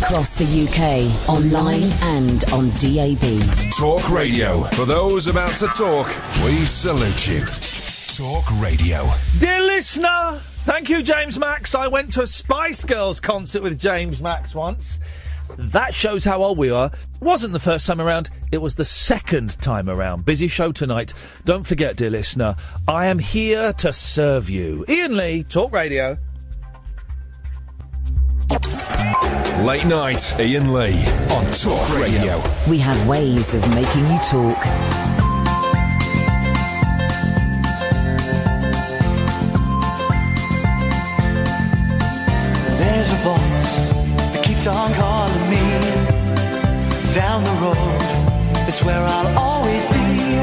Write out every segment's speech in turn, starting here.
Across the UK, online and on DAB. Talk Radio. For those about to talk, we salute you. Talk Radio. Dear listener, thank you, James Max. I went to a Spice Girls concert with James Max once. That shows how old we are. Wasn't the first time around, it was the second time around. Busy show tonight. Don't forget, dear listener, I am here to serve you. Iain Lee, Talk Radio. Late night, Iain Lee on Talk Radio. We have ways of making you talk. There's a voice that keeps on calling me. Down the road, it's where I'll always be.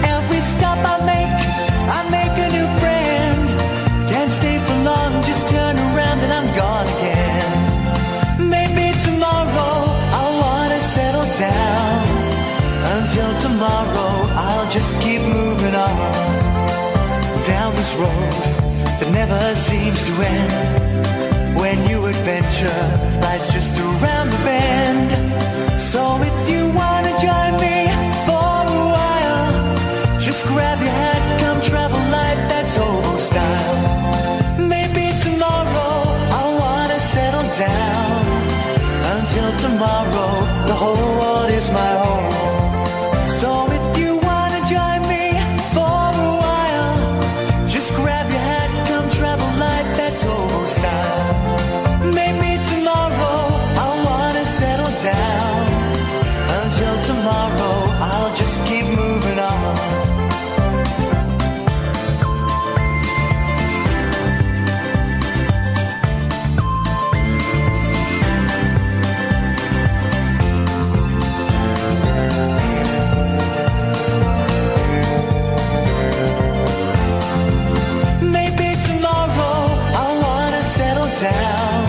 Every stop I make a new friend. Can't stay for long, just turn around and I'm gone again. Maybe tomorrow I'll wanna settle down. Until tomorrow I'll just keep moving on. Down this road that never seems to end. When new adventure lies just around the bend. So if you wanna join me for a while, just grab your hat, come travel light, that's old style. Maybe tomorrow I'll wanna settle down. Until tomorrow, the whole world is my home. So if you wanna join me for a while, just grab your hat, come travel light, that's old style. Maybe tomorrow I'll wanna settle down. Until tomorrow I'll just keep moving on. Maybe tomorrow I'll wanna settle down.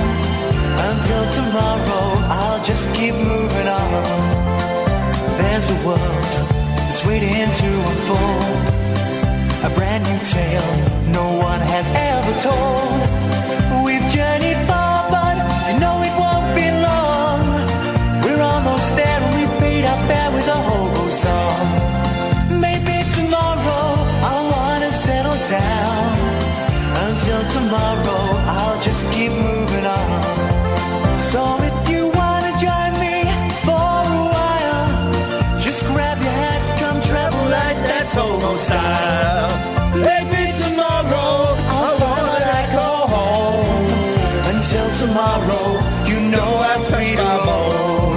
Until tomorrow I'll just keep moving on. There's a world that's waiting to unfold. A brand new tale no one has ever told. We've journeyed far, but you know it won't be long. We're almost there and we paid our fare with a hobo song. Maybe tomorrow I'll wanna settle down. Until tomorrow I'll just keep moving on. So if you wanna join me for a while, just grab your hat, come travel like that's hobo style. Maybe tomorrow I wanna go home. Until tomorrow, you know I'm free to roam.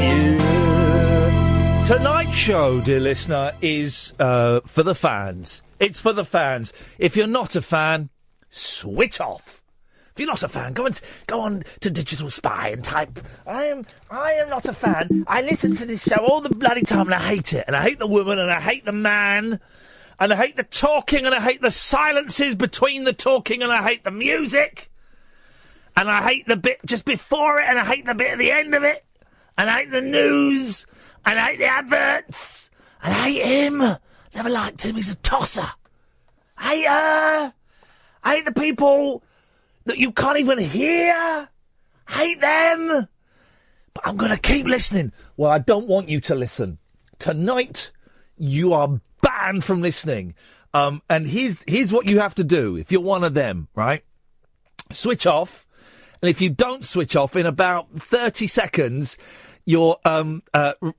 Yeah. Tonight's show, dear listener, is for the fans. It's for the fans. If you're not a fan, switch off. If you're not a fan, go on to Digital Spy and type, I am not a fan. I listen to this show all the bloody time and I hate it. And I hate the woman and I hate the man. And I hate the talking and I hate the silences between the talking and I hate the music. And I hate the bit just before it and I hate the bit at the end of it. And I hate the news. And I hate the adverts. And I hate him. Never liked him. He's a tosser. I hate her. I hate the people that you can't even hear. Hate them. But I'm going to keep listening. Well, I don't want you to listen. Tonight, you are banned from listening. And here's what you have to do if you're one of them, right? Switch off. And if you don't switch off, in about 30 seconds, your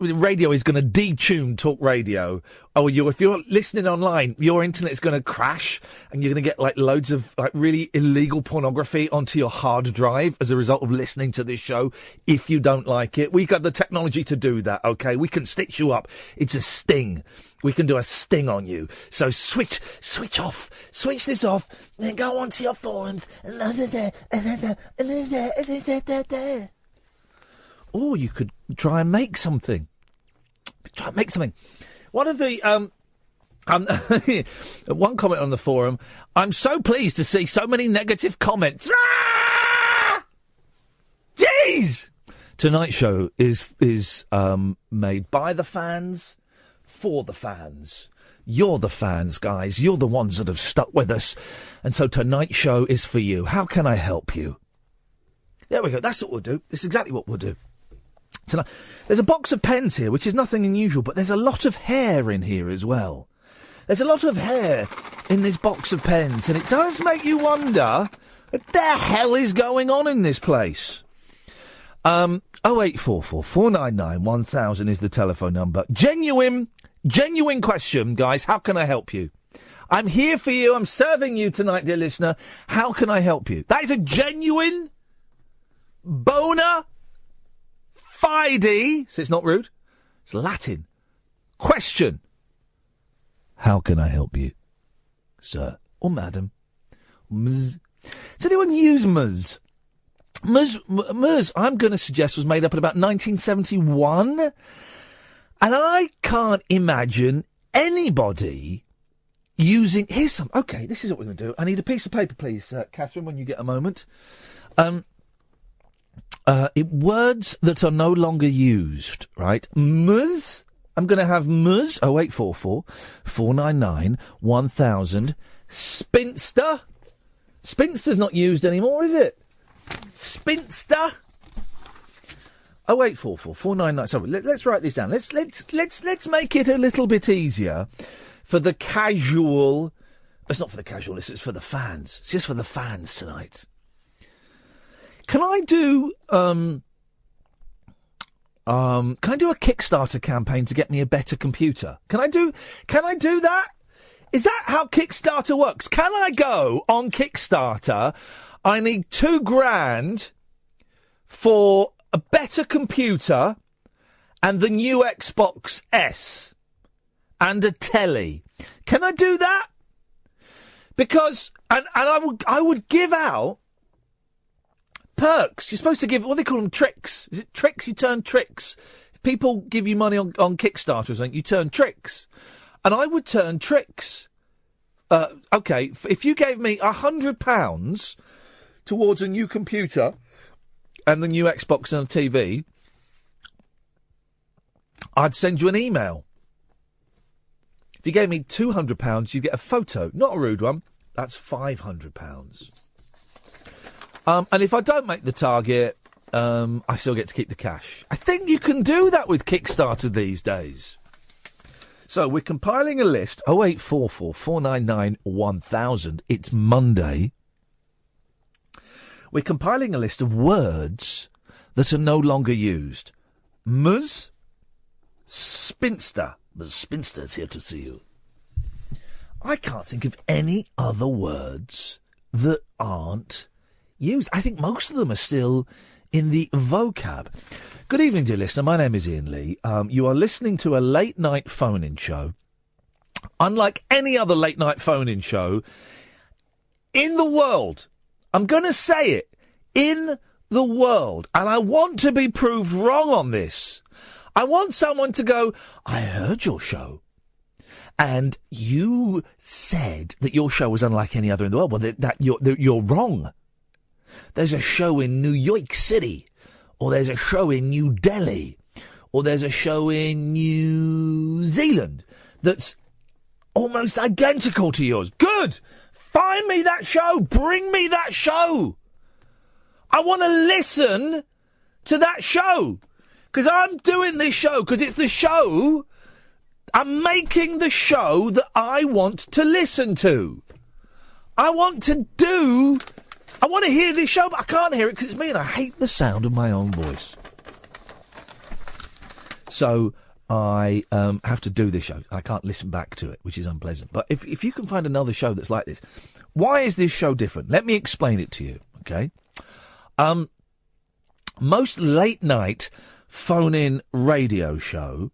radio is going to detune Talk Radio. Or if you're listening online, your internet is going to crash and you're going to get like loads of like really illegal pornography onto your hard drive as a result of listening to this show. If you don't like it, we got the technology to do that. Okay, we can stitch you up. It's a sting. We can do a sting on you. So switch off, switch this off, and then go onto your forums. Or you could try and make something. One of the one comment on the forum. I'm so pleased to see so many negative comments. Ah! Jeez! Tonight's show is made by the fans, for the fans. You're the fans, guys. You're the ones that have stuck with us. And so tonight's show is for you. How can I help you? There we go. That's what we'll do. This is exactly what we'll do. Tonight. There's a box of pens here, which is nothing unusual, but there's a lot of hair in here as well. There's a lot of hair in this box of pens, and it does make you wonder what the hell is going on in this place. 0844 499 1000 is the telephone number. Genuine question, guys. How can I help you? I'm here for you. I'm serving you tonight, dear listener. How can I help you? That is a genuine, bona fide, so it's not rude, it's Latin, question. How can I help you, sir or madam? Ms. Does anyone use ms? Ms, I'm going to suggest, was made up in about 1971. And I can't imagine anybody using... Here's some... OK, this is what we're going to do. I need a piece of paper, please, Catherine, when you get a moment. Words that are no longer used, right? Ms. I'm going to have ms. 0844 499 1000. Spinster. Spinster's not used anymore, is it? Spinster. 0844 499. Sorry, let's write this down. Let's make it a little bit easier for the casual. It's not for the casual. It's for the fans. It's just for the fans tonight. Can I do a Kickstarter campaign to get me a better computer? Can I do that? Is that how Kickstarter works? Can I go on Kickstarter? I need $2,000 for a better computer and the new Xbox S and a telly. Can I do that? Because I would give out perks. You're supposed to give, what do they call them, tricks? Is it tricks? You turn tricks. If people give you money on Kickstarter or something, you turn tricks. And I would turn tricks. OK, if you gave me £100 towards a new computer and the new Xbox and a TV, I'd send you an email. If you gave me £200, you'd get a photo. Not a rude one. That's £500. And if I don't make the target, I still get to keep the cash. I think you can do that with Kickstarter these days. So we're compiling a list. 0844 499 1000. It's Monday. We're compiling a list of words that are no longer used. Ms. Spinster. Ms. Spinster's here to see you. I can't think of any other words that aren't used. I think most of them are still in the vocab. Good evening, dear listener. My name is Iain Lee. You are listening to a late-night phone-in show. Unlike any other late-night phone-in show in the world. I'm going to say it. In the world. And I want to be proved wrong on this. I want someone to go, I heard your show. And you said that your show was unlike any other in the world. Well, that you're wrong. There's a show in New York City, or there's a show in New Delhi, or there's a show in New Zealand that's almost identical to yours. Good! Find me that show! Bring me that show! I want to listen to that show! Because I'm doing this show, because it's the show... I'm making the show that I want to listen to. I want to hear this show, but I can't hear it because it's me and I hate the sound of my own voice. So I have to do this show. I can't listen back to it, which is unpleasant. But if you can find another show that's like this, why is this show different? Let me explain it to you, okay? Most late-night phone-in radio show...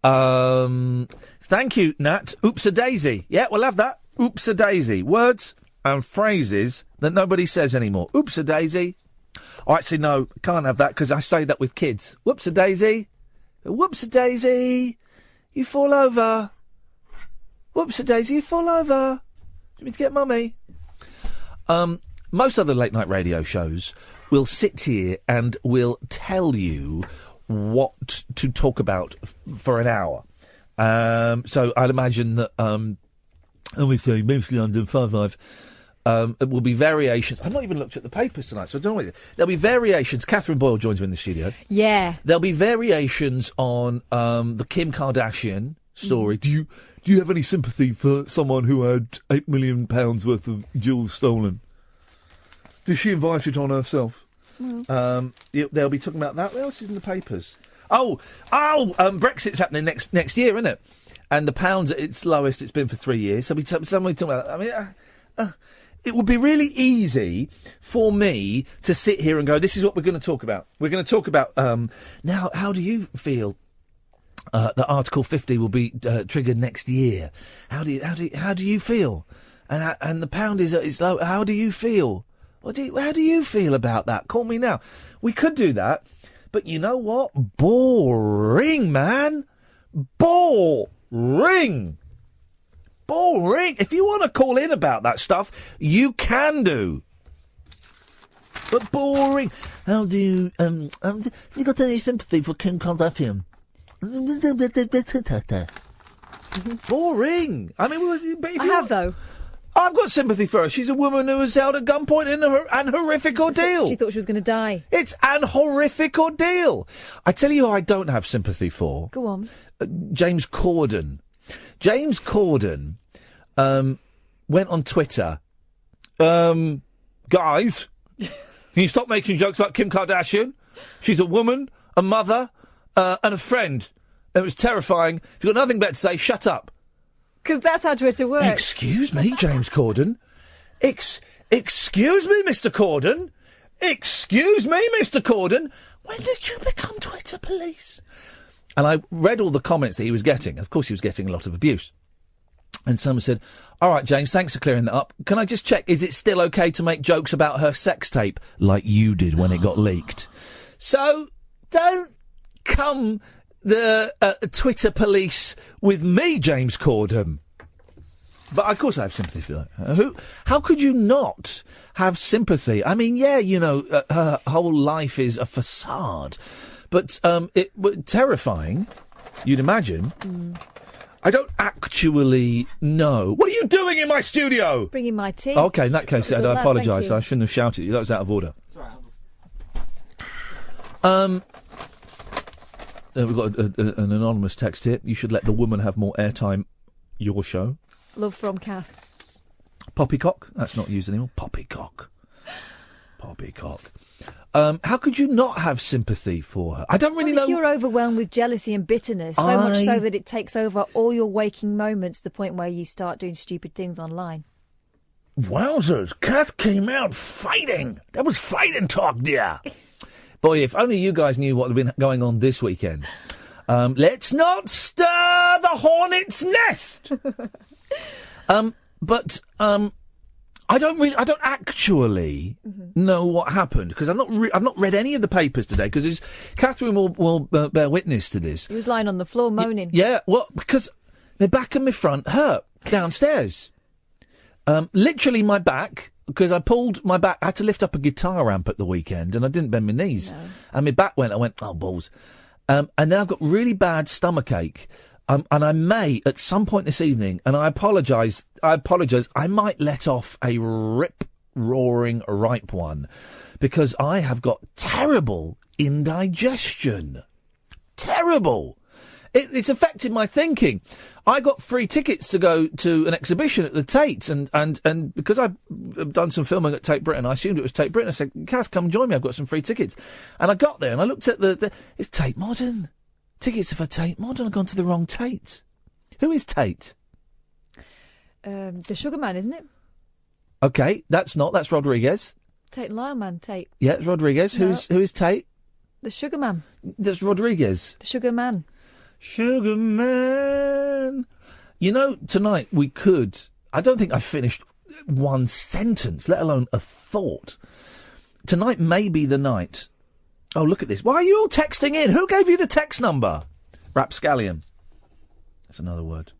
thank you, Nat. Oops-a-daisy. Yeah, we'll have that. Oops-a-daisy. Words and phrases that nobody says anymore. Oops-a-daisy. Oh, actually, no, can't have that because I say that with kids. Whoops-a-daisy. Whoops-a-daisy. You fall over. Whoops-a-daisy, you fall over. Do you want me to get mummy? Most other late-night radio shows will sit here and will tell you what to talk about for an hour. So I'd imagine that, we say mostly under 55, It will be variations. I've not even looked at the papers tonight, so I don't know what there'll be variations. Catherine Boyle joins me in the studio. Yeah. There'll be variations on the Kim Kardashian story. Do you have any sympathy for someone who had £8 million worth of jewels stolen? Did she invite it on herself? They'll be talking about that. What else is in the papers? Brexit's happening next year, isn't it? And the pound's at its lowest it's been for 3 years. So somebody talking about that. I mean, it would be really easy for me to sit here and go, this is what we're going to talk about. We're going to talk about, now, how do you feel that Article 50 will be triggered next year? How do you feel? And the pound is at its low. How do you feel? How do you feel about that? Call me now. We could do that. But you know what? Boring, man. Boring. If you want to call in about that stuff, you can do. But boring. How do you, have you got any sympathy for Kim Kardashian? Boring. I mean, but if I have, though. I've got sympathy for her. She's a woman who was held at gunpoint in an horrific ordeal. She thought she was going to die. It's an horrific ordeal. I tell you who I don't have sympathy for. Go on. James Corden. James Corden went on Twitter. Guys, can you stop making jokes about Kim Kardashian? She's a woman, a mother, and a friend. It was terrifying. If you've got nothing better to say, shut up. Because that's how Twitter works. Excuse me, James Corden. Excuse me, Mr. Corden. Excuse me, Mr. Corden. When did you become Twitter police? And I read all the comments that he was getting. Of course, he was getting a lot of abuse. And someone said, all right, James, thanks for clearing that up. Can I just check, is it still okay to make jokes about her sex tape like you did when it got leaked? So don't come the Twitter police with me, James Corden. But of course I have sympathy for that. How could you not have sympathy? I mean, yeah, you know, her whole life is a facade. But terrifying, you'd imagine. I don't actually know. What are you doing in my studio? Bringing my tea. Okay, in that case, I apologise. you. I shouldn't have shouted at you. That was out of order. We've got an anonymous text here. You should let the woman have more airtime. Your show. Love from Kath. Poppycock. That's not used anymore. Poppycock. Poppycock. How could you not have sympathy for her? I don't really know. You're overwhelmed with jealousy and bitterness, so much so that it takes over all your waking moments to the point where you start doing stupid things online. Wowzers. Kath came out fighting. That was fighting talk, dear. Boy, if only you guys knew what had been going on this weekend. Let's not stir the hornet's nest. I don't actually know what happened because I've not read any of the papers today because Catherine will bear witness to this. He was lying on the floor moaning. Yeah, well, because my back and my front hurt downstairs. Literally my back, because I pulled my back. I had to lift up a guitar amp at the weekend and I didn't bend my knees. No. And my back went, I went, oh, balls. And then I've got really bad stomachache. And I may, at some point this evening, and I apologise, I might let off a rip-roaring ripe one, because I have got terrible indigestion. Terrible. It's affected my thinking. I got free tickets to go to an exhibition at the Tate, and because I've done some filming at Tate Britain, I assumed it was Tate Britain. I said, Kath, come join me, I've got some free tickets. And I got there, and I looked at it's Tate Modern. Tickets for Tate Modern. I've gone to the wrong Tate. Who is Tate? The Sugar Man, isn't it? Okay, that's Rodriguez. Tate and Lyle Man, Tate. Yeah, it's Rodriguez. No. Who is Tate? The Sugar Man. That's Rodriguez. The Sugar Man. Sugar Man. You know, tonight we could... I don't think I finished one sentence, let alone a thought. Tonight may be the night... Oh, look at this. Why are you all texting in? Who gave you the text number? Rapscallion. That's another word.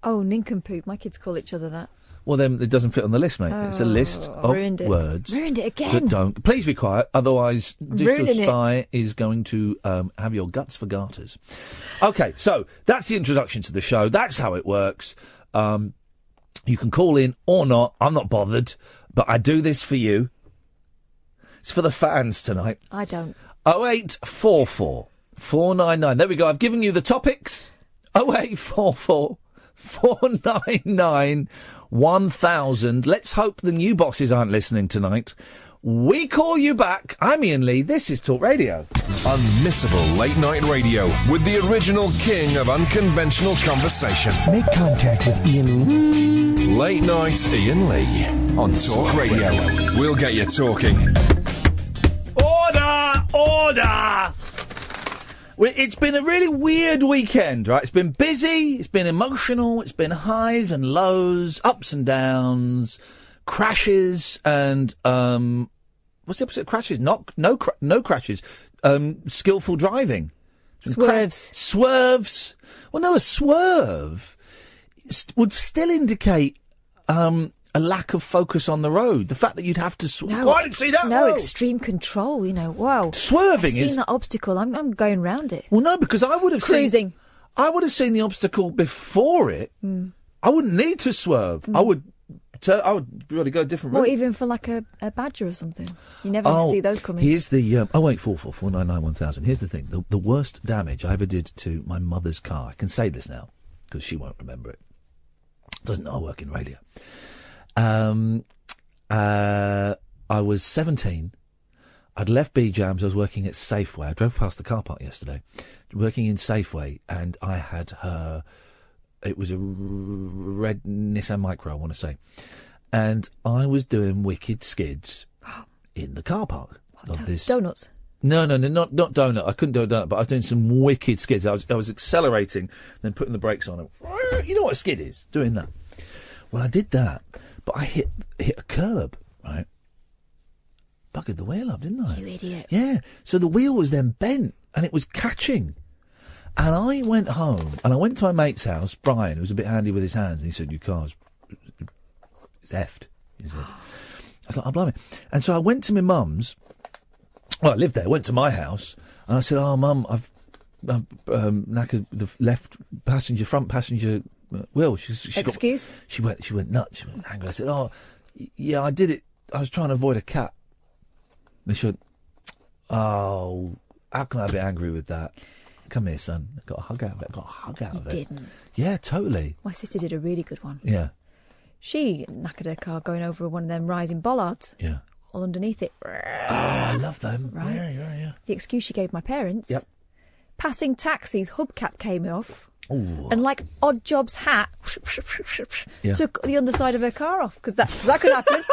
Oh, nincompoop. My kids call each other that. Well, then it doesn't fit on the list, mate. It's a list of words. Ruined it again. That don't. Please be quiet, otherwise Digital Spy is going to have your guts for garters. Okay, so that's the introduction to the show. That's how it works. You can call in or not. I'm not bothered, but I do this for you. It's for the fans tonight. I don't. 0844 499. There we go. I've given you the topics. 0844 499 1000. Let's hope the new bosses aren't listening tonight. We call you back. I'm Iain Lee. This is Talk Radio. Unmissable late night radio with the original king of unconventional conversation. Make contact with Iain Lee. Late night Iain Lee on Talk Radio. We'll get you talking. Order! Order! It's been a really weird weekend, right? It's been busy, it's been emotional, it's been highs and lows, ups and downs, crashes and, what's the opposite of crashes? No crashes. Skillful driving. Swerves. Swerves. Well, no, a swerve would still indicate, a lack of focus on the road. The fact that you'd have to swerve. No, I didn't see that. No, Whoa. extreme control, wow. Swerving I've seen that obstacle. I'm going round it. Well, no, because I would have Cruising. I would have seen the obstacle before it. I wouldn't need to swerve. I would really go a different route. Or even for like a badger or something. You never see those coming. Here's the 0844 499 1000. Here's the thing. The worst damage I ever did to my mother's car. I can say this now because she won't remember it. Doesn't know I work in radio. I was 17. I'd left B-Jams. I was working at Safeway. I drove past the car park yesterday, working in Safeway, and I had her. It was a red Nissan Micro, I want to say, and I was doing wicked skids in the car park of this donuts. No, not donut. I couldn't do a donut, but I was doing some wicked skids. I was accelerating, then putting the brakes on. You know what a skid is? Doing that. Well, I did that, but I hit a curb, right? Buggered the wheel up, didn't I? You idiot. Yeah. So the wheel was then bent, and it was catching. And I went home, and I went to my mate's house, Brian, who was a bit handy with his hands, and he said, "Your car's it's effed." He said. I was like, "Oh, blimey." And so I went to my mum's. Well, I lived there. I went to my house, and I said, "Oh, Mum, I've knackered the front passenger wheel." Excuse? She went nuts. She went angry. I said, "Oh, yeah, I did it. I was trying to avoid a cat." And she went, "Oh, how can I be angry with that? Come here, son." I got a hug out of it. You didn't. Yeah, totally. My sister did a really good one. Yeah. She knackered her car going over one of them rising bollards. Yeah. All underneath it. Oh, I love them. Right. Yeah. The excuse she gave my parents. Yep. Passing taxis, hubcap came off. Ooh. And like Odd Job's hat Yeah. took the underside of her car off because that could happen.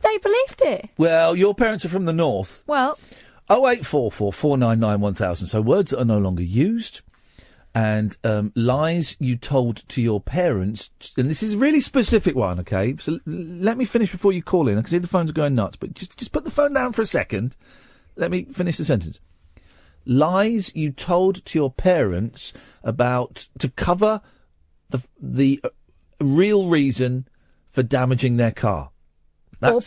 They believed it. Well, your parents are from the north. Well, 0844 499 1000. So words that are no longer used and lies you told to your parents. And this is a really specific one, okay? So let me finish before you call in. I can see the phones are going nuts, but just put the phone down for a second. Let me finish the sentence. Lies you told to your parents about to cover the real reason for damaging their car.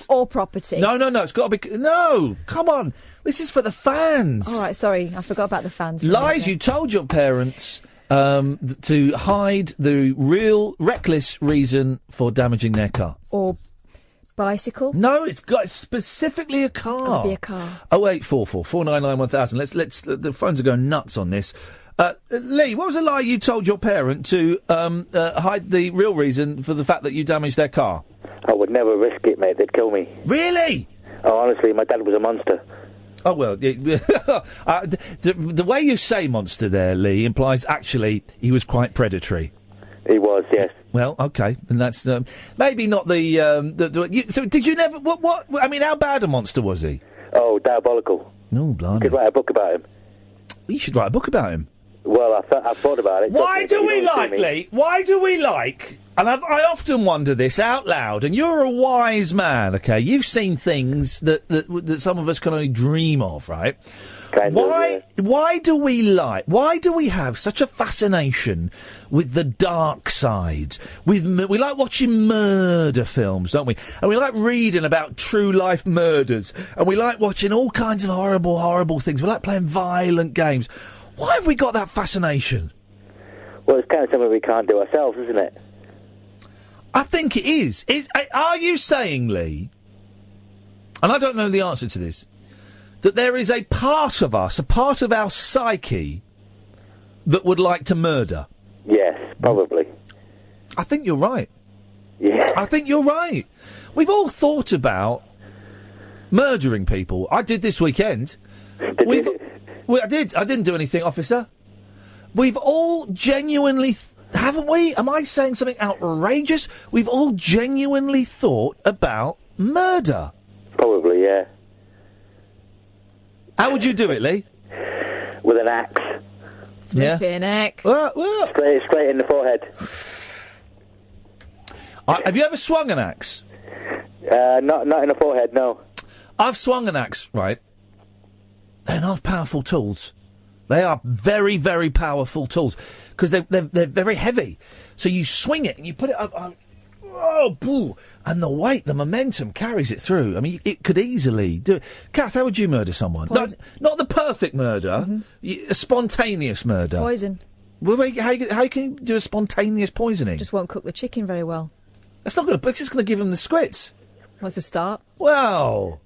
or property. No. It's got to be. No, come on. This is for the fans. All right, sorry, I forgot about the fans. Lies you told your parents to hide the real reckless reason for damaging their car. Or bicycle. No, it's specifically a car. Got to be a car. 0844 499 1000. Let's. The phones are going nuts on this. Lee, what was a lie you told your parent to hide the real reason for the fact that you damaged their car? I would never risk it, mate. They'd kill me. Really? Oh, honestly, my dad was a monster. Oh, well, the way you say monster there, Lee, implies actually he was quite predatory. He was, yes. Well, okay, and that's maybe not the so did you never? What? I mean, how bad a monster was he? Oh, diabolical. No, blimey. You could write a book about him. You should write a book about him. Well, I thought about it. Why do we like, Lee? Why do we like? And I often wonder this out loud. And you're a wise man, okay? You've seen things that some of us can only dream of, right? Why do we like? Why do we have such a fascination with the dark side? We like watching murder films, don't we? And we like reading about true life murders. And we like watching all kinds of horrible things. We like playing violent games. Why have we got that fascination? Well, it's kind of something we can't do ourselves, isn't it? I think it is. Are you saying, Lee, and I don't know the answer to this, that there is a part of us, a part of our psyche, that would like to murder? Yes, probably. I think you're right. Yeah. I think you're right. We've all thought about murdering people. I did this weekend. Did you? I did. I didn't do anything, officer. We've all genuinely, haven't we? Am I saying something outrageous? We've all genuinely thought about murder. Probably, yeah. How would you do it, Lee? With an axe. Yeah. Flipping heck. Straight in the forehead. Have you ever swung an axe? Not in the forehead, no. I've swung an axe, right? They're not powerful tools. They are very, very powerful tools because they're very heavy. So you swing it and you put it up. Oh, boo! And the weight, the momentum carries it through. I mean, it could easily do it. Kath, how would you murder someone? Not the perfect murder, a spontaneous murder. Poison. Well, how can you do a spontaneous poisoning? Just won't cook the chicken very well. It's not going to. It's just going to give him the squits. What's the start? Well,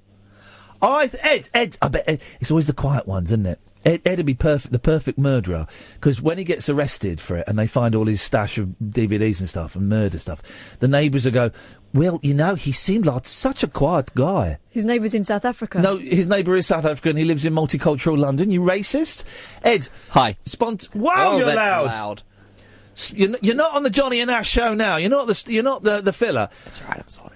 Ed. I bet it's always the quiet ones, isn't it? Ed'd be the perfect murderer, because when he gets arrested for it and they find all his stash of DVDs and stuff and murder stuff, the neighbours will go, well, you know, he seemed like such a quiet guy. His neighbour's in South Africa. No, his neighbour is South African. He lives in multicultural London. You racist? Ed. Hi. Wow, you're that's loud. You're not on the Johnny and Ash show now. You're not the filler. That's all right, I'm sorry.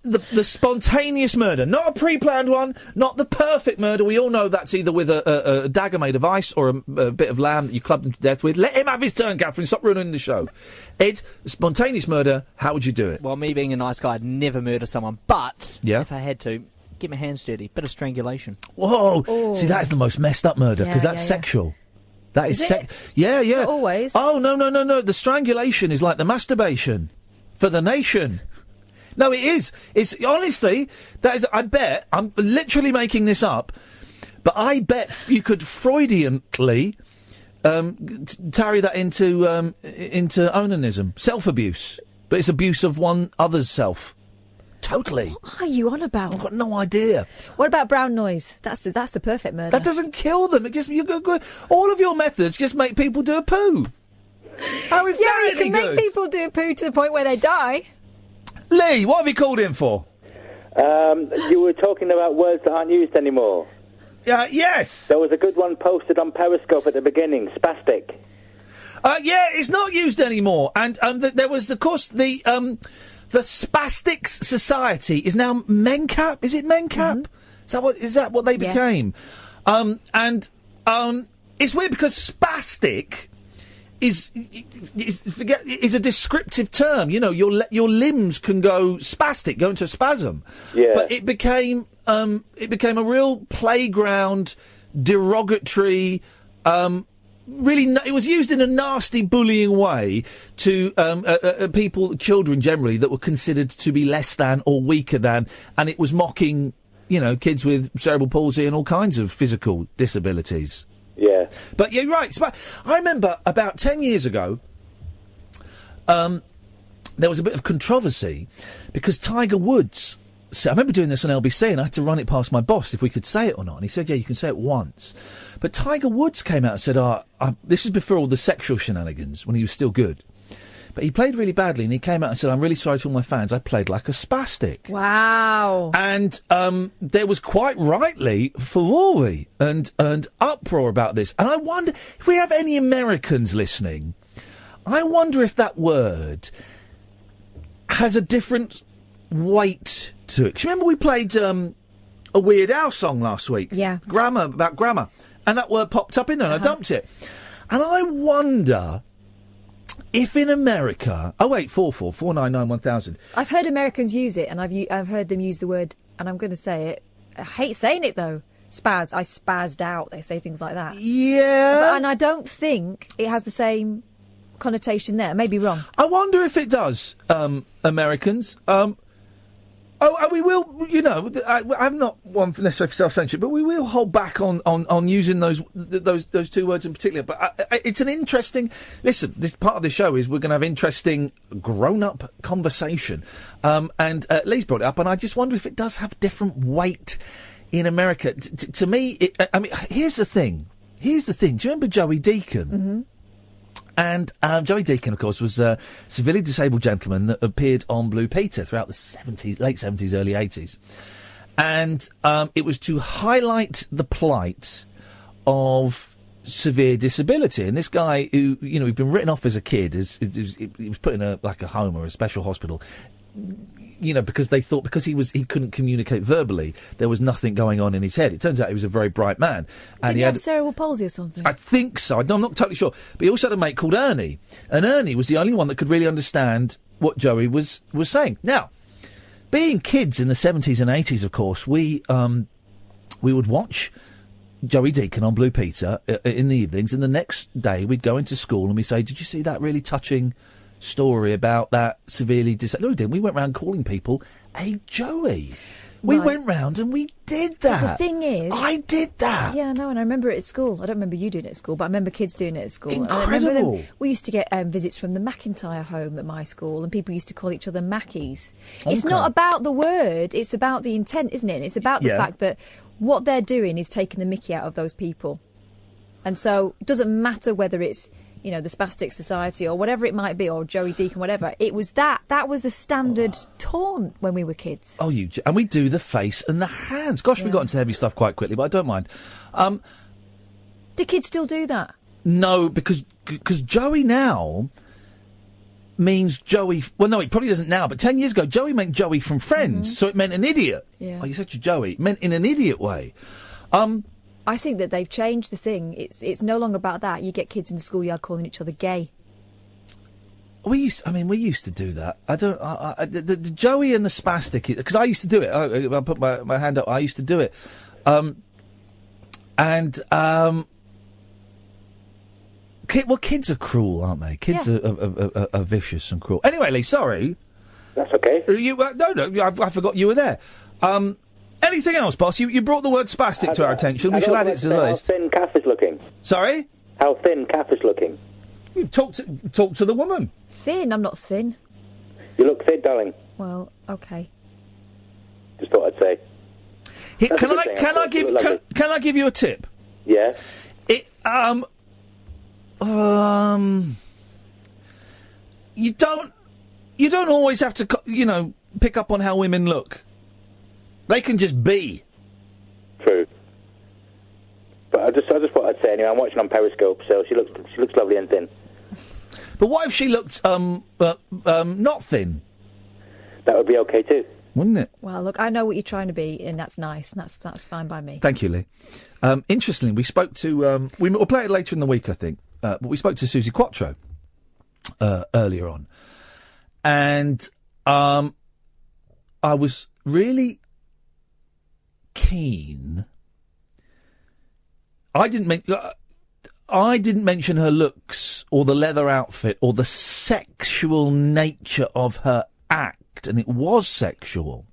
The spontaneous murder, not a pre-planned one, not the perfect murder. We all know that's either with a dagger made of ice or a bit of lamb that you clubbed him to death with. Let him have his turn, Catherine. Stop ruining the show. Ed, spontaneous murder, how would you do it? Well, me being a nice guy, I'd never murder someone, but Yeah. if I had to, get my hands dirty. Bit of strangulation. Whoa! Oh. See, that is the most messed up murder, because Yeah, that's yeah. sexual. That is it? Yeah. Not always. Oh, no. The strangulation is like the masturbation for the nation. No, it is. It's honestly, that is, I bet, I'm literally making this up, but I bet you could Freudianly carry that into onanism, self-abuse. But it's abuse of one other's self. Totally. What are you on about? I've got no idea. What about brown noise? That's the perfect murder. That doesn't kill them. It just all of your methods just make people do a poo. How is that you can any make good? people do a poo to the point where they die. Lee, what have you called in for? You were talking about words that aren't used anymore. Yes. There was a good one posted on Periscope at the beginning, spastic. Yeah, it's not used anymore. And there was, of course, the Spastics Society is now MenCap. Is it MenCap? Is that what they became? And it's weird because spastic is a descriptive term. You know, your limbs can go spastic, go into a spasm. Yeah. But it became a real playground, derogatory. It was used in a nasty, bullying way to children generally that were considered to be less than or weaker than, and it was mocking, kids with cerebral palsy and all kinds of physical disabilities. Yeah. But you're right. I remember about 10 years ago, there was a bit of controversy because Tiger Woods. So I remember doing this on LBC and I had to run it past my boss if we could say it or not. And he said, yeah, you can say it once. But Tiger Woods came out and said, this is before all the sexual shenanigans, when he was still good. But he played really badly and he came out and said, I'm really sorry to all my fans, I played like a spastic. Wow. And there was quite rightly furore and uproar about this. And I wonder, if we have any Americans listening, I wonder if that word has a different weight to it. 'Cause remember we played a Weird Al song last week? Yeah. About grammar. And that word popped up in there and I dumped it. And I wonder if in America... 0844 499 1000. I've heard Americans use it, and I've heard them use the word, and I'm going to say it. I hate saying it, though. Spaz. I spazzed out. They say things like that. Yeah. And I don't think it has the same connotation there. Maybe wrong. I wonder if it does, Americans. and we will, you know, I'm not one for necessarily for self-censorship, but we will hold back on using those two words in particular. But it's an interesting... Listen, this part of the show is we're going to have interesting grown-up conversation. And Lee's brought it up, and I just wonder if it does have different weight in America. To me, here's the thing. Do you remember Joey Deacon? Mm-hmm. And Joey Deacon, of course, was a severely disabled gentleman that appeared on Blue Peter throughout the 70s, late 70s, early 80s. And it was to highlight the plight of severe disability. And this guy who, you know, he'd been written off as a kid, he was put in a home or a special hospital, you know, because they thought because he couldn't communicate verbally, there was nothing going on in his head. It turns out he was a very bright man. And Didn't he have cerebral palsy or something? I think so. I'm not totally sure. But he also had a mate called Ernie. And Ernie was the only one that could really understand what Joey was saying. Now, being kids in the 70s and 80s, of course, we would watch Joey Deacon on Blue Peter in the evenings, and the next day we'd go into school and we'd say, did you see that really touching story about that severely disabled... No, we didn't. We went round calling people, hey, Joey. We went round and we did that. But the thing is... I did that. Yeah, I know, and I remember it at school. I don't remember you doing it at school, but I remember kids doing it at school. Incredible. I remember we used to get visits from the McIntyre home at my school, and people used to call each other Mackies. Okay. It's not about the word, it's about the intent, isn't it? And it's about the fact that what they're doing is taking the mickey out of those people. And so it doesn't matter whether it's, you know, the Spastic Society or whatever it might be, or Joey Deacon, whatever. It was that was the standard taunt when we were kids. Oh, and we do the face and the hands. Gosh, we got into heavy stuff quite quickly, but I don't mind. Do kids still do that? No, because Joey now means Joey... Well, no, it probably doesn't now, but 10 years ago, Joey meant Joey from Friends, so it meant an idiot. Yeah. Oh, you're such a Joey. It meant in an idiot way. I think that they've changed the thing. It's no longer about that. You get kids in the schoolyard calling each other gay. We used to do that. The Joey and the spastic, because I used to do it. I put my hand up. I used to do it. Kids are cruel, aren't they? Kids are vicious and cruel. Anyway, Lee, sorry. That's okay. I forgot you were there. Anything else, boss? You brought the word spastic to our attention. We shall add it to the list. How thin Kath is looking. Sorry? How thin Kath is looking. You talk to the woman. Thin? I'm not thin. You look thin, darling. Well, okay. Just thought I'd say. Can I give you a tip? Yeah. You don't always have to, pick up on how women look. They can just be. True. But I just thought I'd say anyway. I'm watching on Periscope, so she looks lovely and thin. But what if she looked not thin? That would be okay too, wouldn't it? Well, look, I know what you're trying to be, and that's nice. That's fine by me. Thank you, Lee. Interestingly, we spoke to we'll play it later in the week, I think. But we spoke to Susie Quattro earlier on, and I was really keen. I didn't mention her looks or the leather outfit or the sexual nature of her act, and it was sexual.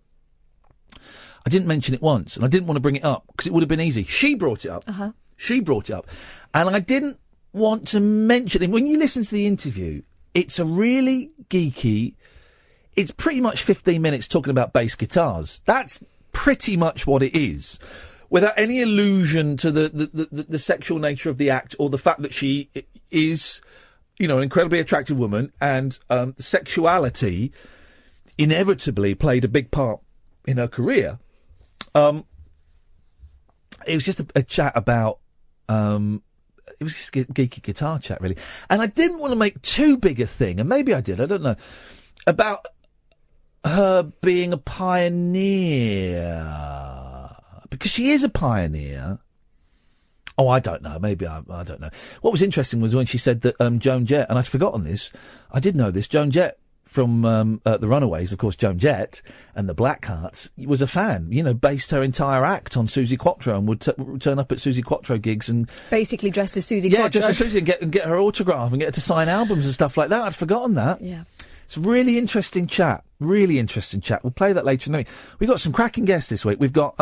I didn't mention it once, and I didn't want to bring it up because it would have been easy. She brought it up. Uh-huh. She brought it up, and I didn't want to mention it. When you listen to the interview, it's a really geeky... It's pretty much 15 minutes talking about bass guitars. That's pretty much what it is, without any allusion to the sexual nature of the act or the fact that she is, an incredibly attractive woman, and sexuality inevitably played a big part in her career. It was just a chat about... it was just a geeky guitar chat, really. And I didn't want to make too big a thing, and maybe I did, I don't know, about her being a pioneer. Because she is a pioneer. Oh, I don't know. Maybe I don't know. What was interesting was when she said that Joan Jett, and I'd forgotten this, I did know this, Joan Jett from The Runaways, of course, Joan Jett, and the Blackhearts, was a fan, based her entire act on Susie Quattro, and would turn up at Susie Quattro gigs and... Basically dressed as Susie Quattro. Yeah, dressed as Susie, and get her autograph and get her to sign albums and stuff like that. I'd forgotten that. Yeah. It's a really interesting chat. Really interesting chat. We'll play that later in the week. We've got some cracking guests this week. We've got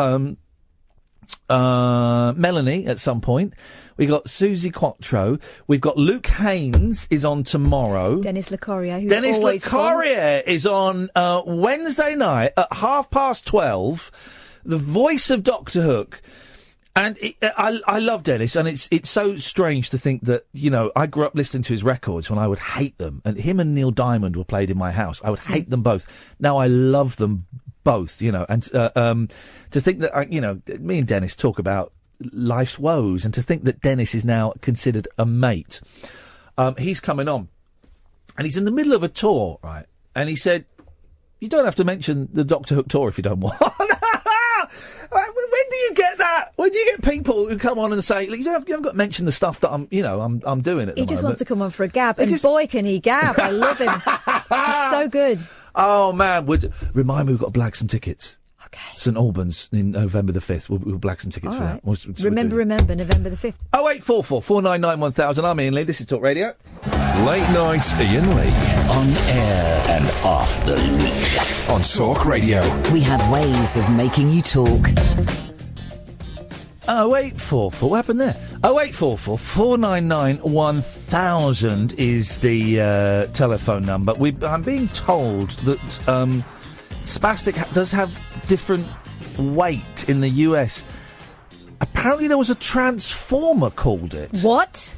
Melanie at some point. We've got Susie Quattro. We've got Luke Haynes is on tomorrow. Dennis LeCorrier, who's Dennis always LeCorrier is on Wednesday night at 12:30. The voice of Doctor Hook. And I love Dennis, and it's so strange to think that, you know, I grew up listening to his records when I would hate them, and him and Neil Diamond were played in my house. I would hate them both. Now I love them both, you know, and to think that, you know, me and Dennis talk about life's woes, and to think that Dennis is now considered a mate. He's coming on, and he's in the middle of a tour, right? And he said, you don't have to mention the Doctor Hook tour if you don't want. When do you get that? When do you get people who come on and say, you haven't got to mention the stuff that I'm doing at the moment? He just wants to come on for a gab, and boy, can he gab. I love him. He's so good. Oh, man. Remind me, we've got to blag some tickets. Okay. St Albans in November the 5th. We'll blag some tickets for right. that. Remember, November the 5th. 0844 499 1000. I'm Iain Lee. This is Talk Radio. Late night Iain Lee. On air and off the leash. On Talk Radio. We have ways of making you talk. 0844. What happened there? 0844 499 1000 is the telephone number. I'm being told that Spastic does have different weight in the US. Apparently there was a transformer called it. What?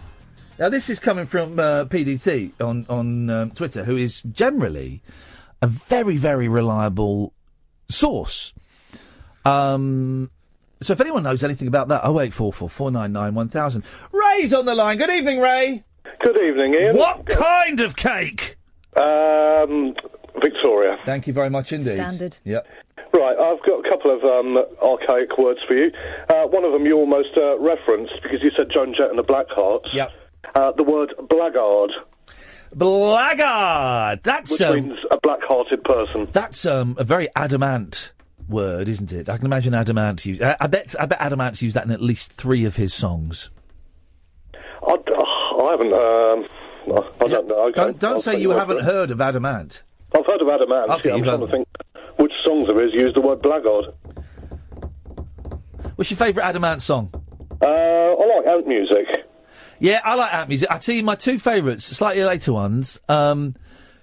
Now this is coming from PDT on Twitter, who is generally a very, very reliable source. So if anyone knows anything about that, 0844 499 1000. Ray's on the line. Good evening, Ray. Good evening, Iain. What kind of cake? Victoria. Thank you very much indeed. Standard. Yep. Right, I've got a couple of archaic words for you. One of them you almost referenced because you said Joan Jett and the Blackhearts. Yep. The word blackguard. Blackguard. Which means a black-hearted person. That's a very adamant word, isn't it? I can imagine Adamant use. I bet Adamant's used that in at least 3 of his songs. I haven't. I don't know. Okay. Don't say you haven't heard of Adamant. I've heard of Adamant. Okay, I'm trying to think which songs there is use the word blackguard. What's your favourite Adamant song? I like Ant music. Yeah, I like Ant music. I'll tell you my 2 favourites, slightly later ones.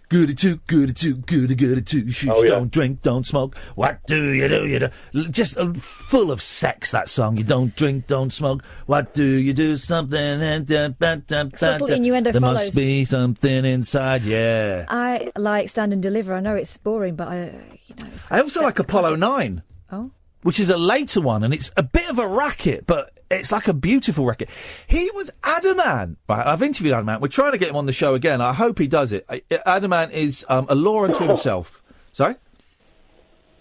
Goody two, goody two, goody goody two shoes. Oh, yeah. Don't drink, don't smoke. What do you do? You do. Just full of sex, that song. You don't drink, don't smoke. What do you do? Something. Subtle innuendo there follows. Must be something inside, yeah. I like Stand and Deliver. I know it's boring, but I also like Apollo 9. Oh. Which is a later one, and it's a bit of a racket, but it's like a beautiful racket. He was Adamant. Right, I've interviewed Adamant. We're trying to get him on the show again. I hope he does it. Adamant is a law unto himself. Sorry?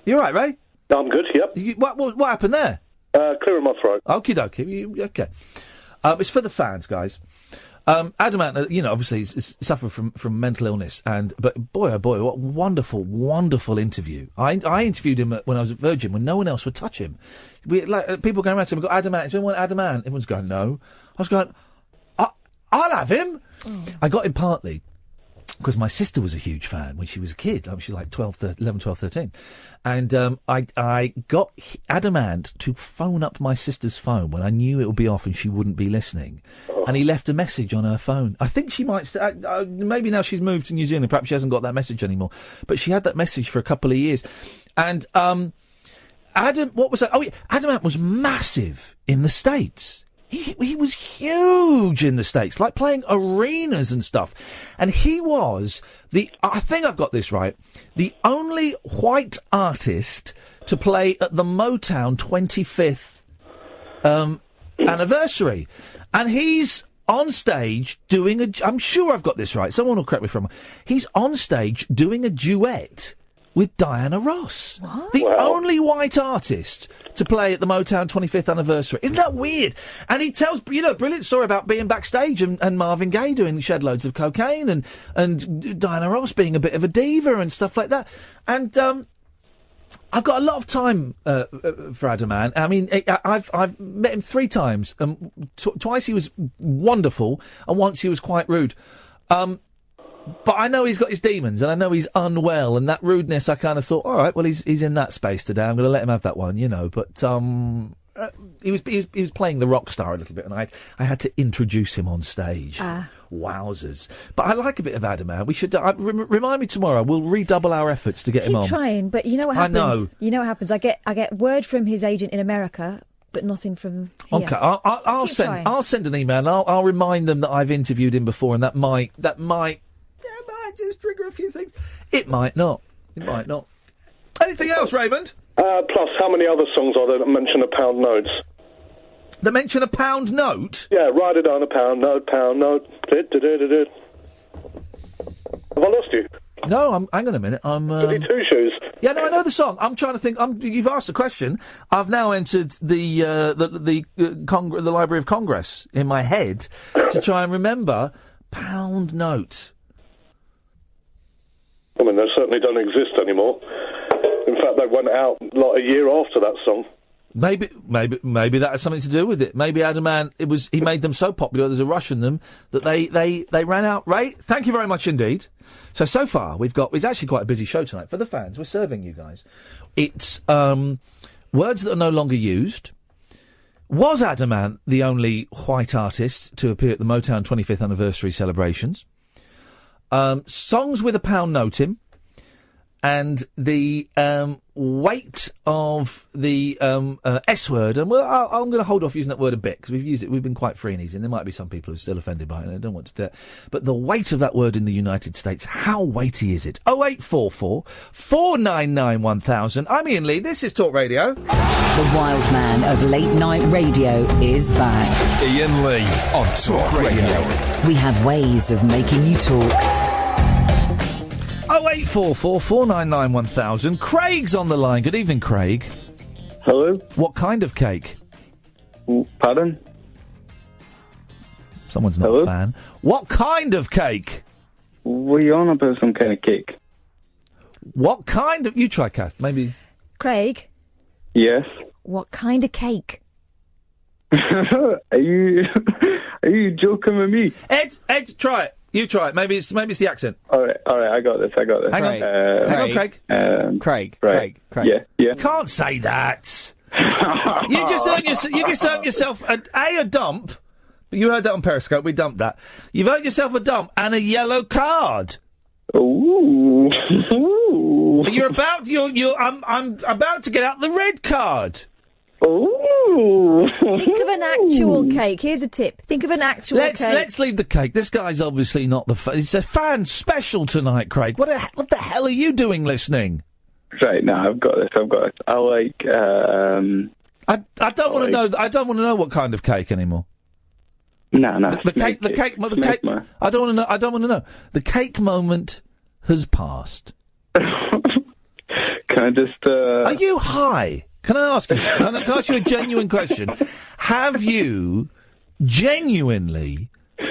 You all right, Ray? I'm good, yep. What happened there? Clearing my throat. Okie dokie. Okay. It's for the fans, guys. Adamant, obviously he's suffered from mental illness, but boy, oh boy, what wonderful, wonderful interview. I interviewed him when I was at Virgin, when no one else would touch him. People going around to him, we've got Adamant, does anyone want Adamant? Everyone's going, no. I was going, I'll have him. Oh. I got him partly because my sister was a huge fan when she was a kid. She was like 11, 12, 13. And I got Adamant to phone up my sister's phone when I knew it would be off and she wouldn't be listening. Oh. And he left a message on her phone. I think she might... maybe now she's moved to New Zealand. Perhaps she hasn't got that message anymore. But she had that message for a couple of years. And what was that? Oh, yeah, Adamant was massive in the States. He was huge in the States, like playing arenas and stuff. And he was I think I've got this right, the only white artist to play at the Motown 25th anniversary. And he's on stage doing I'm sure I've got this right, someone will correct me if I'm wrong. He's on stage doing a duet with Diana Ross. What? The only white artist to play at the Motown 25th anniversary. Isn't that weird? And he tells, a brilliant story about being backstage and Marvin Gaye doing Shed Loads of Cocaine and Diana Ross being a bit of a diva and stuff like that. And I've got a lot of time for Adamant. I mean, I've met him 3 times. Twice he was wonderful and once he was quite rude. But I know he's got his demons, and I know he's unwell, and that rudeness, I kind of thought, all right, well, he's in that space today. I'm going to let him have that one, you know. But he was playing the rock star a little bit, and I had to introduce him on stage. Wowzers! But I like a bit of Adamant. We should remind me tomorrow. We'll redouble our efforts to get him on. Keep trying, but you know what happens. I know. You know what happens. I get word from his agent in America, but nothing from here. Okay, I'll send an email. And I'll remind them that I've interviewed him before, and that might just trigger a few things. It might not. Anything else, Raymond? Plus, how many other songs are there that mention a pound notes? That mention a pound note? Yeah, write it down, a pound note, pound note. Have I lost you? No, hang on a minute. Goody Two Shoes. Yeah, no, I know the song. I'm trying to think. You've asked a question. I've now entered the Library of Congress in my head to try and remember pound note. I mean, they certainly don't exist anymore. In fact, they went out like a year after that song. Maybe that has something to do with it. Maybe Adamant, he made them so popular, there's a rush in them, that they ran out. Ray, thank you very much indeed. So far, it's actually quite a busy show tonight. For the fans, we're serving you guys. It's words that are no longer used. Was Adamant the only white artist to appear at the Motown 25th anniversary celebrations? Songs with a pound note in. And the weight of the S word, and I'm going to hold off using that word a bit because we've been quite free and easy, and there might be some people who are still offended by it, and I don't want to do it. But the weight of that word in the United States, how weighty is it? 0844 499 1000. I'm Iain Lee, this is Talk Radio. The wild man of late night radio is back. Iain Lee on Talk Radio. We have ways of making you talk. 0844 499 1000. Craig's on the line. Good evening, Craig. Hello. What kind of cake? Pardon? Someone's not a fan. What kind of cake? What are you on about, some kind of cake? What kind of... You try, Kath, maybe... Craig? Yes? What kind of cake? Are you joking with me? Ed, try it. You try it. Maybe it's the accent. All right. I got this. Hang on, Craig. Craig. Yeah. You can't say that. You just earned yourself a dump. You heard that on Periscope. We dumped that. You've earned yourself a dump and a yellow card. Ooh. I'm about to get out the red card. Ooh. Think of an actual cake. Here's a tip. Think of an actual cake. Let's leave the cake. This guy's obviously not it's a fan special tonight, Craig. What the hell are you doing listening? Right, no, I've got this. I like, I don't want to know. I don't want to know what kind of cake anymore. No. The cake. I don't want to know. The cake moment has passed. Can I just? Are you high? Can I ask you? Can I ask you a genuine question? Have you genuinely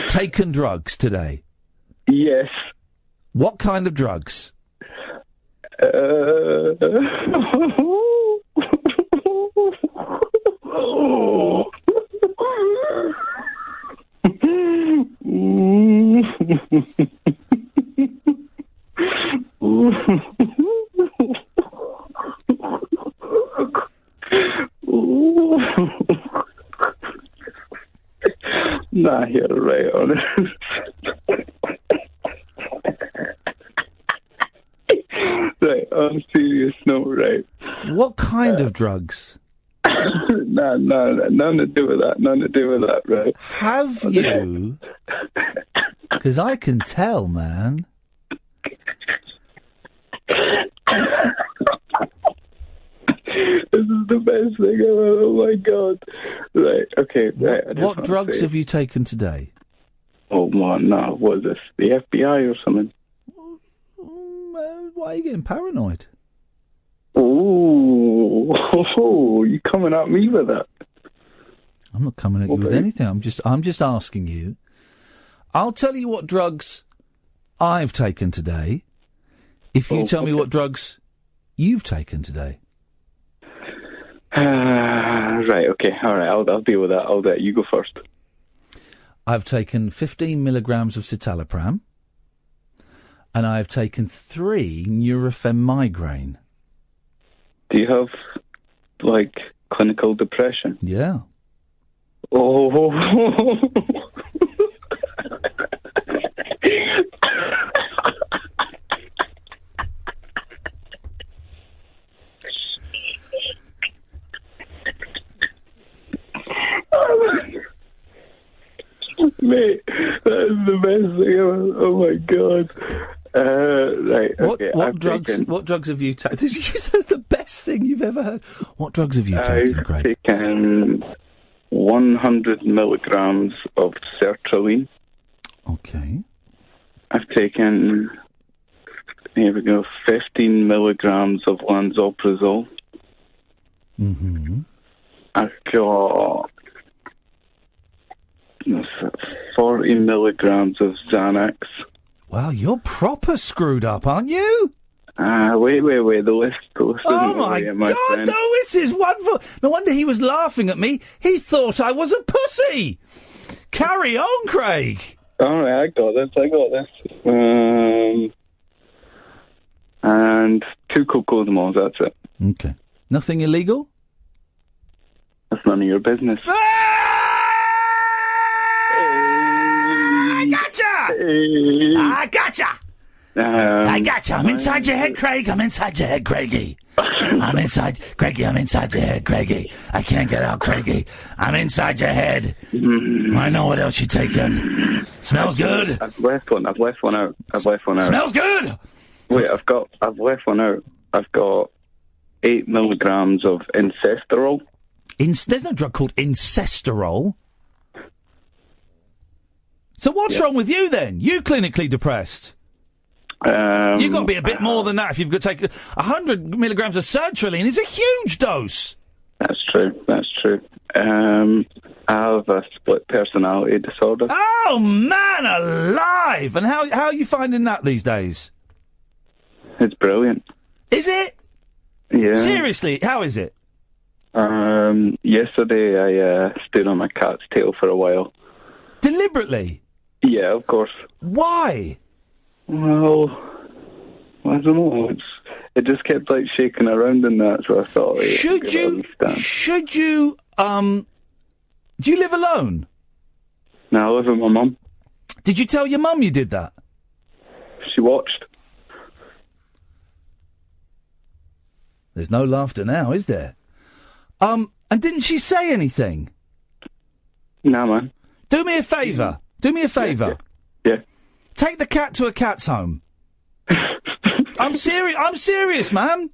taken drugs today? Yes. What kind of drugs? Nah, you're right on it. Right, on a serious note, right. What kind of drugs? Nah, nothing to do with that, right. Have you? Because I can tell, man. This is the best thing ever. Oh my god! Right, okay. Right. What drugs have you taken today? Oh man, no. What is this? The FBI or something? Why are you getting paranoid? Ooh, you coming at me with that? I'm not coming at you with anything. I'm just asking you. I'll tell you what drugs I've taken today. If you tell me what drugs you've taken today. Right, okay, all right, I'll deal with that. I'll let you go first. I've taken 15 milligrams of citalopram. and I have taken 3 Nurofen migraine. Do you have, like, clinical depression? Yeah. Oh. Mate, that is the best thing ever. Oh my god. Right, okay. What drugs have you taken? This is the best thing you've ever heard. What drugs have you taken, Craig? I've taken 100 milligrams of sertraline. Okay. I've taken, here we go, 15 milligrams of lansoprazole. Mm-hmm. I've got 40 milligrams of Xanax. Wow, you're proper screwed up, aren't you? Wait. The list Oh my my God, friend. no, this is wonderful. No wonder he was laughing at me. He thought I was a pussy. Carry on, Craig. All right, I got this. And 2 cocodamols, that's it. Okay. Nothing illegal? That's none of your business. I gotcha! I gotcha! I'm inside your head, Craig. I'm inside your head, Craigie. I'm inside your head, Craigie. I can't get out, Craigie. I'm inside your head. I know what else you're taking. Smells good. I've left one out. Smells good! Wait, I've left one out. I've got 8 milligrams of incesterol. There's no drug called incesterol. So what's wrong with you then? You clinically depressed. You've got to be a bit more than that if you've got to take 100 milligrams of sertraline. It's a huge dose. That's true. I have a split personality disorder. Oh, man alive! And how are you finding that these days? It's brilliant. Is it? Yeah. Seriously, how is it? Yesterday I stood on my cat's tail for a while. Deliberately? Yeah, of course. Why? Well, I don't know. It just kept like shaking around in that, so I thought. Should you? Do you live alone? No, I live with my mum. Did you tell your mum you did that? She watched. There's no laughter now, is there? And didn't she say anything? No, man. Do me a favour. Yeah. Take the cat to a cat's home. I'm serious, man.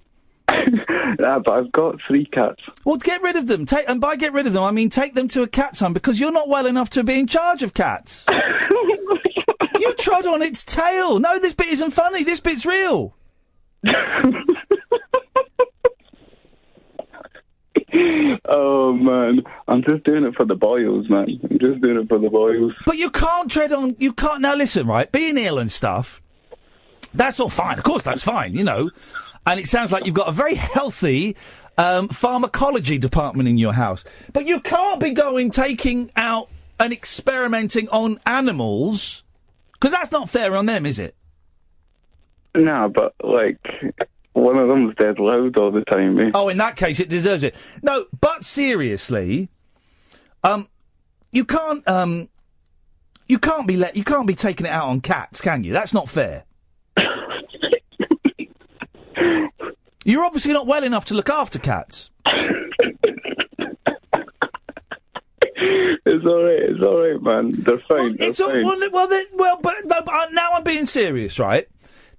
Yeah, but I've got 3 cats. Well, get rid of them. And by get rid of them, I mean take them to a cat's home because you're not well enough to be in charge of cats. You trod on its tail. No, this bit isn't funny. This bit's real. Oh, man. I'm just doing it for the boils, man. But you can't tread on... You can't... Now, listen, right? Being ill and stuff, that's all fine. Of course, that's fine, you know. And it sounds like you've got a very healthy pharmacology department in your house. But you can't be taking out and experimenting on animals, because that's not fair on them, is it? No, but, like... One of them's dead loud all the time, eh? Oh, in that case, it deserves it. No, but seriously, you can't be taking it out on cats, can you? That's not fair. You're obviously not well enough to look after cats. It's all right, man. They're fine. But now I'm being serious, right?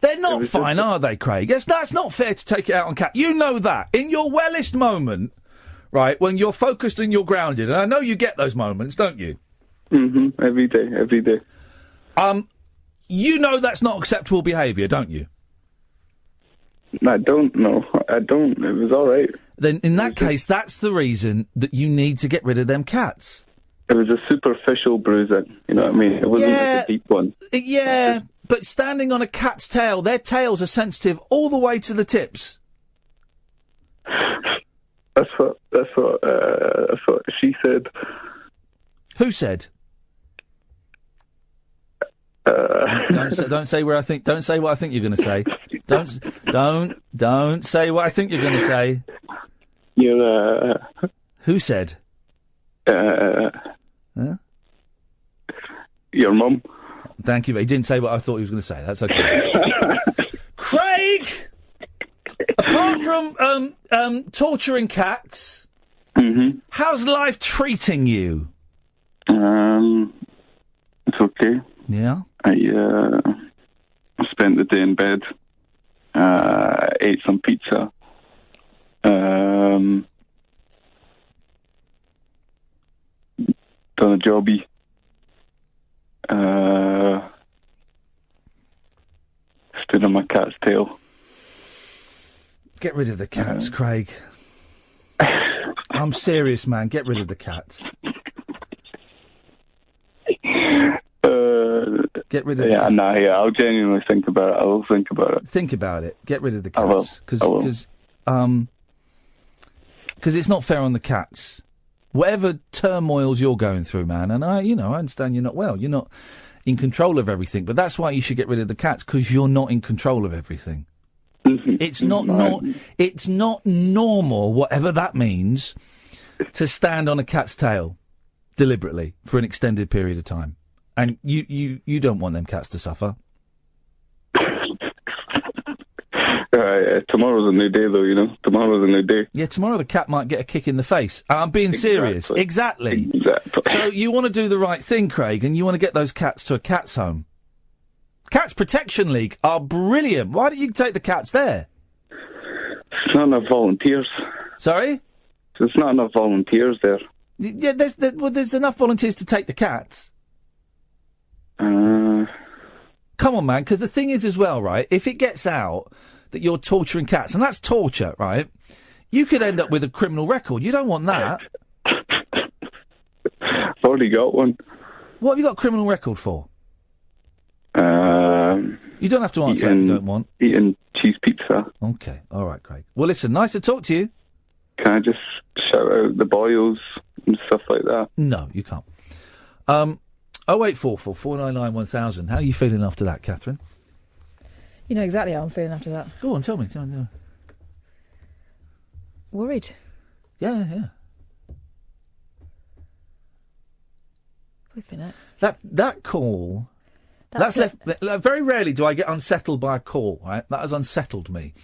They're not fine, are they, Craig? That's not fair to take it out on cat. You know that. In your wellest moment, right, when you're focused and you're grounded, and I know you get those moments, don't you? Mm-hmm. Every day. You know that's not acceptable behaviour, don't you? I don't know. It was all right. Then, in that case, that's the reason that you need to get rid of them cats. It was a superficial bruising, you know what I mean? It wasn't like a deep one. Yeah, but standing on a cat's tail, their tails are sensitive all the way to the tips. That's what she said. Who said? Don't say where I think. Don't say what I think you're going to say. Don't say what I think you're going to say. Who said? Huh? Your mum. Thank you. He didn't say what I thought he was going to say. That's okay. Craig, apart from torturing cats, how's life treating you? It's okay. Yeah. I spent the day in bed. Ate some pizza. Done a jobby. Stood on my cat's tail. Get rid of the cats, Craig. I'm serious, man. Get rid of the cats. Get rid of the cats. I'll genuinely think about it. I'll think about it. Think about it. Get rid of the cats. Because it's not fair on the cats. Whatever turmoils you're going through, man, and I understand you're not well. You're not in control of everything, but that's why you should get rid of the cats, because you're not in control of everything. It's not normal, whatever that means, to stand on a cat's tail deliberately for an extended period of time. And you don't want them cats to suffer. Tomorrow's a new day, though, Tomorrow's a new day. Yeah, tomorrow the cat might get a kick in the face. I'm being serious. Exactly. So you want to do the right thing, Craig, and you want to get those cats to a cat's home. Cats Protection League are brilliant. Why don't you take the cats there? There's not enough volunteers. Sorry? There's not enough volunteers there. Yeah, there's enough volunteers to take the cats. Come on, man, because the thing is as well, right, if it gets out that you're torturing cats, and that's torture, right, you could end up with a criminal record. You don't want that. I've already got one. What have you got a criminal record for? You don't have to answer that if you don't want. Eating cheese pizza. Okay, all right, Craig. Well, listen, nice to talk to you. Can I just shout out the boils and stuff like that? No, you can't. 0844 499 1000. How are you feeling after that, Catherine? You know exactly how I'm feeling after that. Go on, tell me. Worried. Yeah. Flipping it. That call... That's left... Very rarely do I get unsettled by a call, right? That has unsettled me.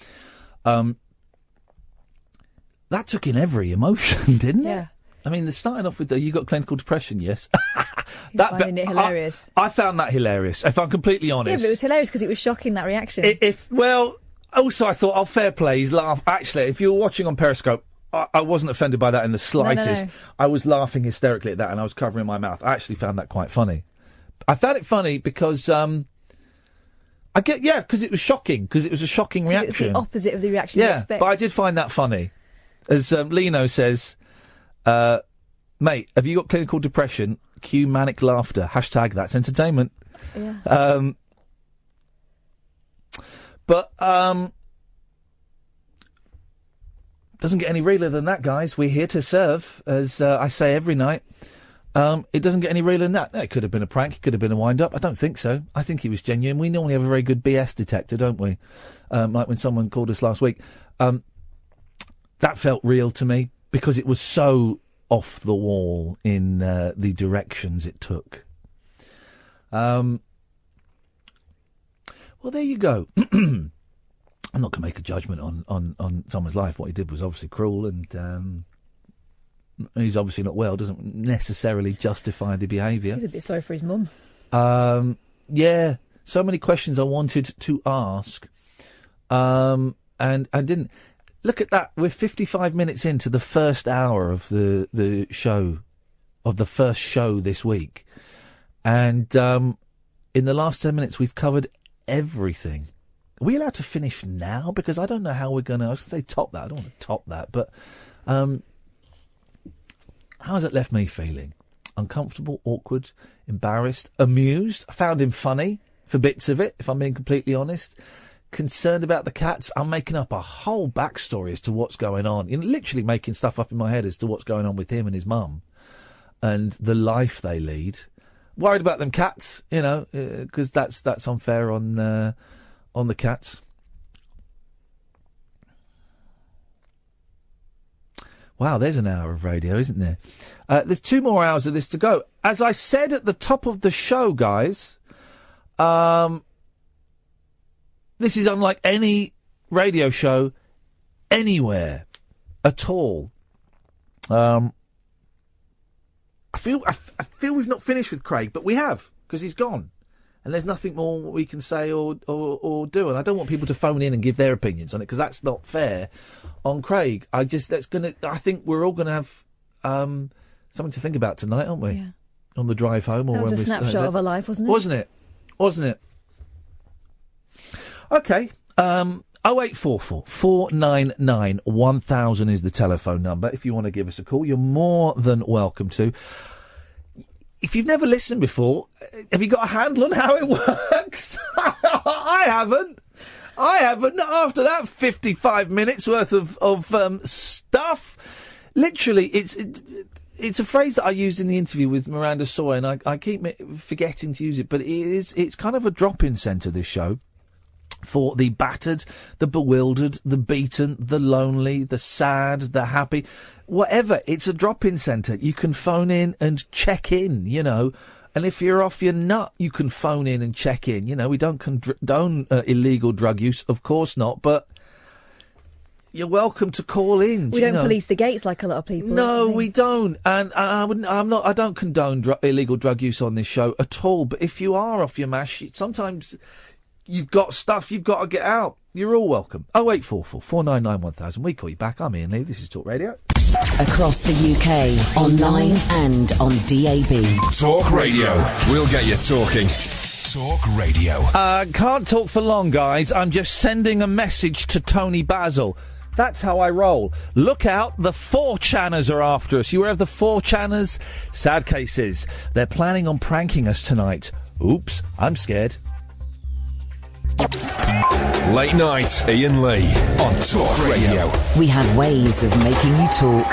That took in every emotion, didn't it? Yeah. I mean, they're starting off with you got clinical depression, yes. Finding it hilarious. I found that hilarious, if I'm completely honest. Yeah, but it was hilarious because it was shocking, that reaction. Also I thought, fair play, he's laugh. Actually, if you were watching on Periscope, I wasn't offended by that in the slightest. No. I was laughing hysterically at that, and I was covering my mouth. I actually found that quite funny. I found it funny because, because it was shocking, because it was a shocking reaction. It's the opposite of the reaction you expect. Yeah, but I did find that funny. As Lino says... mate, have you got clinical depression? Cue manic laughter. # that's entertainment. Yeah. Doesn't get any realer than that, guys. We're here to serve, as I say every night. It doesn't get any realer than that. It could have been a prank. It could have been a wind-up. I don't think so. I think he was genuine. We normally have a very good BS detector, don't we? Like when someone called us last week. That felt real to me because it was so off the wall in the directions it took. Well, there you go. I'm not going to make a judgment on someone's life. What he did was obviously cruel, and he's obviously not well. Doesn't necessarily justify the behaviour. He's a bit sorry for his mum. Yeah, so many questions I wanted to ask, and I didn't. Look at that. We're 55 minutes into the first hour of the show, of the first show this week. And in the last 10 minutes, we've covered everything. Are we allowed to finish now? Because I don't know how we're going to... I was going to say top that. I don't want to top that. But how has it left me feeling? Uncomfortable, awkward, embarrassed, amused. I found him funny for bits of it, if I'm being completely honest. Concerned about the cats. I'm making up a whole backstory as to what's going on. Literally making stuff up in my head as to what's going on with him and his mum and the life they lead. Worried about them cats, you know, because that's unfair on the cats. Wow, there's an hour of radio, isn't there? There's 2 more hours of this to go. As I said at the top of the show, guys, this is unlike any radio show anywhere at all. I feel we've not finished with Craig, but we have, because he's gone. And there's nothing more we can say or do. And I don't want people to phone in and give their opinions on it, because that's not fair on Craig. I think we're all going to have something to think about tonight, aren't we? Yeah. On the drive home. Or that was when a snapshot of a life, wasn't it? Wasn't it? Okay. 0844 499 1000 is the telephone number. If you want to give us a call, you're more than welcome to. If you've never listened before, have you got a handle on how it works? I haven't. Not after that 55 minutes worth of stuff. Literally, it's a phrase that I used in the interview with Miranda Sawyer, and I keep forgetting to use it, but it's kind of a drop-in centre, this show, for the battered, the bewildered, the beaten, the lonely, the sad, the happy, whatever. It's a drop-in centre. You can phone in and check in, you know. And if you're off your nut, you can phone in and check in. You know, we don't condone illegal drug use, of course not, but you're welcome to call in. We don't police the gates like a lot of people. No, we don't. And I don't condone illegal drug use on this show at all. But if you are off your mash, sometimes you've got stuff you've got to get out. You're all welcome. 0844 499 1000. We call you back. I'm Iain Lee. This is Talk Radio. Across the UK, online and on DAB. Talk Radio. We'll get you talking. Talk Radio. Can't talk for long, guys. I'm just sending a message to Tony Basil. That's how I roll. Look out, the 4chaners are after us. You aware of the 4chaners? Sad cases. They're planning on pranking us tonight. Oops, I'm scared. Late night, Iain Lee on Talk Radio. We have ways of making you talk.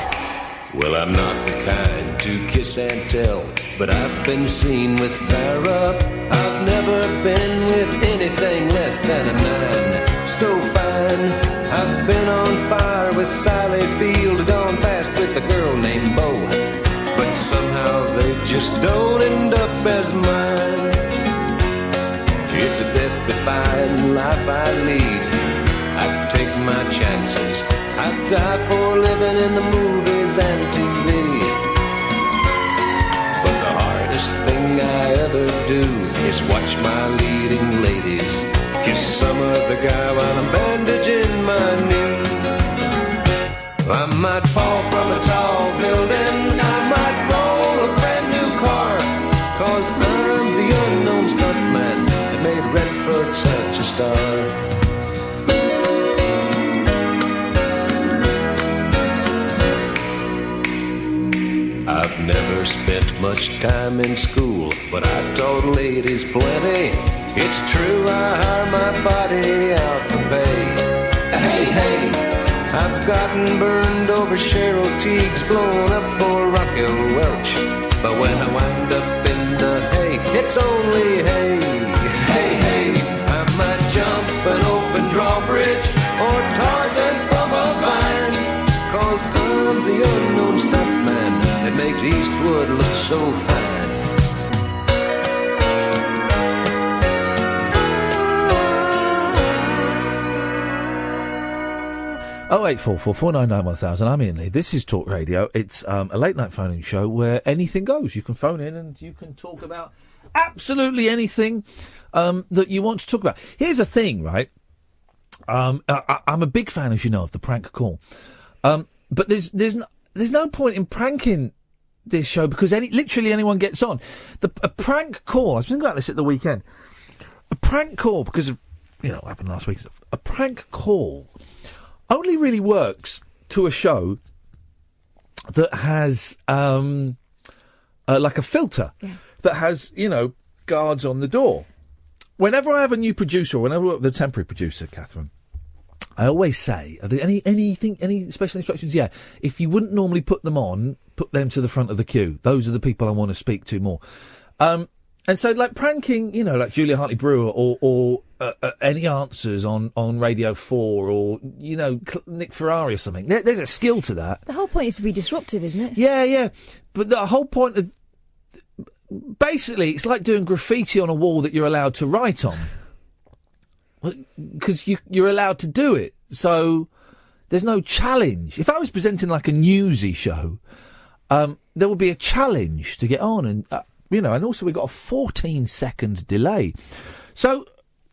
Well, I'm not the kind to kiss and tell, but I've been seen with Farrah. I've never been with anything less than a 9. So fine. I've been on fire with Sally Field, gone past with a girl named Bo, but somehow they just don't end up as mine. It's a death-defying life I lead. I take my chances. I die for living in the movies and TV. But the hardest thing I ever do is watch my leading ladies kiss some other guy while I'm bandaging my knee. I might fall from a tall building, I might roll a brand new car, 'cause I'm the unknown stuntman that made Redford such a star. I've never spent much time in school, but I taught ladies plenty. It's true, I hire my body out for pay. Hey, hey, I've gotten burned over Cheryl Teague's, blown up for Raquel Welch. But when I wind up in the hay, it's only hay. Hey, hey, I might jump an open drawbridge or Tarzan from a vine, 'cause I'm the unknown stuntman that makes Eastwood look so fine. 0844 499 1000. I'm Iain Lee. This is Talk Radio. It's a late night phoning show where anything goes. You can phone in and you can talk about absolutely anything that you want to talk about. Here's the thing, right? I'm a big fan, as you know, of the prank call. But there's no point in pranking this show because literally anyone gets on. A prank call, I was thinking about this at the weekend. A prank call, because of, what happened last week. A prank call only really works to a show that has, like a filter, that has, guards on the door. Whenever I have a new producer, or whenever I work with a temporary producer, Catherine, I always say, are there any special instructions? Yeah. If you wouldn't normally put them on, put them to the front of the queue. Those are the people I want to speak to more. And so, like, pranking, you know, like Julia Hartley-Brewer or Any Answers on Radio 4 or, you know, Nick Ferrari or something. There's a skill to that. The whole point is to be disruptive, isn't it? Yeah. But the whole point of... Basically, it's like doing graffiti on a wall that you're allowed to write on. Because you're allowed to do it. So there's no challenge. If I was presenting, like, a newsy show, there would be a challenge to get on and... you know, and also we've got a 14-second delay. So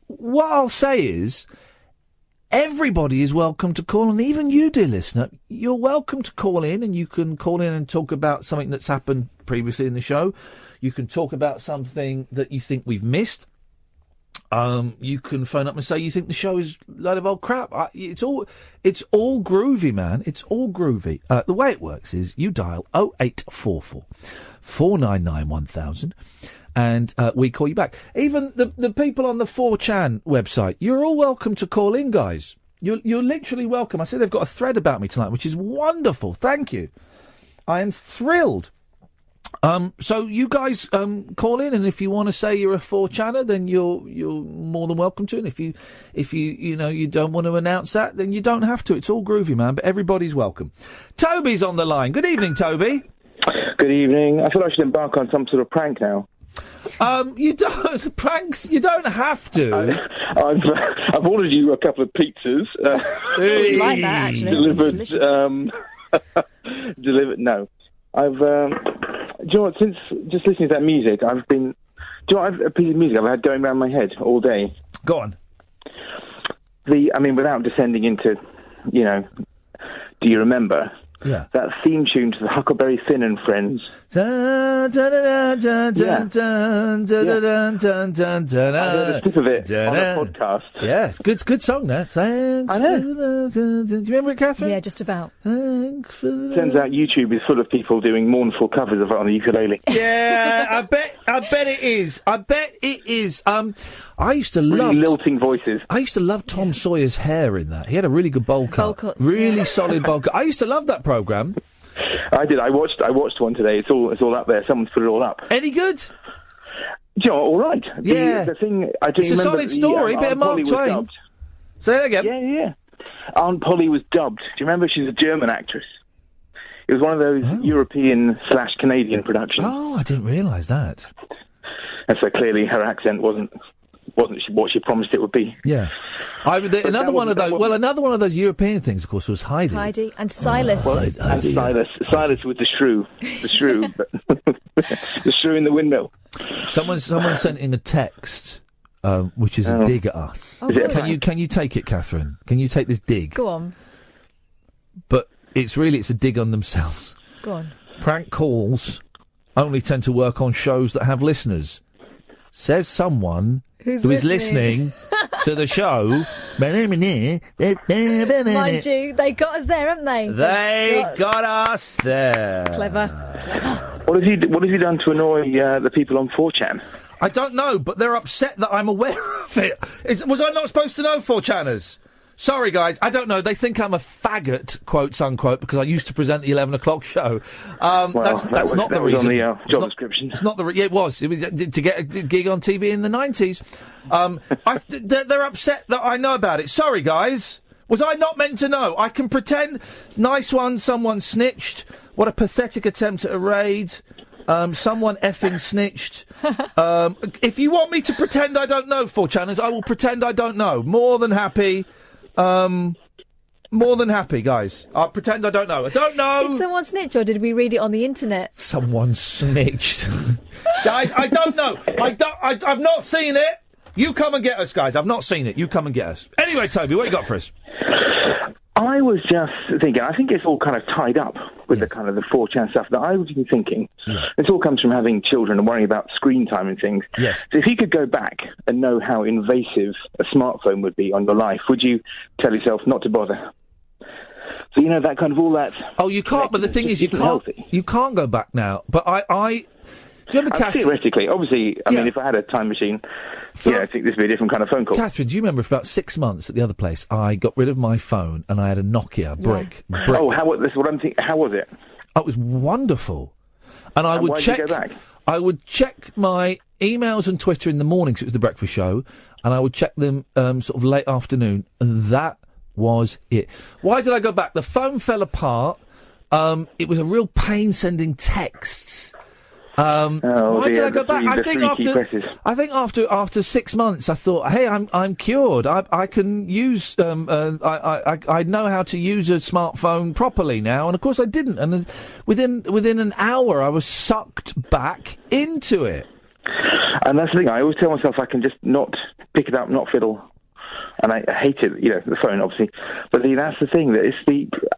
what I'll say is everybody is welcome to call, and even you, dear listener, you're welcome to call in, and you can call in and talk about something that's happened previously in the show. You can talk about something that you think we've missed. You can phone up and say you think the show is a load of old crap. It's all groovy, man. It's all groovy. The way it works is you dial 0844 499 1000 and we call you back. Even the people on the 4chan website, you're all welcome to call in, guys. You're literally welcome. I see they've got a thread about me tonight, which is wonderful. Thank you. I am thrilled. So you guys call in, and if you want to say you're a 4channer, then you're more than welcome to. And if you don't want to announce that, then you don't have to. It's all groovy, man. But everybody's welcome. Toby's on the line. Good evening, Toby. Good evening. I feel I should embark on some sort of prank now. You don't pranks. You don't have to. I've ordered you a couple of pizzas. I like that, actually. Delivered. Delivered. No, I've. Do you know what? Since just listening to that music, I've been. Do you know what? A piece of music I've had going around my head all day. Go on. Without descending into, you know, do you remember? Yeah. That theme tune to the Huckleberry Finn and Friends. I heard a sniff of it on a podcast. Yeah, it's good song, that. Thanks. I know. Do you remember it, Catherine? Yeah, just about. Turns out YouTube is full of people doing mournful covers of it on the ukulele. Yeah, I bet it is. I used to love really lilting voices. I used to love Tom Sawyer's hair in that. He had a really good bowl cut. Really solid bowl cut. I used to love that programme. I did. I watched one today. It's all up there. Someone's put it all up. Any good? Do you know, all right. Yeah. The thing I do it's a solid story. Bit of Mark Twain. Dubbed. Say that again. Yeah. Aunt Polly was dubbed. Do you remember? She's a German actress. It was one of those European/Canadian productions. Oh, I didn't realise that. And so clearly her accent wasn't what she promised it would be. Yeah. Another one of those European things, of course, was Heidi And Silas. And Silas with the shrew. The shrew. The shrew in the windmill. Someone sent in a text, which is a dig at us. Oh, can you take it, Catherine? Can you take this dig? Go on. But it's a dig on themselves. Go on. Prank calls only tend to work on shows that have listeners. Says someone who is listening to the show. Mind you, they got us there, haven't they? They got us there. Clever. What have you done to annoy the people on 4chan? I don't know, but they're upset that I'm aware of it. Was I not supposed to know 4chaners? Sorry, guys, I don't know. They think I'm a faggot, quotes unquote, because I used to present the 11 o'clock show. That's not the reason. On the job description. It's not the. It was to get a gig on TV in the 90s. They're upset that I know about it. Sorry, guys. Was I not meant to know? I can pretend. Nice one. Someone snitched. What a pathetic attempt at a raid. Someone effing snitched. If you want me to pretend I don't know, 4chaners, I will pretend I don't know. More than happy. More than happy, guys. I'll pretend I don't know. I don't know. Did someone snitch, or did we read it on the internet? Someone snitched. Guys, I don't know. I've not seen it. You come and get us, guys. I've not seen it. You come and get us. Anyway, Toby, what you got for us? I was just thinking, I think it's all kind of tied up with the kind of the 4chan stuff that I was even thinking. Yeah. This all comes from having children and worrying about screen time and things. Yes. So if you could go back and know how invasive a smartphone would be on your life, would you tell yourself not to bother? So, you know, that kind of all that... Oh, you can't, but the thing is, you can't go back now. But I do you remember Catherine? Theoretically, obviously, I mean, if I had a time machine... I think this would be a different kind of phone call. Catherine, do you remember for about 6 months at the other place, I got rid of my phone and I had a Nokia brick. Oh, this is what I'm thinking. How was it? Oh, it was wonderful. And I would check. Why'd you go back? I would check my emails and Twitter in the morning, 'cause it was the breakfast show, and I would check them sort of late afternoon, and that was it. Why did I go back? The phone fell apart. It was a real pain sending texts. Why did I go back? I think after 6 months, I thought, hey, I'm cured. I can use. I know how to use a smartphone properly now, and of course I didn't. And within an hour, I was sucked back into it. And that's the thing. I always tell myself I can just not pick it up, not fiddle. And I hate it, the phone, obviously. But that's the thing. That it's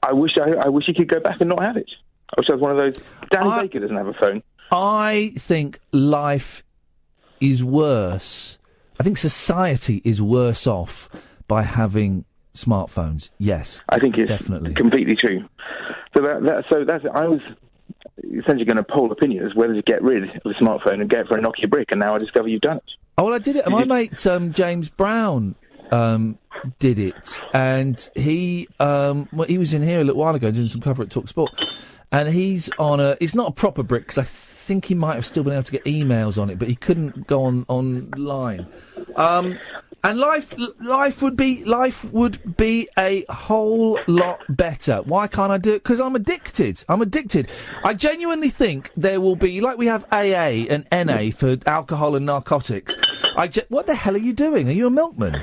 I wish you could go back and not have it. I wish I was one of those. Danny Baker doesn't have a phone. I think life is worse. I think society is worse off by having smartphones. Yes, I think it's definitely completely true. So that's I was essentially going to poll opinion as whether to get rid of the smartphone and go for a Nokia brick, and now I discover you've done it. Oh, well, I did it. My mate James Brown did it, and he was in here a little while ago doing some cover at Talk Sport, and he's on it's not a proper brick, because I think he might have still been able to get emails on it, but he couldn't go online. And life would be a whole lot better. Why can't I do it? Because I'm addicted. I genuinely think there will be, like we have AA and NA for alcohol and narcotics. What the hell are you doing? Are you a milkman?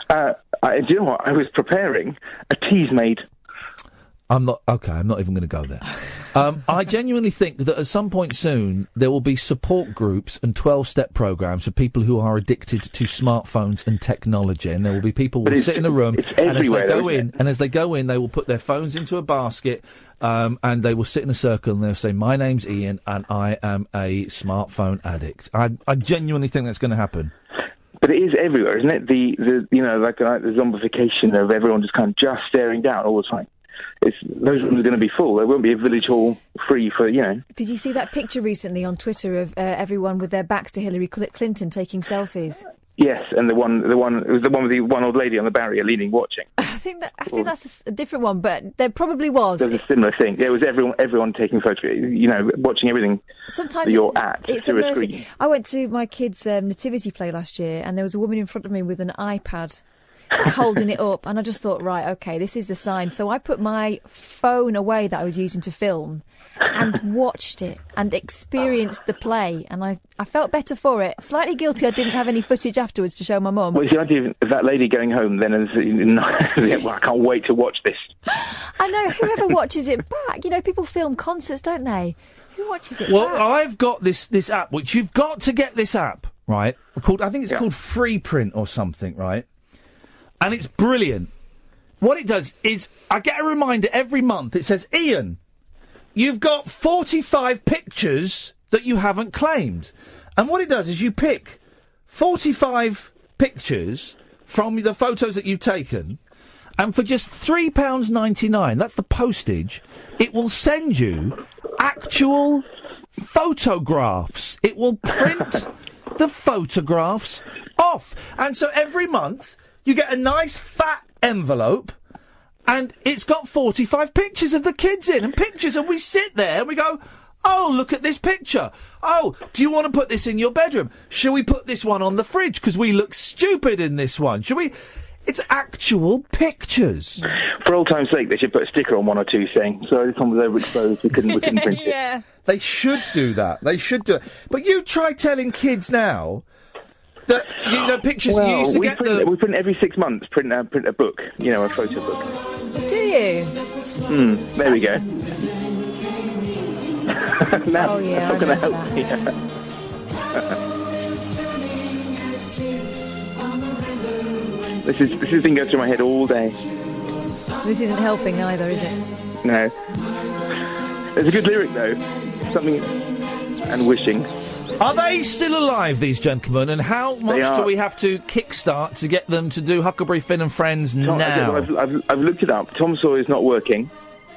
Do you know what? I was preparing a Teasmade. I'm not even going to go there. I genuinely think that at some point soon there will be support groups and 12-step programs for people who are addicted to smartphones and technology, and there will be people who will sit in a room, and as they go in, they will put their phones into a basket, and they will sit in a circle and they'll say, "My name's Iain, and I am a smartphone addict." I genuinely think that's going to happen. But it is everywhere, isn't it? The zombification of everyone just staring down all the time. Those rooms are going to be full. There won't be a village hall free for, Did you see that picture recently on Twitter of everyone with their backs to Hillary Clinton taking selfies? Yes, and it was the one with the one old lady on the barrier leaning, watching. I think that's a different one, but there probably was. There's a similar thing. There was everyone taking photographs, watching everything. Sometimes you're at it's through a immersive. screen. I went to my kids' nativity play last year, and there was a woman in front of me with an iPad. Holding it up, and I just thought, right, okay, this is the sign. So I put my phone away that I was using to film and watched it and experienced the play, and I felt better for it. Slightly guilty I didn't have any footage afterwards to show my mum. Well, the idea of that lady going home then and well, I can't wait to watch this. I know, whoever watches it back, people film concerts, don't they? Who watches it back? Well, I've got this app, which you've got to get this app, right? I think it's called Freeprint or something, right? And it's brilliant. What it does is, I get a reminder every month. It says, Iain, you've got 45 pictures that you haven't claimed. And what it does is you pick 45 pictures from the photos that you've taken, and for just £3.99, that's the postage, it will send you actual photographs. It will print the photographs off. And so every month you get a nice fat envelope, and it's got 45 pictures of the kids in, and we sit there and we go, oh, look at this picture. Oh, do you want to put this in your bedroom? Shall we put this one on the fridge because we look stupid in this one? Shall we? It's actual pictures. For old time's sake, they should put a sticker on one or two saying, sorry, this one was overexposed, we couldn't print it. Yeah. They should do that. They should do it. But you try telling kids now that, pictures, well, you used to get them. We print every 6 months, print a book, a photo book. Do you? There we go. Now, oh, yeah, that's not going to help. This has been going through my head all day. This isn't helping either, is it? No. There's a good lyric, though. Something... and wishing. Are they still alive, these gentlemen? And how much do we have to kickstart to get them to do Huckleberry Finn and Friends now? I've looked it up. Tom Sawyer's not working.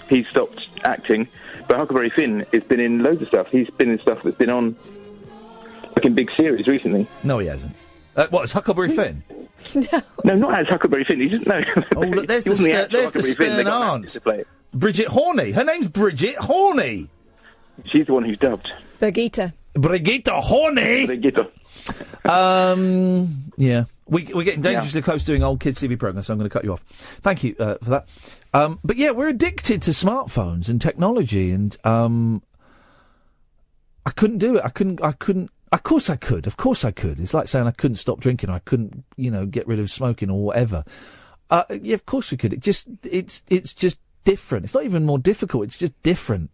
He's stopped acting. But Huckleberry Finn has been in loads of stuff. He's been in stuff that's been on, like in big series recently. No, he hasn't. What, is Huckleberry Finn? No, not as Huckleberry Finn. He just no. Oh, look, there's the stern aunt. Bridget Horney. Her name's Bridget Horney. She's the one who's dubbed. Birgitta. Brigitte, horny! Brigitte. Yeah. We're getting dangerously close to doing old kids' TV programmes, so I'm going to cut you off. Thank you for that. But yeah, we're addicted to smartphones and technology, and I couldn't do it. I couldn't. Of course I could. It's like saying I couldn't stop drinking, or I couldn't, get rid of smoking or whatever. Yeah, of course we could. It's just different. It's not even more difficult. It's just different.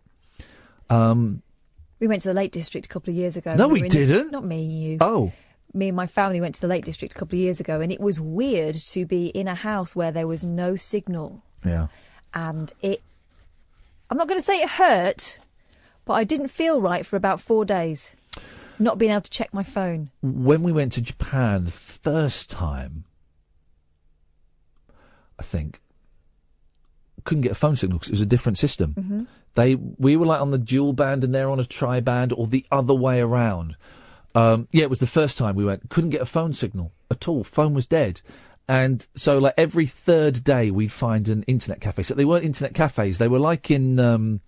We went to the Lake District a couple of years ago. No, we didn't. Not me, you. Oh. Me and my family went to the Lake District a couple of years ago, and it was weird to be in a house where there was no signal. Yeah. And I'm not going to say it hurt, but I didn't feel right for about 4 days, not being able to check my phone. When we went to Japan the first time, I think, couldn't get a phone signal because it was a different system. Mm-hmm. We were like on the dual band and they're on a tri-band, or the other way around. It was the first time we went. Couldn't get a phone signal at all. Phone was dead. And so, like, every third day we'd find an internet cafe. So they weren't internet cafes. They were like in,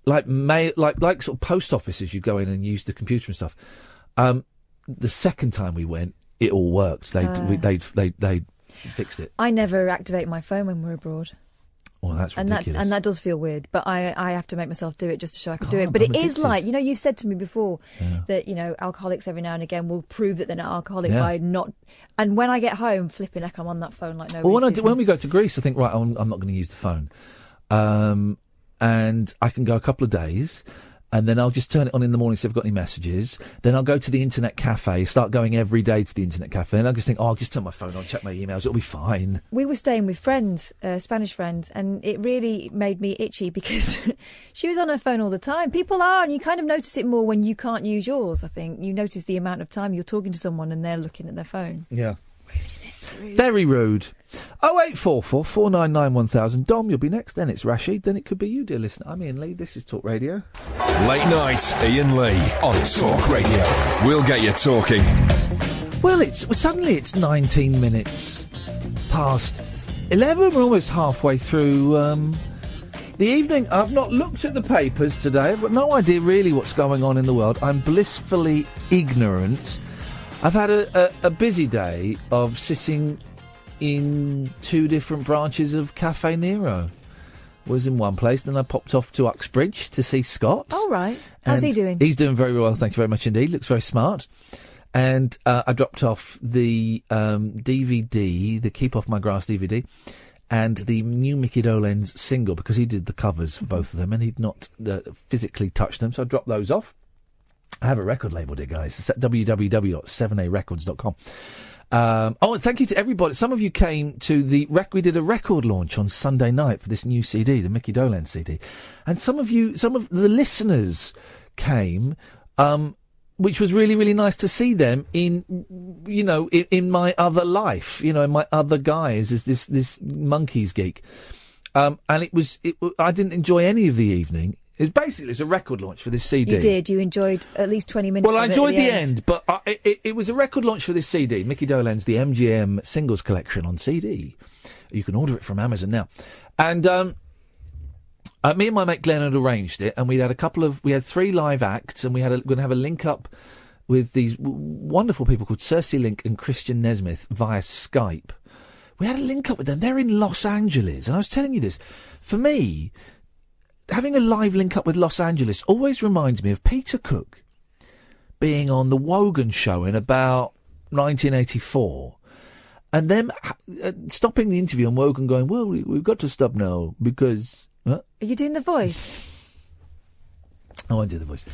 like sort of post offices. You go in and use the computer and stuff. The second time we went, it all worked. They fixed it. I never activate my phone when we're abroad. Oh, that's ridiculous. And that does feel weird, but I have to make myself do it just to show I can do it. But it is like, you've said to me before that, alcoholics every now and again will prove that they're not alcoholic by not... And when I get home, flipping heck, I'm on that phone like nobody's business. When we go to Greece, I think, right, I'm not going to use the phone. And I can go a couple of days, and then I'll just turn it on in the morning, see if I've got any messages. Then I'll go to the internet cafe, start going every day to the internet cafe, and I'll just think, I'll just turn my phone on, check my emails, it'll be fine. We were staying with friends, Spanish friends, and it really made me itchy because she was on her phone all the time. People are, and you kind of notice it more when you can't use yours, I think. You notice the amount of time you're talking to someone and they're looking at their phone. Yeah. Rude. Very rude. 0844 499 1000. Dom, you'll be next. Then it's Rashid. Then it could be you, dear listener. I'm Iain Lee. This is Talk Radio. Late night, Iain Lee on Talk Radio. We'll get you talking. Well, suddenly it's 19 minutes past 11. We're almost halfway through the evening. I've not looked at the papers today. I've got no idea really what's going on in the world. I'm blissfully ignorant. I've had a busy day of sitting in two different branches of Cafe Nero. Was in one place, then I popped off to Uxbridge to see Scott. Oh, right. How's he doing? He's doing very well, thank you very much indeed. Looks very smart. And I dropped off the DVD, the Keep Off My Grass DVD, and the new Mickey Dolenz single, because he did the covers for both of them, and he'd not physically touched them, so I dropped those off. I have a record label, dear guys. It's at www.7arecords.com. And thank you to everybody. Some of you came to we did a record launch on Sunday night for this new CD, the Mickey Dolenz CD. And some of the listeners came, which was really, really nice to see them in my other life, in my other guise as this Monkeys geek. And I didn't enjoy any of the evening. It was a record launch for this CD. You did. You enjoyed at least 20 minutes. Well, I enjoyed the end, but it was a record launch for this CD, Mickey Dolenz, the MGM Singles Collection on CD. You can order it from Amazon now. And me and my mate Glenn had arranged it, and we had 3 live acts, and we're going to have a link up with these wonderful people called Cersei Link and Christian Nesmith via Skype. We had a link up with them. They're in Los Angeles, and I was telling you this. For me, having a live link up with Los Angeles always reminds me of Peter Cook being on the Wogan show in about 1984, and then stopping the interview and Wogan going, well, we've got to stop now because... Are you doing the voice? I won't do the voice.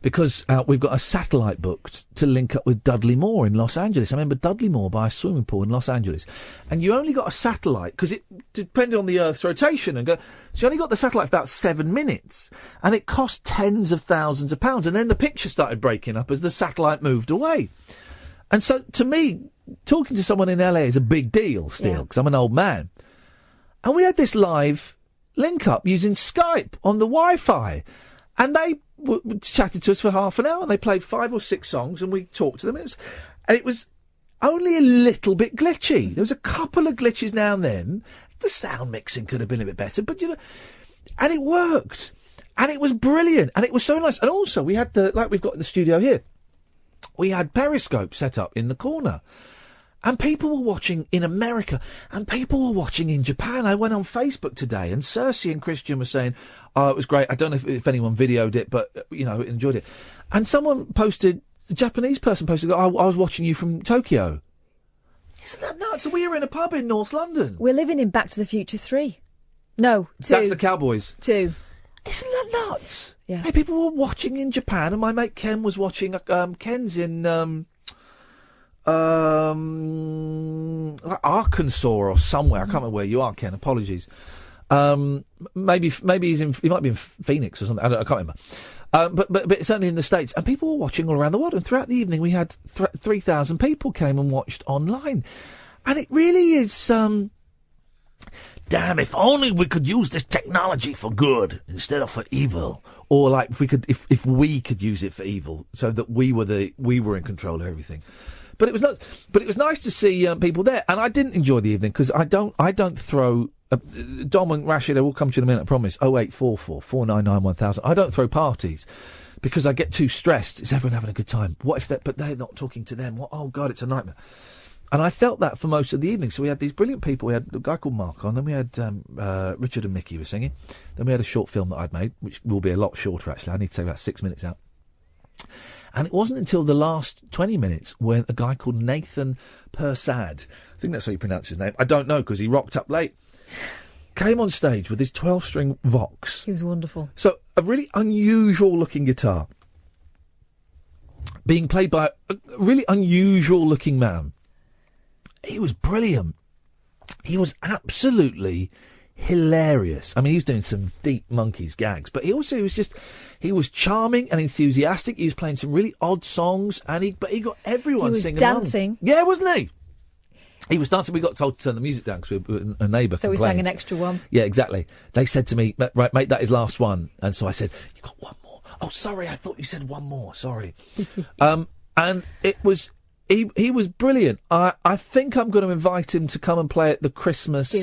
Because we've got a satellite booked to link up with Dudley Moore in Los Angeles. I remember Dudley Moore by a swimming pool in Los Angeles. And you only got a satellite, because it depended on the Earth's rotation, so you only got the satellite for about 7 minutes. And it cost tens of thousands of pounds. And then the picture started breaking up as the satellite moved away. And so, to me, talking to someone in LA is a big deal still, because I'm an old man. And we had this live link up using Skype on the Wi-Fi. And they chatted to us for half an hour, and they played 5 or 6 songs, and we talked to them. It was only a little bit glitchy. There was a couple of glitches now and then. The sound mixing could have been a bit better, but and it worked. And it was brilliant, and it was so nice. And also, we had like we've got in the studio here, we had Periscope set up in the corner. And people were watching in America, and people were watching in Japan. I went on Facebook today, and Cersei and Christian were saying, "Oh, it was great. I don't know if anyone videoed it, but enjoyed it." And someone posted, a Japanese person posted, "I was watching you from Tokyo." Isn't that nuts? We were in a pub in North London. We're living in Back to the Future 3. No, 2. That's the Cowboys. 2. Isn't that nuts? Yeah. Hey, people were watching in Japan, and my mate Ken was watching. Ken's in Arkansas or somewhere. I can't remember where you are, Ken. Apologies. Maybe he might be in Phoenix or something. I can't remember. But certainly in the States, and people were watching all around the world. And throughout the evening, we had 3,000 people came and watched online, and it really is. Damn! If only we could use this technology for good instead of for evil, or like if we could use it for evil, so that we were in control of everything. But it was nuts. But it was nice to see people there, and I didn't enjoy the evening because I don't throw. Dom and Rashid, I will come to you in a minute, I promise. 0844 499 1000. I don't throw parties because I get too stressed. Is everyone having a good time? What if but they're not talking to them? What? Oh God, it's a nightmare. And I felt that for most of the evening. So we had these brilliant people. We had a guy called Mark on. Then we had Richard and Mickey were singing. Then we had a short film that I'd made, which will be a lot shorter, actually. I need to take about 6 minutes out. And it wasn't until the last 20 minutes when a guy called Nathan Persad, I think that's how you pronounce his name, I don't know because he rocked up late, came on stage with his 12-string Vox. He was wonderful. So a really unusual-looking guitar being played by a really unusual-looking man. He was brilliant. He was absolutely hilarious. I mean, he was doing some deep Monkeys gags, but he was charming and enthusiastic. He was playing some really odd songs, and he got everyone singing along. He was dancing. Yeah, wasn't he? He was dancing. We got told to turn the music down because a neighbour So complained. we sang an extra one. Yeah, exactly. They said to me, right, mate, that is last one. And so I said, you got one more. Oh, sorry, I thought you said one more. Sorry. And it was... He was brilliant. I think I'm going to invite him to come and play at the Christmas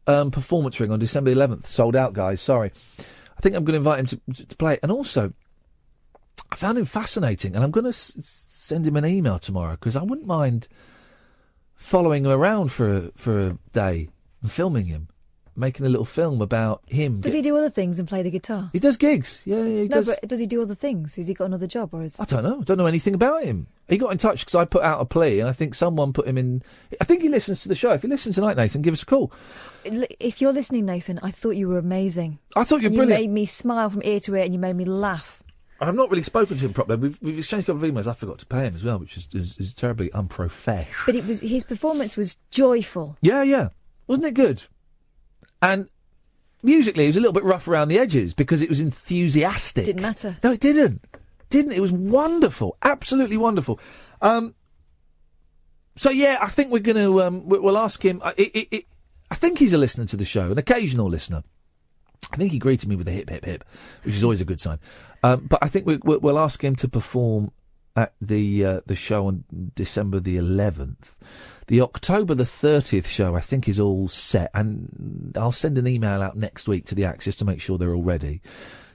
performance ring on December 11th. Sold out, guys. Sorry. I think I'm going to invite him to play. And also, I found him fascinating, and I'm going to send him an email tomorrow because I wouldn't mind following him around for a day and filming him, making a little film about him. Does he do other things and play the guitar? He does gigs. Yeah, he does. No, but does he do other things? Has he got another job, or is? I don't know. I don't know anything about him. He got in touch because I put out a plea, and I think someone put him in. I think he listens to the show. If he listens tonight, Nathan, give us a call. If you're listening, Nathan, I thought you were amazing. I thought you were brilliant. You made me smile from ear to ear, and you made me laugh. I've not really spoken to him properly. We've exchanged a couple of emails. I forgot to pay him as well, which is terribly unprofesh. But his performance was joyful. Yeah. Wasn't it good? And musically, it was a little bit rough around the edges because it was enthusiastic. Didn't matter. No, it didn't. It was wonderful. Absolutely wonderful. So, yeah, I think we're going to... we'll ask him... I think he's a listener to the show, an occasional listener. I think he greeted me with a hip, hip, hip, which is always a good sign. But I think we'll ask him to perform at the show on December the 11th. The October the 30th show, I think, is all set, and I'll send an email out next week to the acts just to make sure they're all ready.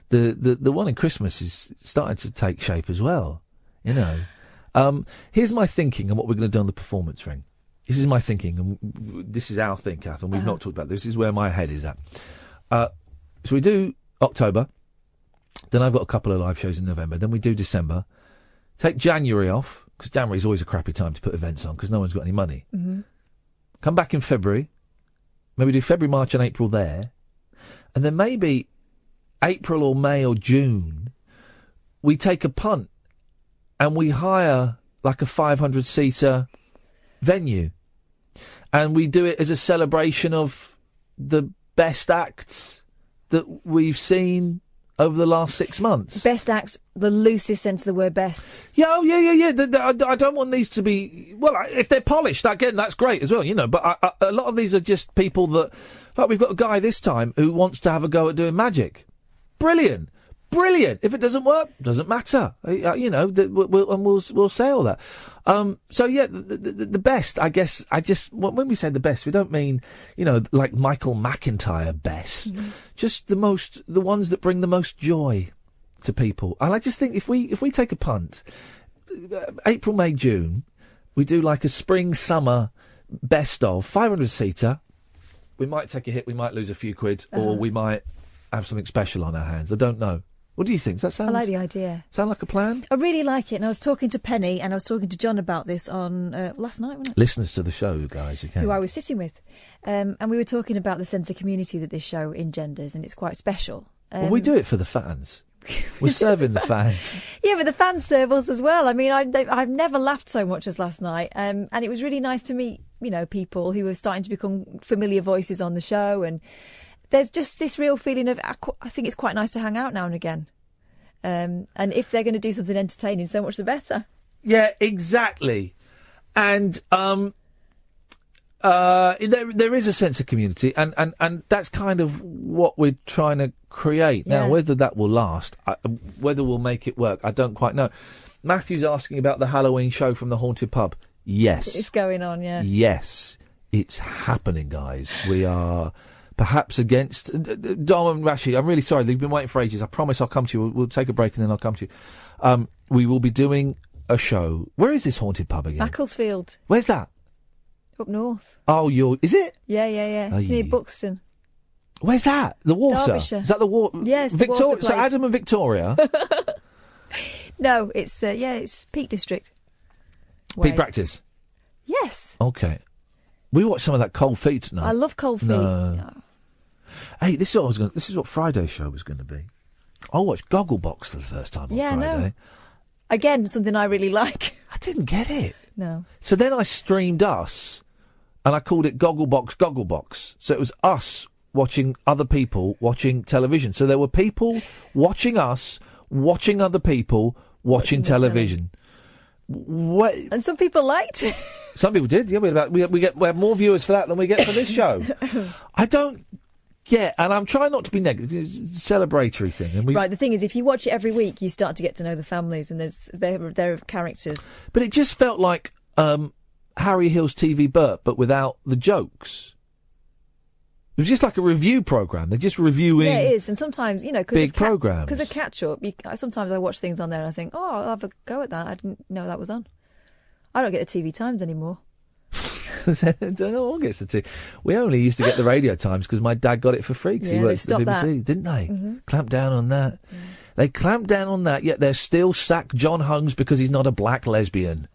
The one in Christmas is starting to take shape as well, you know. Here's my thinking on what we're going to do on the performance ring. This is my thinking, and this is our thing, Kath, and we've not talked about this. This is where my head is at. So we do October, then I've got a couple of live shows in November, then we do December. Take January off, because January is always a crappy time to put events on, because no one's got any money. Mm-hmm. Come back in February. Maybe do February, March and April there. And then maybe April or May or June, we take a punt and we hire like a 500-seater venue. And we do it as a celebration of the best acts that we've seen over the last 6 months. Best acts, the loosest sense of the word best. Yeah. I don't want these to be... Well, if they're polished, again, that's great as well, you know. But a lot of these are just people that... Like, we've got a guy this time who wants to have a go at doing magic. Brilliant. brilliant. If it doesn't work, doesn't matter. We'll say all that. The best, I guess. When we say the best, we don't mean like Michael McIntyre best. Mm-hmm. Just the ones that bring the most joy to people. And I just think if we take a punt, April, May, June, we do like a spring, summer best of 500-seater. We might take a hit, we might lose a few quid, or we might have something special on our hands. I don't know. What do you think? Does that sound? I like the idea. Sound like a plan? I really like it. And I was talking to Penny and I was talking to John about this on last night, wasn't it? Listeners to the show, guys, you can. Who I was sitting with. And we were talking about the sense of community that this show engenders, and it's quite special. Well, we do it for the fans. We're serving the fans. Yeah, but the fans serve us as well. I mean, I've never laughed so much as last night. And it was really nice to meet, people who are starting to become familiar voices on the show. And there's just this real feeling of, I think it's quite nice to hang out now and again. And if they're going to do something entertaining, so much the better. Yeah, exactly. And there is a sense of community, and that's kind of what we're trying to create. Yeah. Now, whether that will last, whether we'll make it work, I don't quite know. Matthew's asking about the Halloween show from the Haunted Pub. Yes. It's going on, yeah. Yes, it's happening, guys. We are perhaps against... Dom and Rashi, I'm really sorry, they've been waiting for ages. I promise I'll come to you. We'll take a break and then I'll come to you. We will be doing a show. Where is this Haunted Pub again? Macclesfield. Where's that? Up north. Oh, is it? Yeah. It's near Buxton. Where's that? The water? Derbyshire. Is that the water? Yes, the water place. So Adam and Victoria? No, it's Peak District. Peak Practice? Yes. Okay. We watched some of that Cold Feet tonight. I love Cold Feet. No. Hey, this is what Friday's show was going to be. I watched Gogglebox for the first time on Friday. No. Again, something I really like. I didn't get it. No. So then I streamed Us, and I called it Gogglebox. So it was us watching other people watching television. So there were people watching us, watching other people watching television. And some people liked it. Some people did. Yeah, we have more viewers for that than we get for this show. I don't get, and I'm trying not to be negative. It's a celebratory thing. And right. The thing is, if you watch it every week, you start to get to know the families, and they're characters. But it just felt like Harry Hill's TV Burt, but without the jokes. It was just like a review programme. They're just reviewing. Yeah, it is. And sometimes, big programmes. Because of catch-up, sometimes I watch things on there and I think, I'll have a go at that. I didn't know that was on. I don't get the TV Times anymore. I don't know who gets the TV. We only used to get the Radio Times because my dad got it for free because he works at the BBC, didn't they? Mm-hmm. Clamped down on that. Mm. They clamped down on that, yet they're still sacked John Holmes because he's not a black lesbian.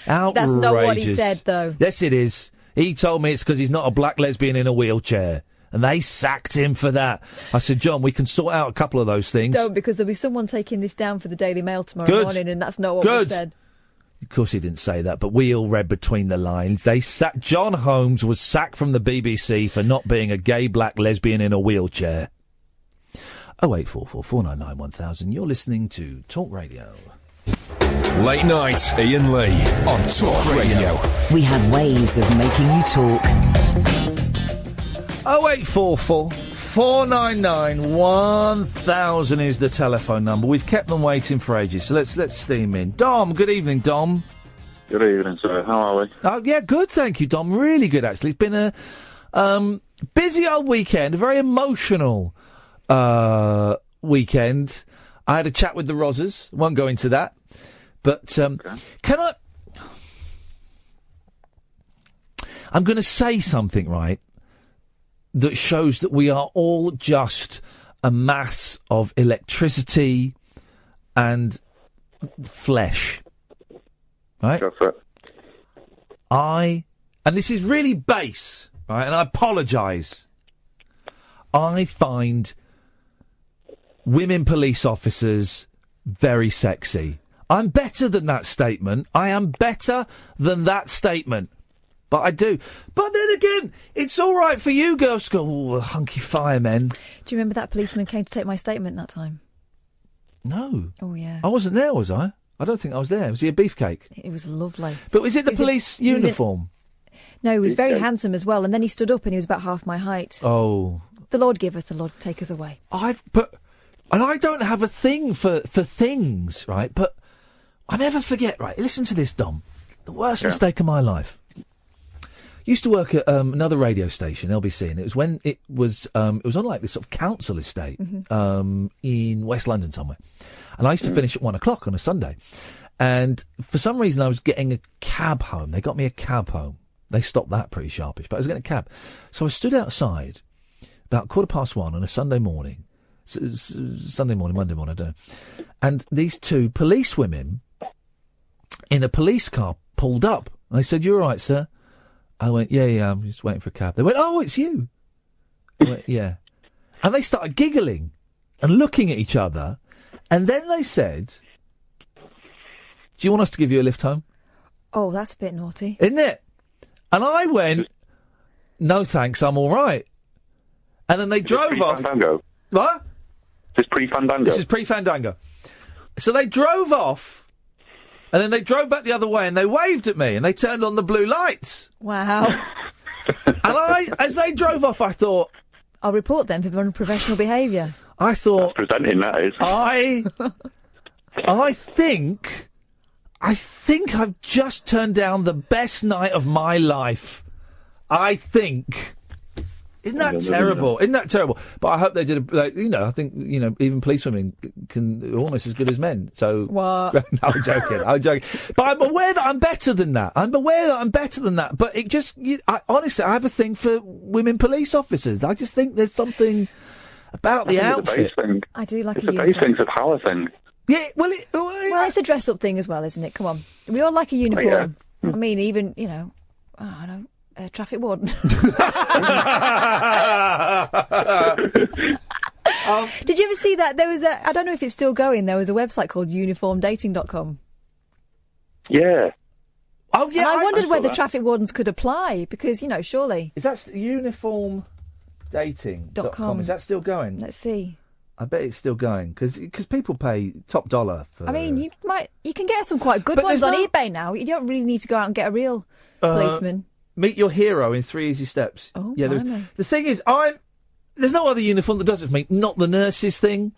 Outrageous. That's not what he said, though. Yes, it is. He told me it's because he's not a black lesbian in a wheelchair. And they sacked him for that. I said, John, we can sort out a couple of those things. Don't, because there'll be someone taking this down for the Daily Mail tomorrow morning, and that's not what we said. Of course he didn't say that, but we all read between the lines. John Holmes was sacked from the BBC for not being a gay black lesbian in a wheelchair. 0844 499 1000. You're listening to Talk Radio. Late night, Iain Lee on Talk Radio. We have ways of making you talk. 0844 499 1000 is the telephone number. We've kept them waiting for ages, so let's steam in. Dom, good evening, Dom. Good evening, sir. How are we? Oh, yeah, good, thank you, Dom. Really good, actually. It's been a busy old weekend, a very emotional weekend. I had a chat with the Rozzers. Won't go into that. But can I... I'm going to say something, right, that shows that we are all just a mass of electricity and flesh. Right? Go for it. And this is really base, right, and I apologise. I find women police officers very sexy. I'm better than that statement. I am better than that statement. But I do. But then again, it's all right for you girls to go, hunky firemen. Do you remember that policeman came to take my statement that time? No. Oh, yeah. I wasn't there, was I? I don't think I was there. Was he a beefcake? It was lovely. But was it the police uniform? No, he was very handsome as well. And then he stood up and he was about half my height. Oh. The Lord giveth, the Lord taketh away. And I don't have a thing for things, right? But I never forget, right? Listen to this, Dom. The worst mistake of my life. Used to work at another radio station, LBC, and it was when it was on like this sort of council estate in West London somewhere. And I used to finish at 1:00 on a Sunday. And for some reason, I was getting a cab home. They got me a cab home. They stopped that pretty sharpish, but I was getting a cab. So I stood outside about 1:15 on a Sunday morning. Sunday morning, Monday morning, I don't know. And these two police women in a police car pulled up. I said, "You all right, sir?" I went, yeah, I'm just waiting for a cab. They went, "Oh, it's you." I went, "Yeah." And they started giggling and looking at each other. And then they said, "Do you want us to give you a lift home?" Oh, that's a bit naughty. Isn't it? And I went, "No, thanks, I'm all right." And then they drove off. Fandango? What? This is pre-Fandango? This is pre-Fandango. So they drove off, and then they drove back the other way, and they waved at me, and they turned on the blue lights. Wow. And as they drove off, I thought, I'll report them for unprofessional behaviour. I thought... That's presenting, that is. I think I've just turned down the best night of my life. I think... Isn't that terrible? Isn't that terrible? But I hope they did. I think even policewomen are almost as good as men. So what? No, I'm joking. But I'm aware that I'm better than that. But it just, honestly, I have a thing for women police officers. I just think there's something about the outfit. I do like it's a uniform. It's a base thing, it's a power thing. Yeah, well, it's a dress-up thing as well, isn't it? Come on, we all like a uniform. I mean, even I don't know. Traffic warden. Did you ever see that? There was I don't know if it's still going, there was a website called uniformdating.com. Yeah. Oh, yeah. And I wondered whether traffic wardens could apply, because, surely. Is that uniformdating.com? Is that still going? Let's see. I bet it's still going, because people pay top dollar for... I mean, you can get some quite good ones on eBay now. You don't really need to go out and get a real policeman. Meet your hero in 3 easy steps. Oh, yeah. The thing is, there's no other uniform that does it for me. Not the nurses thing,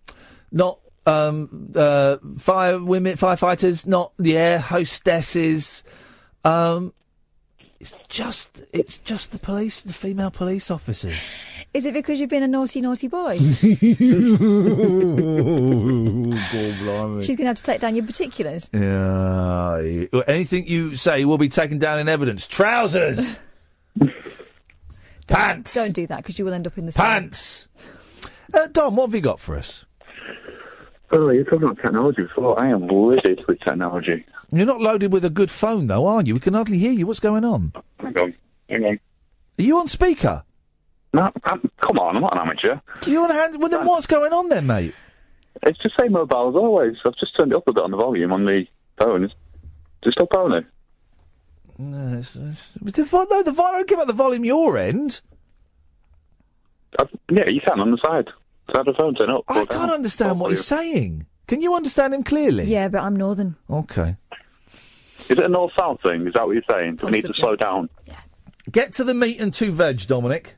not firefighters, not the air hostesses. It's just the police, the female police officers. Is it because you've been a naughty, naughty boy? Blimey. She's going to have to take down your particulars. Yeah. Anything you say will be taken down in evidence. Trousers! Pants! Don't do that, because you will end up in the pants! Dom, what have you got for us? Oh, you're talking about technology before. I am loaded with technology. You're not loaded with a good phone, though, are you? We can hardly hear you. What's going on? Hang on. Are you on speaker? No, come on, I'm not an amateur. You on hand? Well, then what's going on then, mate? It's just the same mobile as always. I've just turned it up a bit on the volume on the phone. Is it still pony? No, the volume. I don't care about the volume your end. Yeah, you can on the side. So the phone turn up. I can't understand what he's saying. Can you understand him clearly? Yeah, but I'm northern. Okay. Is it a north-south thing? Is that what you're saying? Do we need to slow down? Yeah. Get to the meat and 2 veg, Dominic.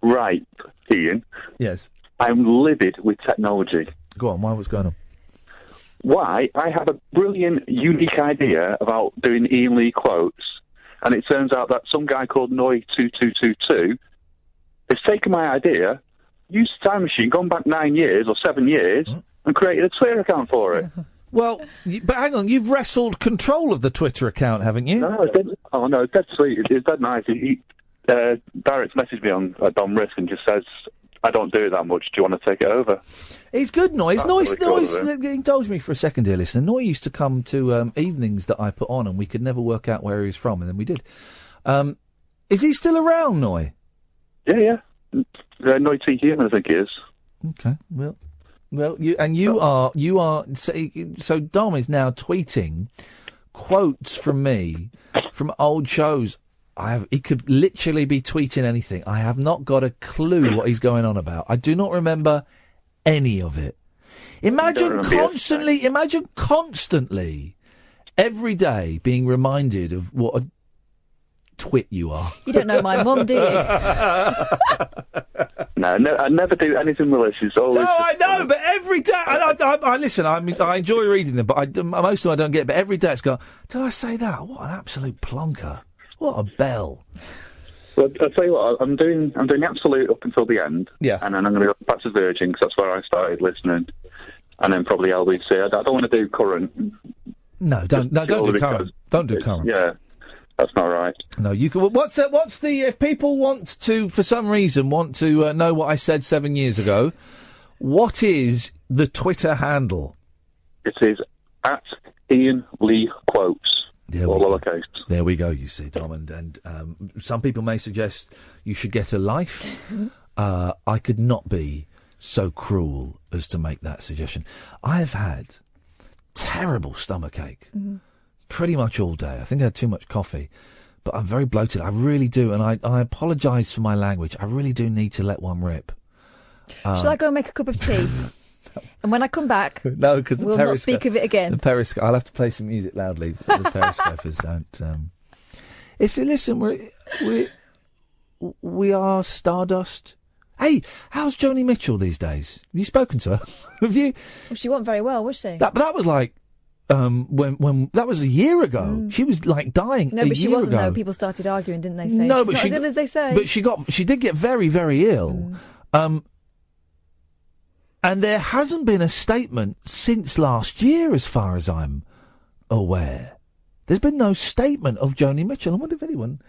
Right, Ian. Yes. I'm livid with technology. Go on, what's going on? Why? I have a brilliant, unique idea about doing Ian Lee quotes, and it turns out that some guy called Noy2222 has taken my idea, used a time machine, gone back 9 years or 7 years, and created a Twitter account for it. Well, but hang on, you've wrestled control of the Twitter account, haven't you? No, it's dead sweet. It's dead nice. He direct messaged me on Dom Risk and just says, I don't do it that much. Do you want to take it over? He's good, Noise. Noise, Really he indulged me for a second, dear listener. Noy used to come to evenings that I put on, and we could never work out where he was from, and then we did. Is he still around, Noy? Yeah. Noy T. Human, I think he is. Okay, well, you are. So Dom is now tweeting quotes from me from old shows. He could literally be tweeting anything. I have not got a clue what he's going on about. I do not remember any of it. Imagine constantly, every day being reminded of what a twit you are. You don't know my mum, do you? No, I never do anything malicious. Always. No, I know, but every day... I listen, I enjoy reading them, but most of them I don't get. But every day it's going, did I say that? What an absolute plonker. What a bell. Well, I'll tell you what, I'm doing Absolute up until the end. Yeah. And then I'm going to go back to Virgin, because that's where I started listening. And then probably LBC. I don't want to do current. No, don't do current. Don't do current. Yeah, that's not right. No, you can. What's the? If people want to, for some reason, want to know what I said 7 years ago, what is the Twitter handle? It is at Iain Lee Quotes. All lowercase. There we go, you see, Dom. And some people may suggest you should get a life. I could not be so cruel as to make that suggestion. I have had terrible stomachache pretty much all day. I think I had too much coffee. But I'm very bloated. I really do. And I apologise for my language. I really do need to let one rip. Shall I go and make a cup of tea? And when I come back, no, because we'll not speak of it again. The Periscope. I'll have to play some music loudly. The Periscopers don't. Listen, we are Stardust. Hey, how's Joni Mitchell these days? Have you spoken to her? Have you? Well, she wasn't very well, was she? But that was like when that was a year ago. She was like dying. No, but she wasn't. Ago. Though people started arguing, didn't they? Say no, she's but not as ill as they say. But she did get very, very ill. And there hasn't been a statement since last year, as far as I'm aware. There's been no statement of Joni Mitchell. I wonder if anyone,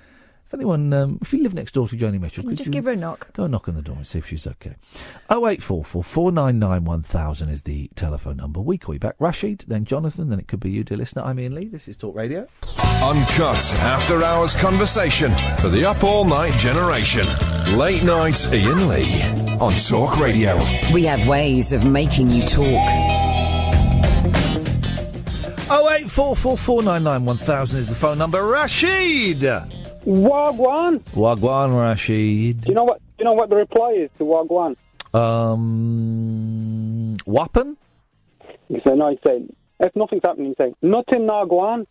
if you live next door to Joni Mitchell, could you give her a knock? Go and knock on the door and see if she's okay. 0844 499 1000 is the telephone number. We call you back. Rashid, then Jonathan, then it could be you, dear listener. I'm Iain Lee. This is Talk Radio. Uncut after-hours conversation for the up-all-night generation. Late night Iain Lee on Talk Radio. We have ways of making you talk. 0844 499 1000 is the phone number. Rashid! Wagwan. Wagwan, Rashid. Do you know what the reply is to Wagwan? Wappen? You say no. You say if nothing's happening. You say nothing Nagwan.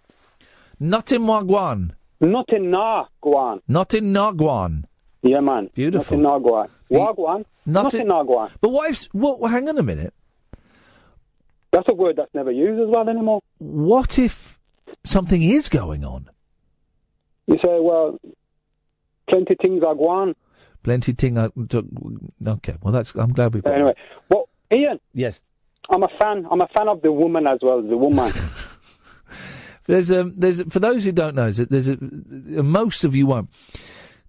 Nothing Wagwan. Nothing Nagwan. Nothing Nagwan. Yeah, man. Beautiful. Nothing Nagwan. Wagwan. Nothing Nagwan. But what if? Well, hang on a minute. That's a word that's never used as well anymore. What if something is going on? You say, well, plenty things are gone. Plenty thing. Okay, well, I'm glad we've got. Anyway, well, Iain. Yes. I'm a fan of the woman as well. The woman. There's for those who don't know, there's most of you won't.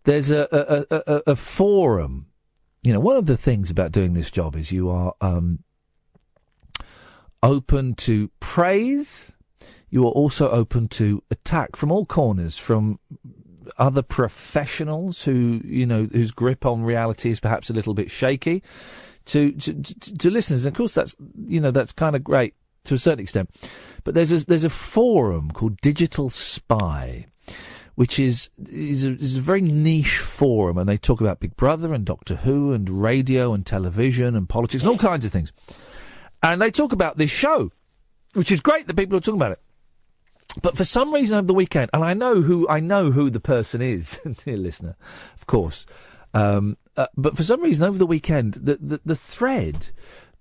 There's a forum. You know, one of the things about doing this job is you are open to praise. You are also open to attack from all corners, from other professionals whose grip on reality is perhaps a little bit shaky, to listeners. And of course, that's kind of great to a certain extent. But there's a forum called Digital Spy, which is a very niche forum, and they talk about Big Brother and Doctor Who and radio and television and politics and all kinds of things. And they talk about this show, which is great that people are talking about it. But for some reason over the weekend, and I know who the person is, dear listener, of course. But for some reason over the weekend, the thread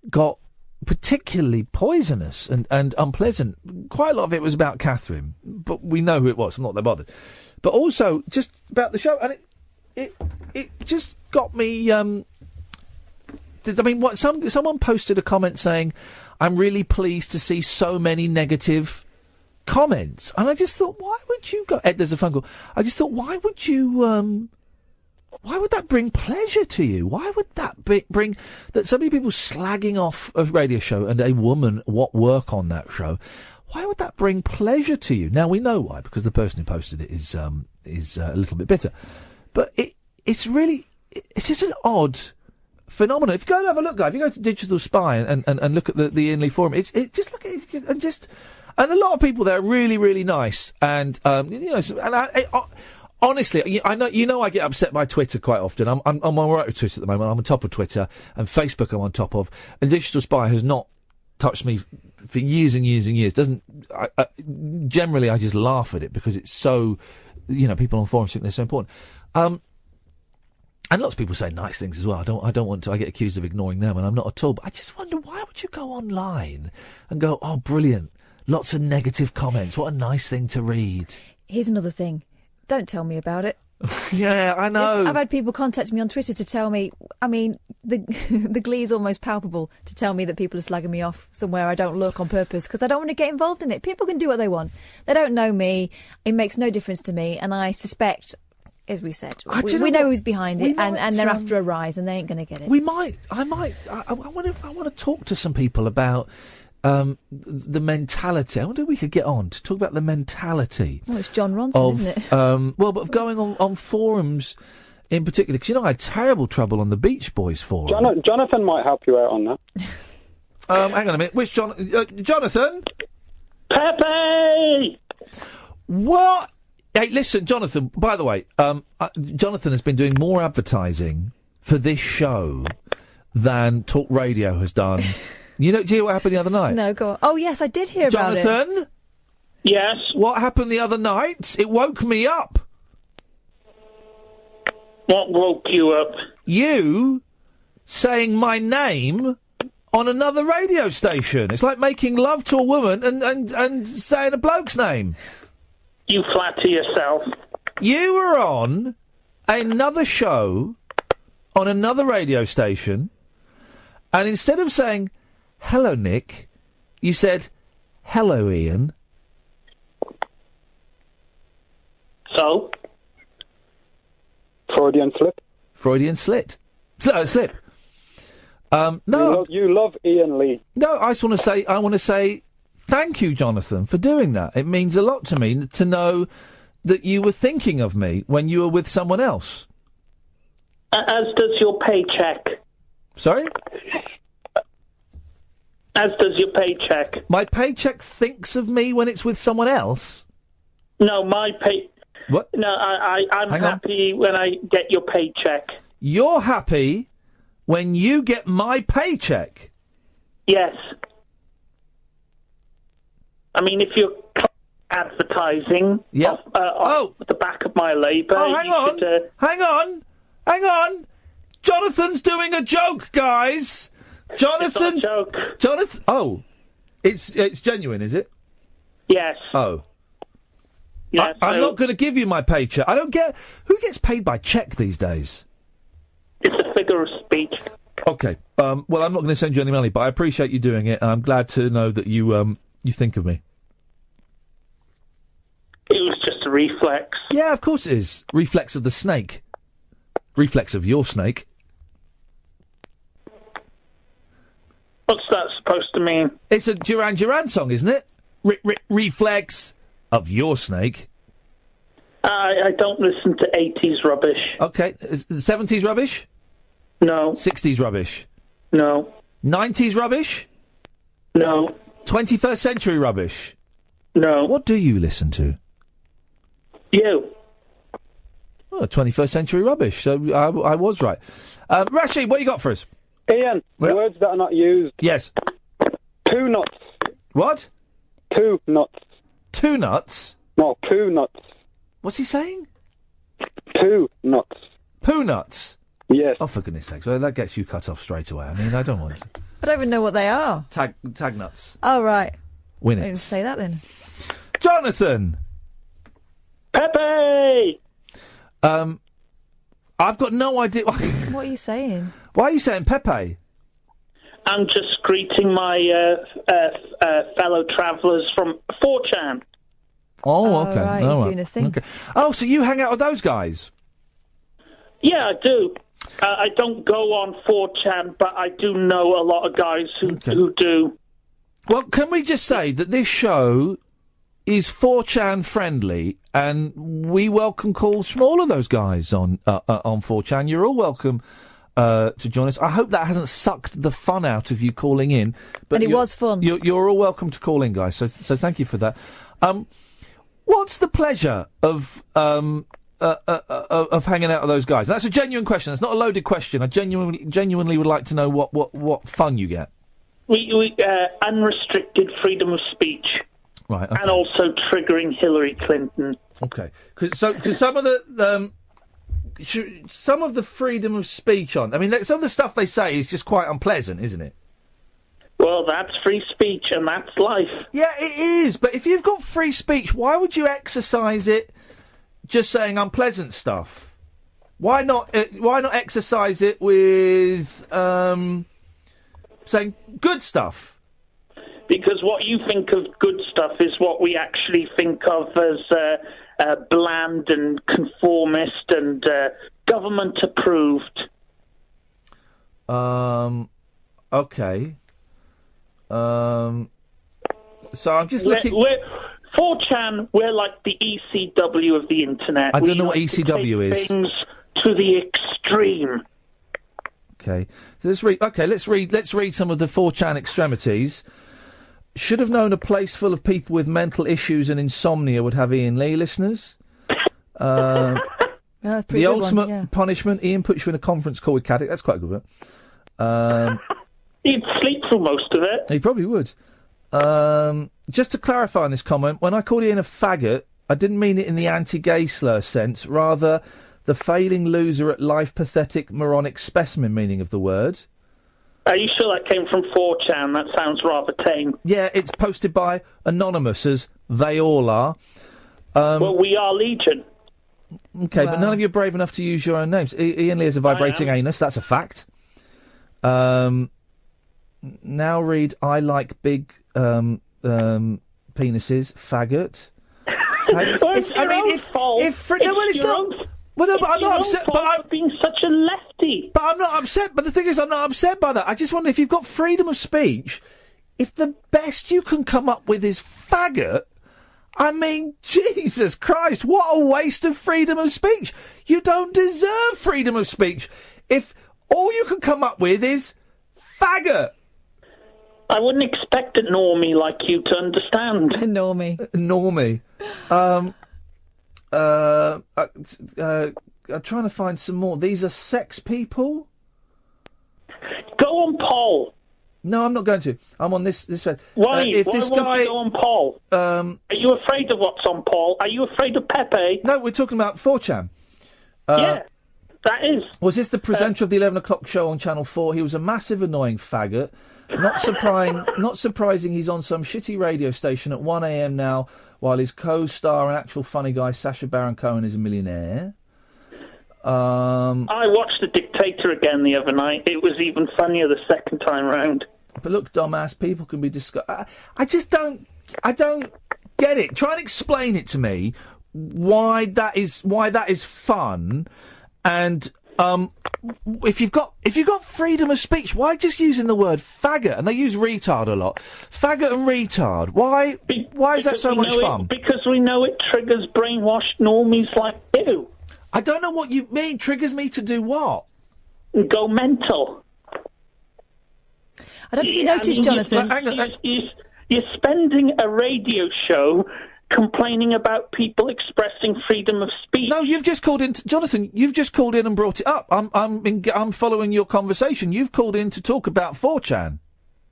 got particularly poisonous and unpleasant. Quite a lot of it was about Catherine, but we know who it was. I'm not that bothered. But also just about the show, and it just got me. Someone posted a comment saying, "I'm really pleased to see so many negative comments," and I just thought, why would you go? There's a phone call. I just thought, why would you? Why would that bring pleasure to you? Why would that bring that so many people slagging off a radio show and a woman what work on that show? Why would that bring pleasure to you? Now we know why, because the person who posted it is a little bit bitter. But it's just an odd phenomenon. If you go and have a look, guys, if you go to Digital Spy and look at the Iain Lee forum, just look at it and just. And a lot of people there are really, really nice, and honestly, I know I get upset by Twitter quite often. I'm on right with Twitter at the moment. I'm on top of Twitter, and Facebook I'm on top of. And Digital Spy has not touched me for years and years and years. Generally, I just laugh at it because it's so, people on forums think they're so important. And lots of people say nice things as well. I don't want to. I get accused of ignoring them, and I'm not at all. But I just wonder, why would you go online and go, oh, brilliant, lots of negative comments. What a nice thing to read. Here's another thing. Don't tell me about it. Yeah, I know. I've had people contact me on Twitter to tell me, I mean, the glee is almost palpable to tell me that people are slagging me off somewhere I don't look on purpose because I don't want to get involved in it. People can do what they want. They don't know me. It makes no difference to me. And I suspect, as we said, we know who's behind it, and they're after a rise and they ain't going to get it. I want to talk to some people about the mentality. I wonder if we could get on to talk about the mentality. Well, it's John Ronson, isn't it? But of going on forums in particular, because I had terrible trouble on the Beach Boys forum. Jonathan might help you out on that. Hang on a minute. Which Jonathan? Pepe! What? Hey, listen, Jonathan, by the way, Jonathan has been doing more advertising for this show than Talk Radio has done. Do you hear what happened the other night? No, go on. Oh, yes, I did hear about it. Jonathan? Yes? What happened the other night? It woke me up. What woke you up? You saying my name on another radio station. It's like making love to a woman and saying a bloke's name. You flatter yourself. You were on another show on another radio station, and instead of saying, hello, Nick, you said, hello, Ian. So? Freudian slip? Freudian slip. Slip. No. You love Ian Lee. No, I want to say thank you, Jonathan, for doing that. It means a lot to me to know that you were thinking of me when you were with someone else. As does your paycheck. Sorry? As does your paycheck. My paycheck thinks of me when it's with someone else? No, my pay... What? No, I'm happy when I get your paycheck. You're happy when you get my paycheck? Yes. I mean, if you're advertising off the back of my labour... Oh, hang on! Jonathan's doing a joke, guys! Jonathan's... It's not a joke. Jonathan... Oh. It's genuine, is it? Yes. Oh. Yeah, I'm not going to give you my paycheck. I don't get... Who gets paid by cheque these days? It's a figure of speech. Okay. Well, I'm not going to send you any money, but I appreciate you doing it, and I'm glad to know that you think of me. It was just a reflex. Yeah, of course it is. Reflex of the snake. Reflex of your snake. What's that supposed to mean? It's a Duran Duran song, isn't it? Reflex of your snake. I don't listen to 80s rubbish. Okay. 70s rubbish? No. 60s rubbish? No. 90s rubbish? No. 21st century rubbish? No. What do you listen to? You. Oh, 21st century rubbish. So I was right. Rashid, what you got for us? Ian, words that are not used. Yes. Poo nuts. What? Poo nuts. Two nuts? No, poo nuts. What's he saying? Poo nuts. Poo nuts? Yes. Oh, for goodness sakes. Well, that gets you cut off straight away. I mean, I don't want to. I don't even know what they are. Tag nuts. Oh, right. Win I it. didn't say that then. Jonathan! Pepe! I've got no idea. What are you saying? Why are you saying Pepe? I'm just greeting my fellow travellers from 4chan. Oh, okay. Right, he's doing a thing. Okay. Oh, so you hang out with those guys? Yeah, I do. I don't go on 4chan, but I do know a lot of guys who do. Well, can we just say that this show is 4chan friendly, and we welcome calls from all of those guys on 4chan. You're all welcome to join us. I hope that hasn't sucked the fun out of you calling in. But and it was fun. You're all welcome to call in, guys. So thank you for that. What's the pleasure of hanging out with those guys? That's a genuine question. That's not a loaded question. I genuinely would like to know what fun you get. We unrestricted freedom of speech. Right. Okay. And also triggering Hillary Clinton. Okay. Because some of the some of the freedom of speech on. I mean, some of the stuff they say is just quite unpleasant, isn't it? Well, that's free speech and that's life. Yeah, it is. But if you've got free speech, why would you exercise it just saying unpleasant stuff? Why not exercise it with saying good stuff? Because what you think of good stuff is what we actually think of as bland and conformist and government approved. Okay. So I'm just looking. 4chan, we're like the ECW of the internet. I don't know what ECW is. Things to the extreme. Okay, so let's read some of the 4chan extremities. Should have known a place full of people with mental issues and insomnia would have Iain Lee, listeners. The ultimate punishment, Iain puts you in a conference call with Caddick. That's quite a good one. He'd sleep through most of it. He probably would. Just to clarify on this comment, when I called Iain a faggot, I didn't mean it in the anti-gay slur sense, rather the failing loser at life, pathetic, moronic specimen meaning of the word. Are you sure that came from 4chan? That sounds rather tame. Yeah, it's posted by Anonymous, as they all are. Well, we are Legion. Okay, but none of you are brave enough to use your own names. Iain Lee has a vibrating anus, that's a fact. Now read, I like big penises, faggot. Well, no, but I'm not upset. But I'm being such a lefty. But I'm not upset. But the thing is, I'm not upset by that. I just wonder if you've got freedom of speech, if the best you can come up with is faggot. I mean, Jesus Christ, what a waste of freedom of speech. You don't deserve freedom of speech if all you can come up with is faggot. I wouldn't expect a normie like you to understand. Normie. I'm trying to find some more. These are sex people? Go on poll. No, I'm not going to. I'm on this thread. Why? If Why this won't guy, you go on poll? Are you afraid of what's on poll? Are you afraid of Pepe? No, we're talking about 4chan. Yeah, that is. Was this the presenter of the 11 o'clock show on Channel 4? He was a massive annoying faggot. Not surprising he's on some shitty radio station at 1 a.m. now, while his co-star and actual funny guy, Sacha Baron Cohen, is a millionaire. I watched The Dictator again the other night. It was even funnier the second time round. But look, dumbass, people can be I don't get it. Try and explain it to me why that is fun, and if you've got freedom of speech, why just using the word faggot? And they use retard a lot. Faggot and retard. Why is that so much fun? Because we know it triggers brainwashed normies like you. I don't know what you mean. Triggers me to do what? Go mental. I don't think you noticed, Jonathan. You're spending a radio show complaining about people expressing freedom of speech. No, you've just called in, Jonathan. You've just called in and brought it up. I'm following your conversation. You've called in to talk about 4chan.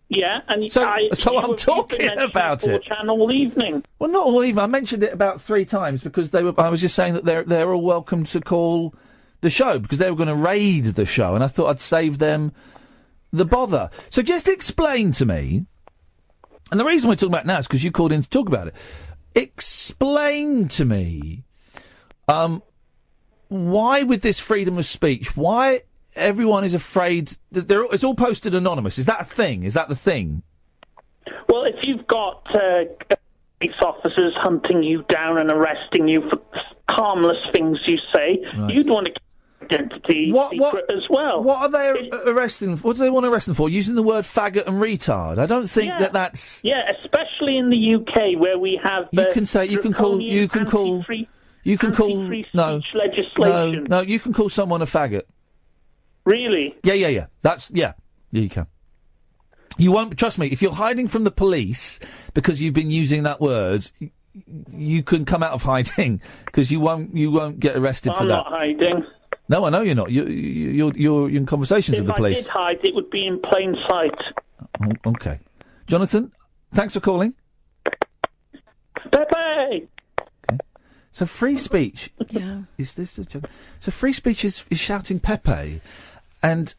Yeah, and so I'm talking about 4chan all evening. Well, not all evening. I mentioned it about 3 times because I was just saying that they're all welcome to call the show because they were going to raid the show, and I thought I'd save them the bother. So just explain to me, and the reason we're talking about it now is because you called in to talk about it. Explain to me, why with this freedom of speech, why everyone is afraid that it's all posted anonymous. Is that a thing? Is that the thing? Well, if you've got police officers hunting you down and arresting you for harmless things you say, right, you'd want to keep identity secret as well. What are they arresting? What do they want to arrest them for? Using the word faggot and retard? I don't think that's. Yeah, especially in the UK where we have. You can call legislation. No, you can call someone a faggot. Really? Yeah. Yeah, you can. You won't, trust me, if you're hiding from the police because you've been using that word, you can come out of hiding because you won't get arrested for that. I'm not hiding. No, I know you're not. You're in conversations with the police. If I did hide, it would be in plain sight. Okay. Jonathan, thanks for calling. Pepe! Okay. So free speech. Yeah. Is this a joke? So free speech is shouting Pepe, and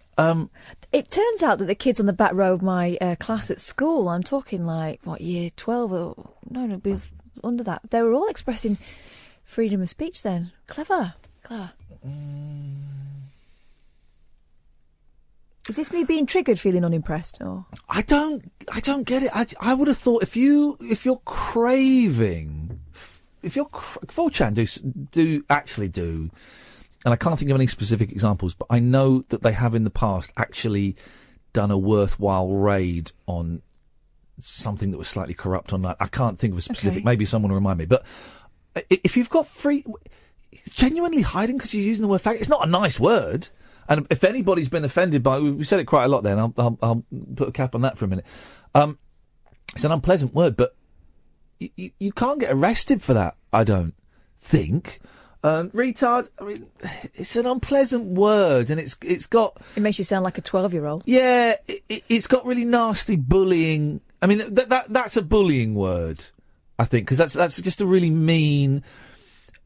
it turns out that the kids on the back row of my class at school, I'm talking like what, year 12 or no, under that, they were all expressing freedom of speech. Then clever. Is this me being triggered, feeling unimpressed, or? I don't get it. I would have thought if you're craving, if you're 4chan do actually do, and I can't think of any specific examples, but I know that they have in the past actually done a worthwhile raid on something that was slightly corrupt online. I can't think of a specific. Okay. Maybe someone will remind me. But if you've got genuinely hiding because you're using the word faggot, it's not a nice word. And if anybody's been offended by, we said it quite a lot then, I'll put a cap on that for a minute. It's an unpleasant word, but you can't get arrested for that, I don't think. Retard, I mean, it's an unpleasant word, and it's got... It makes you sound like a 12-year-old. Yeah, it's got really nasty bullying. I mean, that's a bullying word, I think, because that's just a really mean...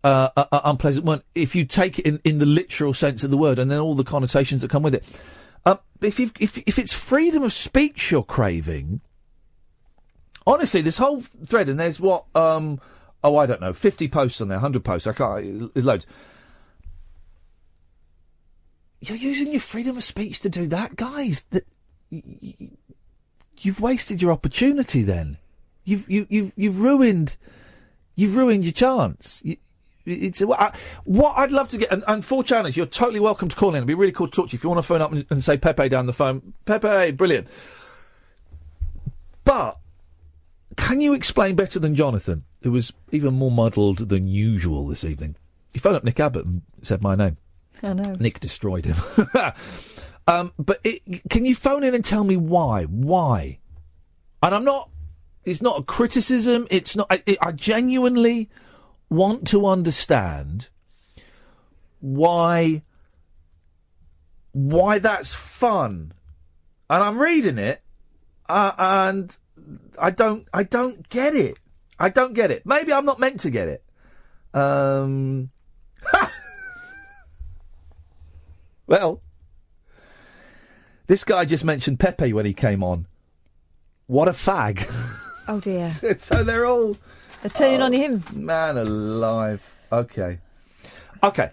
unpleasant one if you take it in the literal sense of the word, and then all the connotations that come with it. But if it's freedom of speech you're craving, honestly, this whole thread, and there's what I don't know, 50 posts on there, 100 posts. There's loads. You're using your freedom of speech to do that, guys. You've wasted your opportunity. Then you've ruined your chance. It's what I'd love to get, and 4chaners, you're totally welcome to call in. It'd be really cool to talk to you if you want to phone up and say Pepe down the phone. Pepe, brilliant. But can you explain better than Jonathan, who was even more muddled than usual this evening? He phoned up Nick Abbott and said my name. I know. Nick destroyed him. But can you phone in and tell me why? Why? And it's not a criticism. It's not. I genuinely want to understand why that's fun. And I'm reading it, and I don't get it. I don't get it. Maybe I'm not meant to get it. Well, this guy just mentioned Pepe when he came on. What a fag. Oh dear. So they're turning on him. Man alive. Okay. I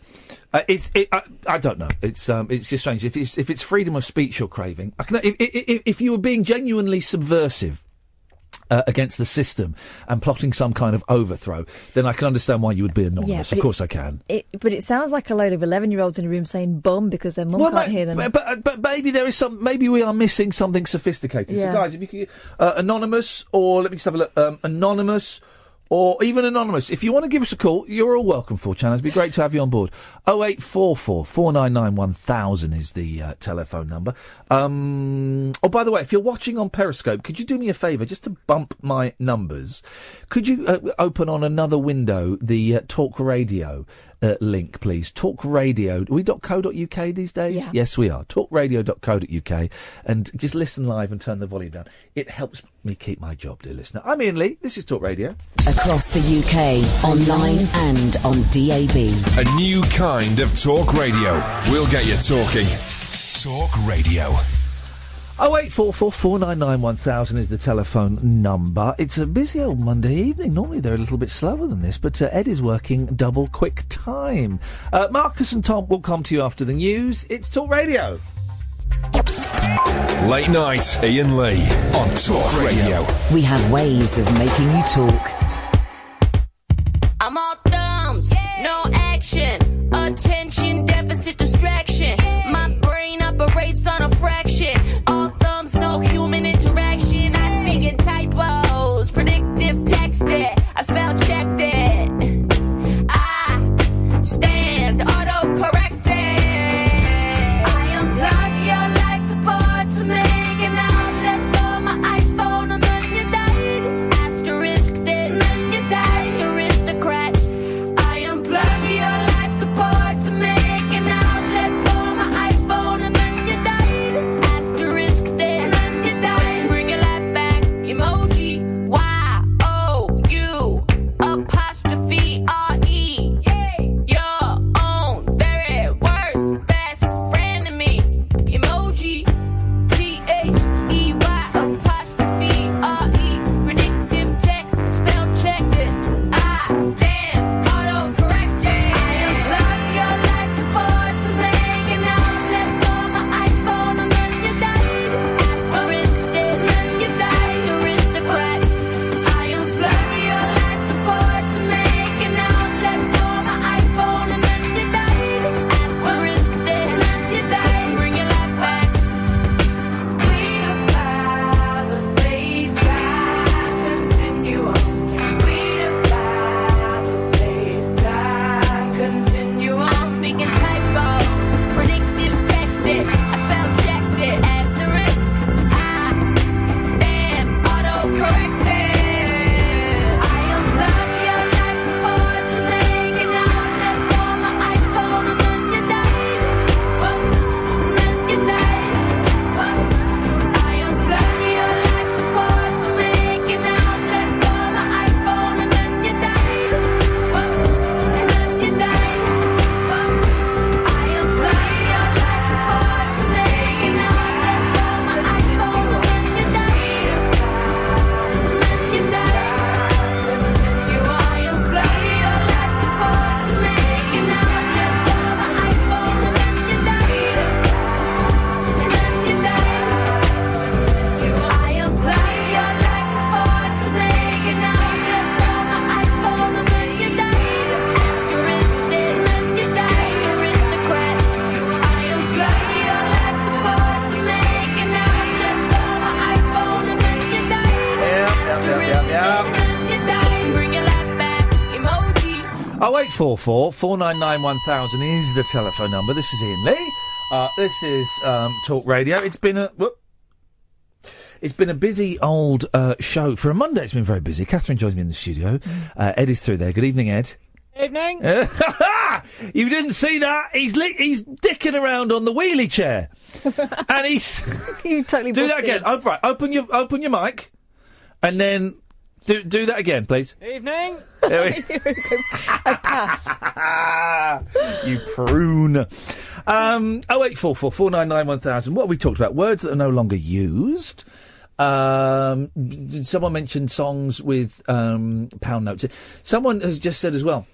don't know. It's just strange. If it's freedom of speech you're craving, if you were being genuinely subversive against the system and plotting some kind of overthrow, then I can understand why you would be anonymous. Of course I can. But it sounds like a load of 11-year-olds in a room saying bum because their mum can't hear them. But maybe there is maybe we are missing something sophisticated. Yeah. So guys, if you could, anonymous, or let me just have a look, anonymous, or even anonymous. If you want to give us a call, you're all welcome, 4chan. It'd be great to have you on board. 0844 499 1000 is the telephone number. Oh, by the way, if you're watching on Periscope, could you do me a favour, just to bump my numbers? Could you open on another window the Talk Radio link, please? Talk Radio. Are we .co.uk these days? Yeah. Yes, we are. Talkradio.co.uk. And just listen live and turn the volume down. It helps me keep my job, dear listener. I'm Iain Lee. This is Talk Radio. Across the UK, online and on DAB. A new kind of talk radio. We'll get you talking. Talk Radio. 0844 499 1000 is the telephone number. It's a busy old Monday evening. Normally they're a little bit slower than this, but Ed is working double quick time. Marcus and Tom will come to you after the news. It's Talk Radio. Late night, Iain Lee on Talk Radio. We have ways of making you talk. I'm all thumbs, no action, attention deficit distraction. My brain operates on a fraction. All thumbs, no human interaction. I speak in typos, predictive text it. I spell check it. I stand auto-corrected. I unplug your life support to make an outlet for my iPhone, and then you died. Asterisk did 0844 499 1000 is the telephone number. This is Iain Lee. This is Talk Radio. It's been a busy old show. For a Monday, it's been very busy. Catherine joins me in the studio. Ed is through there. Good evening, Ed. Evening. You didn't see that? He's dicking around on the wheelie chair, and he's. You totally do that again. Oh, right, open your mic, and then do that again, please. Evening. A pass. You prune. 0844 499 1000. What have we talked about? Words that are no longer used. Someone mentioned songs with pound notes. Someone has just said as well,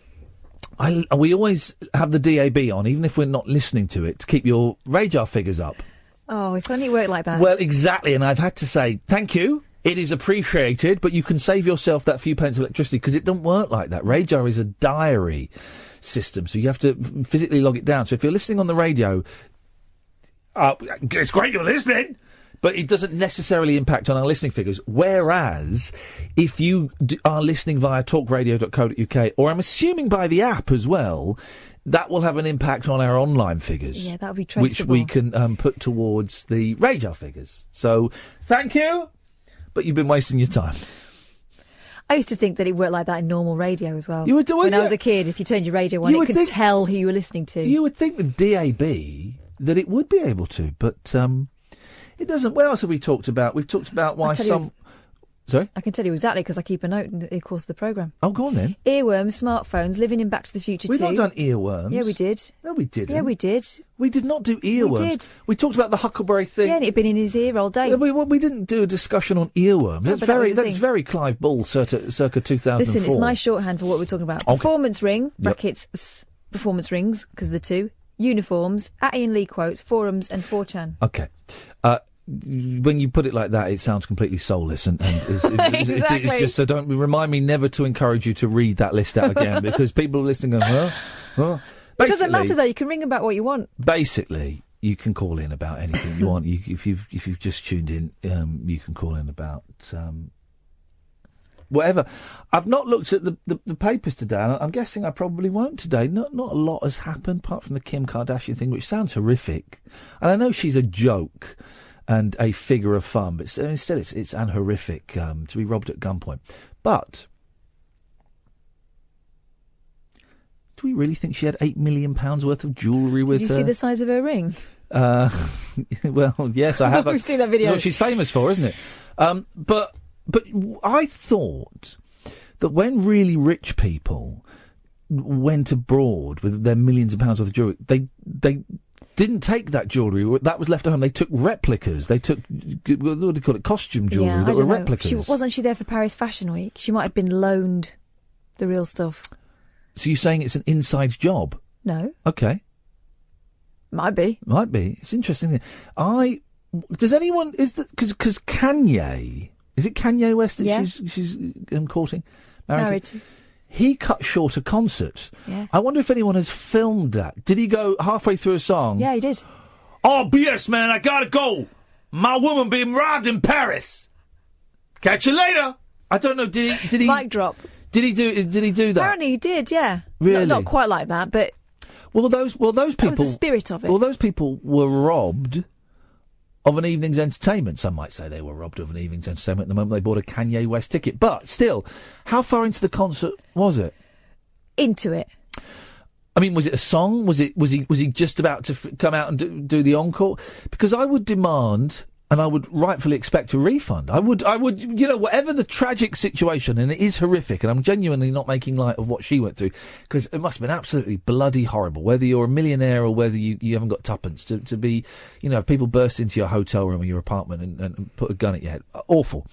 we always have the DAB on, even if we're not listening to it, to keep your radar figures up. Oh, if only it worked like that. Well, exactly, and I've had to say, thank you. It is appreciated, but you can save yourself that few pence of electricity, because it doesn't work like that. Radar is a diary system, so you have to physically log it down. So if you're listening on the radio, it's great you're listening, but it doesn't necessarily impact on our listening figures. Whereas, if you are listening via talkradio.co.uk, or I'm assuming by the app as well, that will have an impact on our online figures. Yeah, that'll be traceable. Which we can put towards the radar figures. So, thank you, but you've been wasting your time. I used to think that it worked like that in normal radio as well. You would do it, when I was a kid, if you turned your radio on, it could tell who you were listening to. You would think with DAB that it would be able to, but it doesn't. What else have we talked about? We've talked about why some... Sorry? I can tell you exactly, because I keep a note in the course of the programme. Oh, go on then. Earworms, smartphones, living in Back to the Future We've 2. not done earworms. Yeah, we did. No, we didn't. Yeah, we did. We did not do earworms. We did. We talked about the Huckleberry thing. Yeah, and it had been in his ear all day. Yeah, we didn't do a discussion on earworms. No, That's very Clive Bull, circa 2004. Listen, it's my shorthand for what we're talking about. Okay. Performance ring, brackets, performance rings, because of the two. Uniforms, at Iain Lee quotes, forums and 4chan. Okay. When you put it like that, it sounds completely soulless, and it's just, so don't remind me never to encourage you to read that list out again, because people are listening going, huh? It doesn't matter though, you can ring about what you want. Basically, you can call in about anything you want. If you've just tuned in, you can call in about whatever. I've not looked at the papers today, and I'm guessing I probably won't today. Not a lot has happened, apart from the Kim Kardashian thing, which sounds horrific. And I know she's a joke and a figure of fun, but still it's an horrific to be robbed at gunpoint. But do we really think she had £8 million worth of jewellery with her? Did you see the size of her ring? Well, yes, I have. We've seen that video. That's what she's famous for, isn't it? But I thought that when really rich people went abroad with their millions of pounds worth of jewellery, they didn't take that jewellery. That was left at home. They took replicas. They took, what do you call it, costume jewellery that were replicas. Wasn't she there for Paris Fashion Week? She might have been loaned the real stuff. So you're saying it's an inside job? No. Okay. Might be. It's interesting. Does anyone, because Kanye, is it Kanye West that she's courting? Married to? He cut short a concert. Yeah. I wonder if anyone has filmed that. Did he go halfway through a song? Yeah, he did. Oh, BS, man, I gotta go. My woman being robbed in Paris. Catch you later. I don't know, did he... Mic drop. Did he do that? Apparently he did, yeah. Really? Not quite like that, but... Well, those people... That was the spirit of it. Well, those people were robbed of an evening's entertainment. Some might say they were robbed of an evening's entertainment at the moment they bought a Kanye West ticket. But still, how far into the concert was it? Into it. I mean, was it a song? Was he just about to come out and do the encore? Because I would demand, and I would rightfully expect a refund. I would, whatever the tragic situation, and it is horrific, and I'm genuinely not making light of what she went through, because it must have been absolutely bloody horrible, whether you're a millionaire or whether you haven't got tuppence, to be, if people burst into your hotel room or your apartment and put a gun at your head. Awful.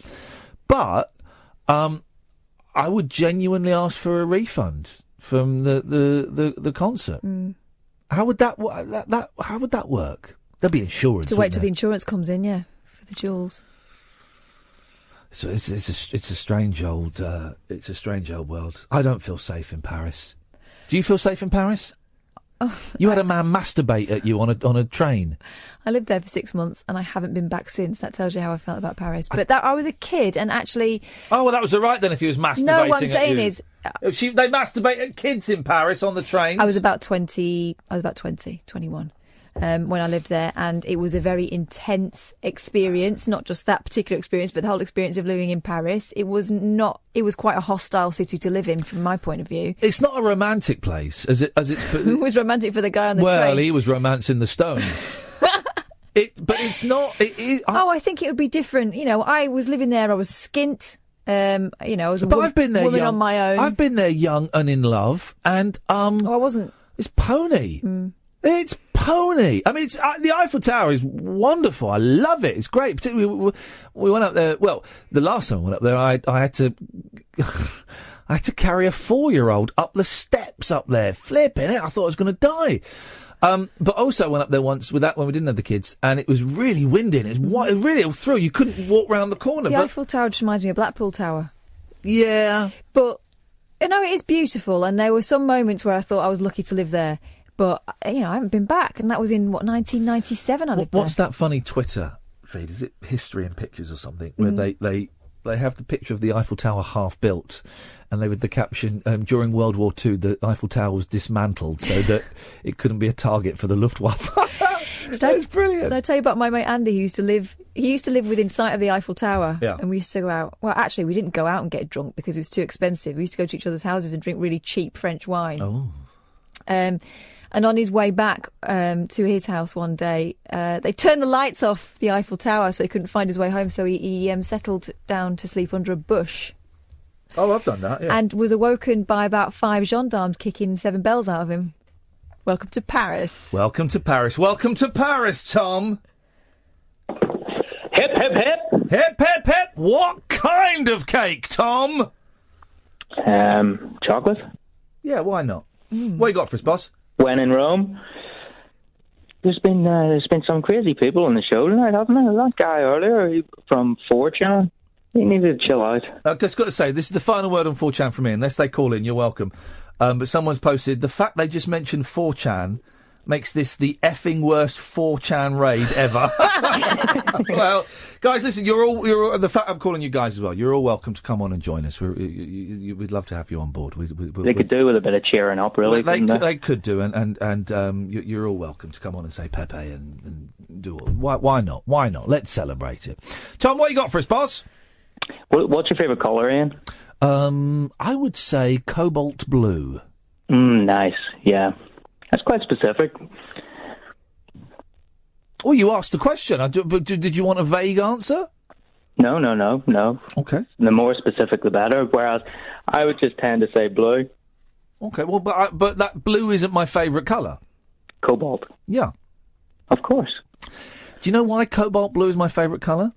But, I would genuinely ask for a refund from the concert. Mm. How would that work? There'd be insurance. To wait till the insurance comes in, yeah, for the jewels. So it's a strange old world. I don't feel safe in Paris. Do you feel safe in Paris? You had a man masturbate at you on a train. I lived there for 6 months and I haven't been back since. That tells you how I felt about Paris. But I was a kid and actually... Oh, well, that was all right then if he was masturbating No, what I'm at saying you. is... They masturbate at kids in Paris on the trains. I was about 21, when I lived there, and it was a very intense experience, not just that particular experience, but the whole experience of living in Paris. It was quite a hostile city to live in from my point of view. It's not a romantic place, as it's... It was romantic for the guy on the train. Well, he was romancing the stone. But it's not... I think it would be different. You know, I was living there, I was skint. I was a I've been there woman young, on my own. I've been there young and in love, and... I wasn't. It's pony. It's pony. I mean, the Eiffel Tower is wonderful. I love it. It's great. Particularly, we went up there. Well, the last time I went up there, I had to, I had to carry a 4-year-old up the steps up there, flipping it. I thought I was going to die. But also I went up there once with that when we didn't have the kids, and it was really windy. And it was really through. You couldn't walk round the corner. The Eiffel Tower just reminds me of Blackpool Tower. Yeah, but it is beautiful, and there were some moments where I thought I was lucky to live there. But, I haven't been back, and that was in, 1997 I lived there. What's that funny Twitter feed? Is it History and Pictures or something? Where they have the picture of the Eiffel Tower half built, and they with the caption, during World War II, the Eiffel Tower was dismantled so that it couldn't be a target for the Luftwaffe. That's brilliant. Did I tell you about my mate Andy, who used to live within sight of the Eiffel Tower? Yeah. And we used to go out. Well, actually, we didn't go out and get drunk because it was too expensive. We used to go to each other's houses and drink really cheap French wine. Oh. And on his way back to his house one day, they turned the lights off the Eiffel Tower so he couldn't find his way home, so he settled down to sleep under a bush. Oh, I've done that, yeah. And was awoken by about 5 gendarmes kicking 7 bells out of him. Welcome to Paris. Welcome to Paris. Welcome to Paris, Tom. Hip, hip, hip. Hip, hip, hip. What kind of cake, Tom? Chocolate. Yeah, why not? What you got for us, boss? When in Rome. There's been some crazy people on the show tonight, haven't there? That guy earlier from 4chan, he needed to chill out. I've just got to say, this is the final word on 4chan from me. Unless they call in, you're welcome. But someone's posted, the fact they just mentioned 4chan makes this the effing worst 4chan raid ever. Well, guys, listen, you're all the fact I'm calling you guys as well. You're all welcome to come on and join us. We'd love to have you on board. They could do with a bit of cheering up, really. They could do, and you're all welcome to come on and say Pepe and do all. Why not? Why not? Let's celebrate it. Tom, what you got for us, boss? What's your favourite colour, Ian? I would say cobalt blue. Nice. Yeah. That's quite specific. Oh, you asked the question. But did you want a vague answer? No. Okay. The more specific, the better. Whereas I would just tend to say blue. Okay. Well, but that blue isn't my favourite colour. Cobalt. Yeah. Of course. Do you know why cobalt blue is my favourite colour?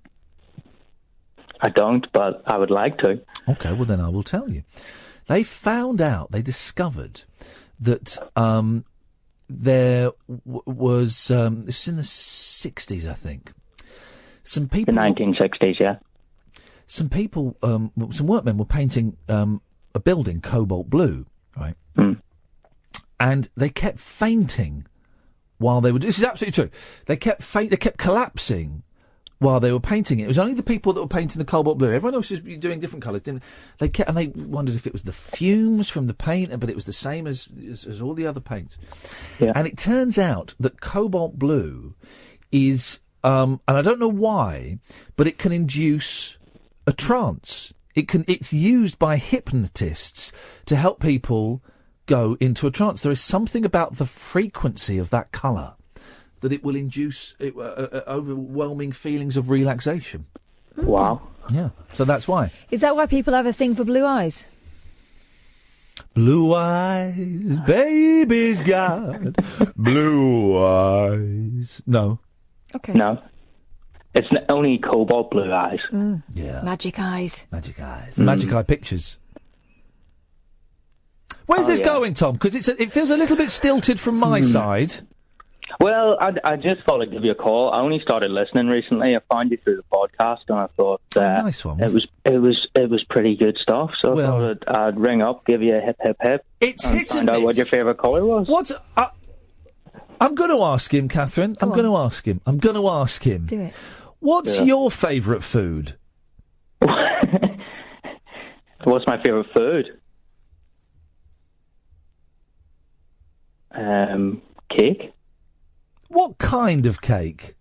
I don't, but I would like to. Okay. Well, then I will tell you. They discovered that there was this was in the 60s, I think. Some people, the 1960s, yeah. Some people, some workmen were painting a building cobalt blue, right? And they kept fainting while they were. This is absolutely true. They kept collapsing while they were painting it. It was only the people that were painting the cobalt blue. Everyone else was doing different colours. They wondered if it was the fumes from the paint, but it was the same as all the other paints. Yeah. And it turns out that cobalt blue is, and I don't know why, but it can induce a trance. It's used by hypnotists to help people go into a trance. There is something about the frequency of that colour that it will induce overwhelming feelings of relaxation. Wow. Yeah, so that's why. Is that why people have a thing for blue eyes? Blue eyes, baby's got blue eyes. No. Okay. No. It's only cobalt blue eyes. Yeah. Magic eyes. Magic eyes. The Magic Eye Pictures. Where's this going, Tom? Because it feels a little bit stilted from my side. Well, I just thought I'd give you a call. I only started listening recently. I found you through the podcast, and I thought nice one. It was pretty good stuff. So I thought I'd ring up, give you a hip hip hip. It's and hit find and out what miss. your favourite colour was. I'm going to ask him, Catherine. I'm going to ask him. Do it. What's your favourite food? What's my favourite food? Cake. What kind of cake?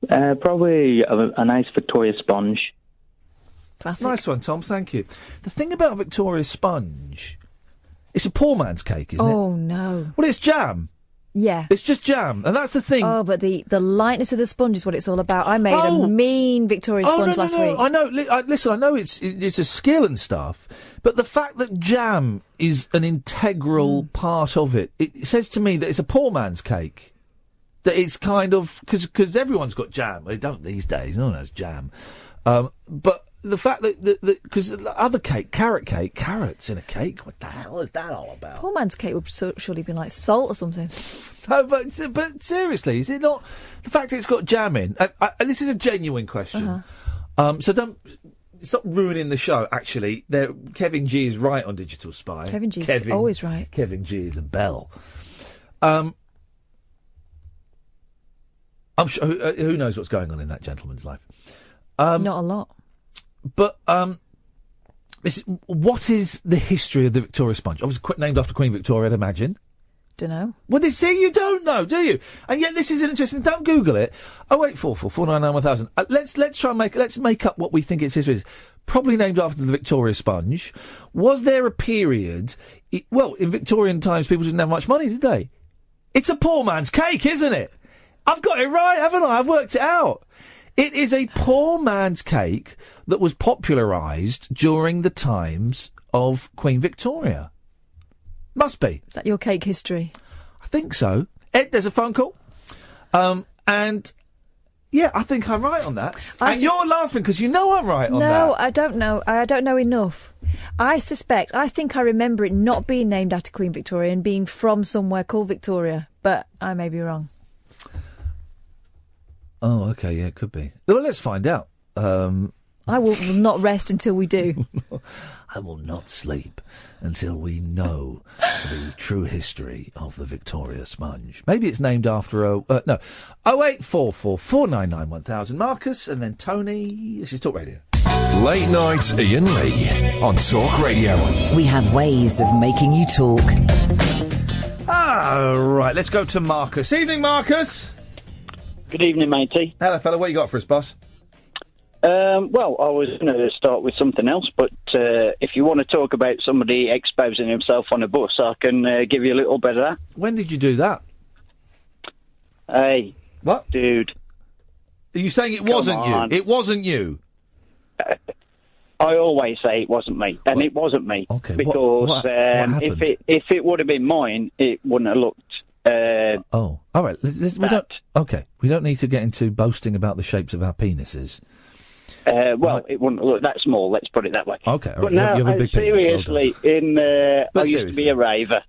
Probably a nice Victoria sponge. Classic. Nice one, Tom. Thank you. The thing about Victoria sponge, it's a poor man's cake, isn't it? Oh, no. Well, it's jam. Yeah. It's just jam, and that's the thing. Oh, but the lightness of the sponge is what it's all about. I made a mean Victoria sponge last week. I know. Listen, I know it's a skill and stuff, but the fact that jam is an integral part of it, it says to me that it's a poor man's cake. That it's kind of because everyone's got jam. They don't these days. No one has jam, but. The fact that because the other cake, carrots in a cake, what the hell is that all about? Poor man's cake would surely be like salt or something. No, but seriously, is it not the fact that it's got jam in? This is a genuine question. So don't stop ruining the show. Actually, Kevin G is right on Digital Spy. Kevin G is always right. Kevin G is a bell. I'm sure. Who knows what's going on in that gentleman's life? Not a lot. But what is the history of the Victoria sponge? Obviously, named after Queen Victoria, I'd imagine. Don't know. Well, you don't know, do you? And yet, this is an interesting. Don't Google it. 0844 499 1000. Let's try and make up what we think its history is. Probably named after the Victoria sponge. Was there a period? In Victorian times, people didn't have much money, did they? It's a poor man's cake, isn't it? I've got it right, haven't I? I've worked it out. It is a poor man's cake that was popularised during the times of Queen Victoria. Must be. Is that your cake history? I think so. Ed, there's a phone call. And, yeah, I think I'm right on that. And you're laughing because you know I'm right on that. No, I don't know. I don't know enough. I think I remember it not being named after Queen Victoria and being from somewhere called Victoria, but I may be wrong. Oh, okay, yeah, it could be. Well, let's find out. I will not rest until we do. I will not sleep until we know the true history of the Victoria sponge. Maybe it's named after no. 0844 499 1000. Marcus, and then Tony. This is Talk Radio. Late night Iain Lee on Talk Radio. We have ways of making you talk. Right, let's go to Marcus. Evening, Marcus. Good evening, matey. Hello, fella. What you got for us, boss? Well, I was going to start with something else, but if you want to talk about somebody exposing himself on a bus, I can give you a little bit of that. When did you do that? Hey. What? Dude. Are you saying it wasn't you? It wasn't you? I always say it wasn't me, and it wasn't me. Okay. Because what happened? if it would have been mine, it wouldn't have looked... all right. We don't need to get into boasting about the shapes of our penises. It wouldn't look that small. Let's put it that way. Okay, all right. But now, you have a big seriously, penis. I used to be a raver.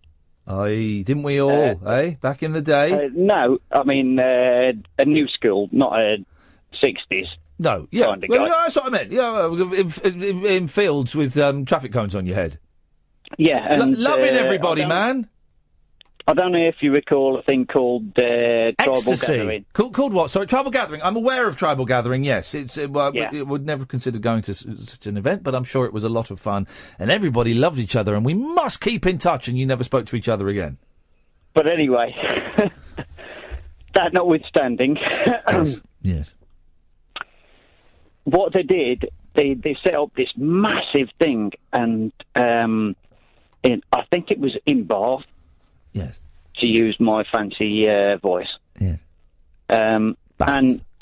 Aye, didn't we all? Back in the day. No, I mean a new school, not a 60s. No, yeah. Kind of Well, guy. that's what I meant. Yeah, in fields with traffic cones on your head. Yeah, and loving everybody, man. I don't know if you recall a thing called Tribal Ecstasy. Gathering. Called what? Sorry, Tribal Gathering. I'm aware of Tribal Gathering, yes. It would never consider going to such an event, but I'm sure it was a lot of fun, and everybody loved each other, and we must keep in touch, and you never spoke to each other again. But anyway, that notwithstanding... Yes. What they did, they set up this massive thing, and I think it was in Bath. Yes. To use my fancy voice. Yes. And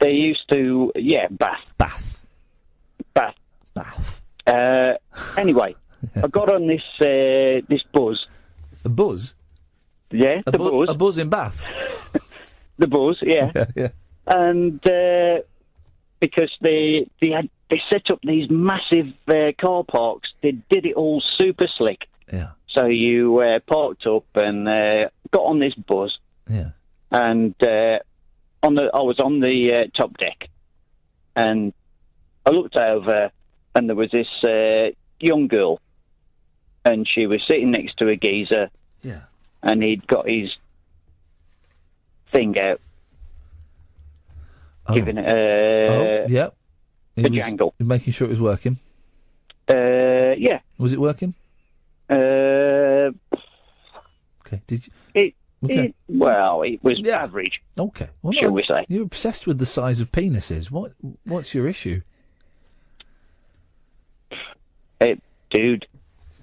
they used to, Bath. Anyway, I got on this buzz. A buzz? Yeah, the buzz. A buzz in Bath? The buzz, yeah. Yeah. And because they set up these massive car parks, they did it all super slick. Yeah. So you parked up and got on this bus. Yeah. And I was on the top deck, and I looked over, and there was this young girl, and she was sitting next to a geezer. Yeah. And he'd got his thing out, giving it yeah. a jangle. Making sure it was working. Yeah. Was it working? Okay. Did you? It Okay. it was average. Okay. Well, shall we say? You're obsessed with the size of penises. What's your issue? Dude,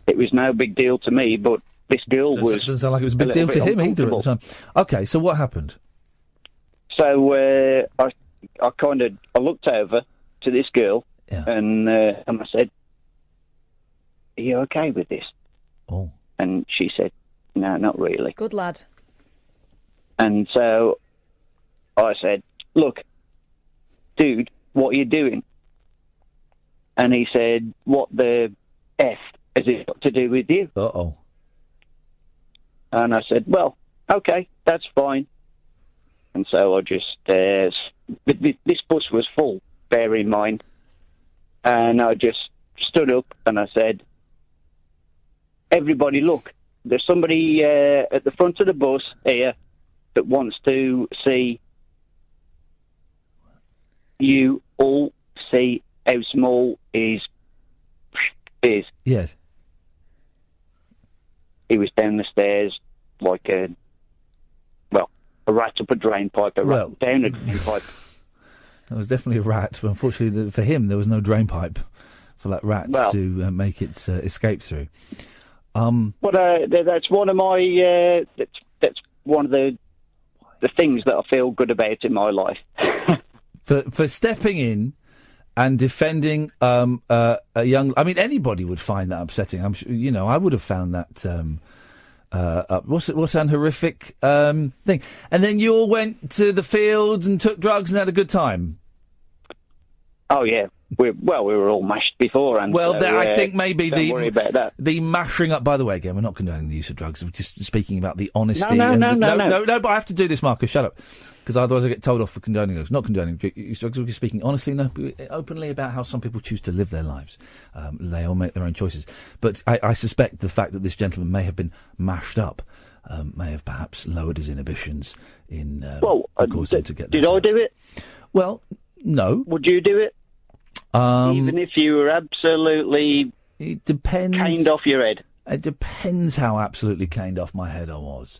it was no big deal to me, but this girl Doesn't sound like it was a big deal to him either at the time. Okay, so what happened? So I looked over to this girl and I said, "Are you okay with this?" Oh. And she said, "No, not really." Good lad. And so I said, "Look, dude, what are you doing?" And he said, "What the F has it got to do with you?" Uh-oh. And I said, "Well, okay, that's fine." And so I just... this bus was full, bear in mind. And I just stood up and I said, "Everybody look, there's somebody at the front of the bus here that wants to see you all see how small his is." Yes. He was down the stairs like a rat up a drain pipe, rat down a drain pipe. That was definitely a rat, but unfortunately for him there was no drain pipe for that rat to make its escape through. But that's one of my that's one of the things that I feel good about in my life. for stepping in and defending a young... I mean, anybody would find that upsetting. I'm sure, I would have found that... what's an horrific thing? And then you all went to the field and took drugs and had a good time? Oh, yeah. We were all mashed before. And well, I think maybe don't worry about that. The mashing up... By the way, again, we're not condoning the use of drugs. We're just speaking about the honesty. No, but I have to do this, Marcus. Shut up. Because otherwise I get told off for condoning those. Not condoning. We're speaking honestly, openly about how some people choose to live their lives. They all make their own choices. But I suspect the fact that this gentleman may have been mashed up may have perhaps lowered his inhibitions in causing him to get... Did I do it? Well, no. Would you do it? Even if you were absolutely... It depends... caned off your head? It depends how absolutely caned off my head I was.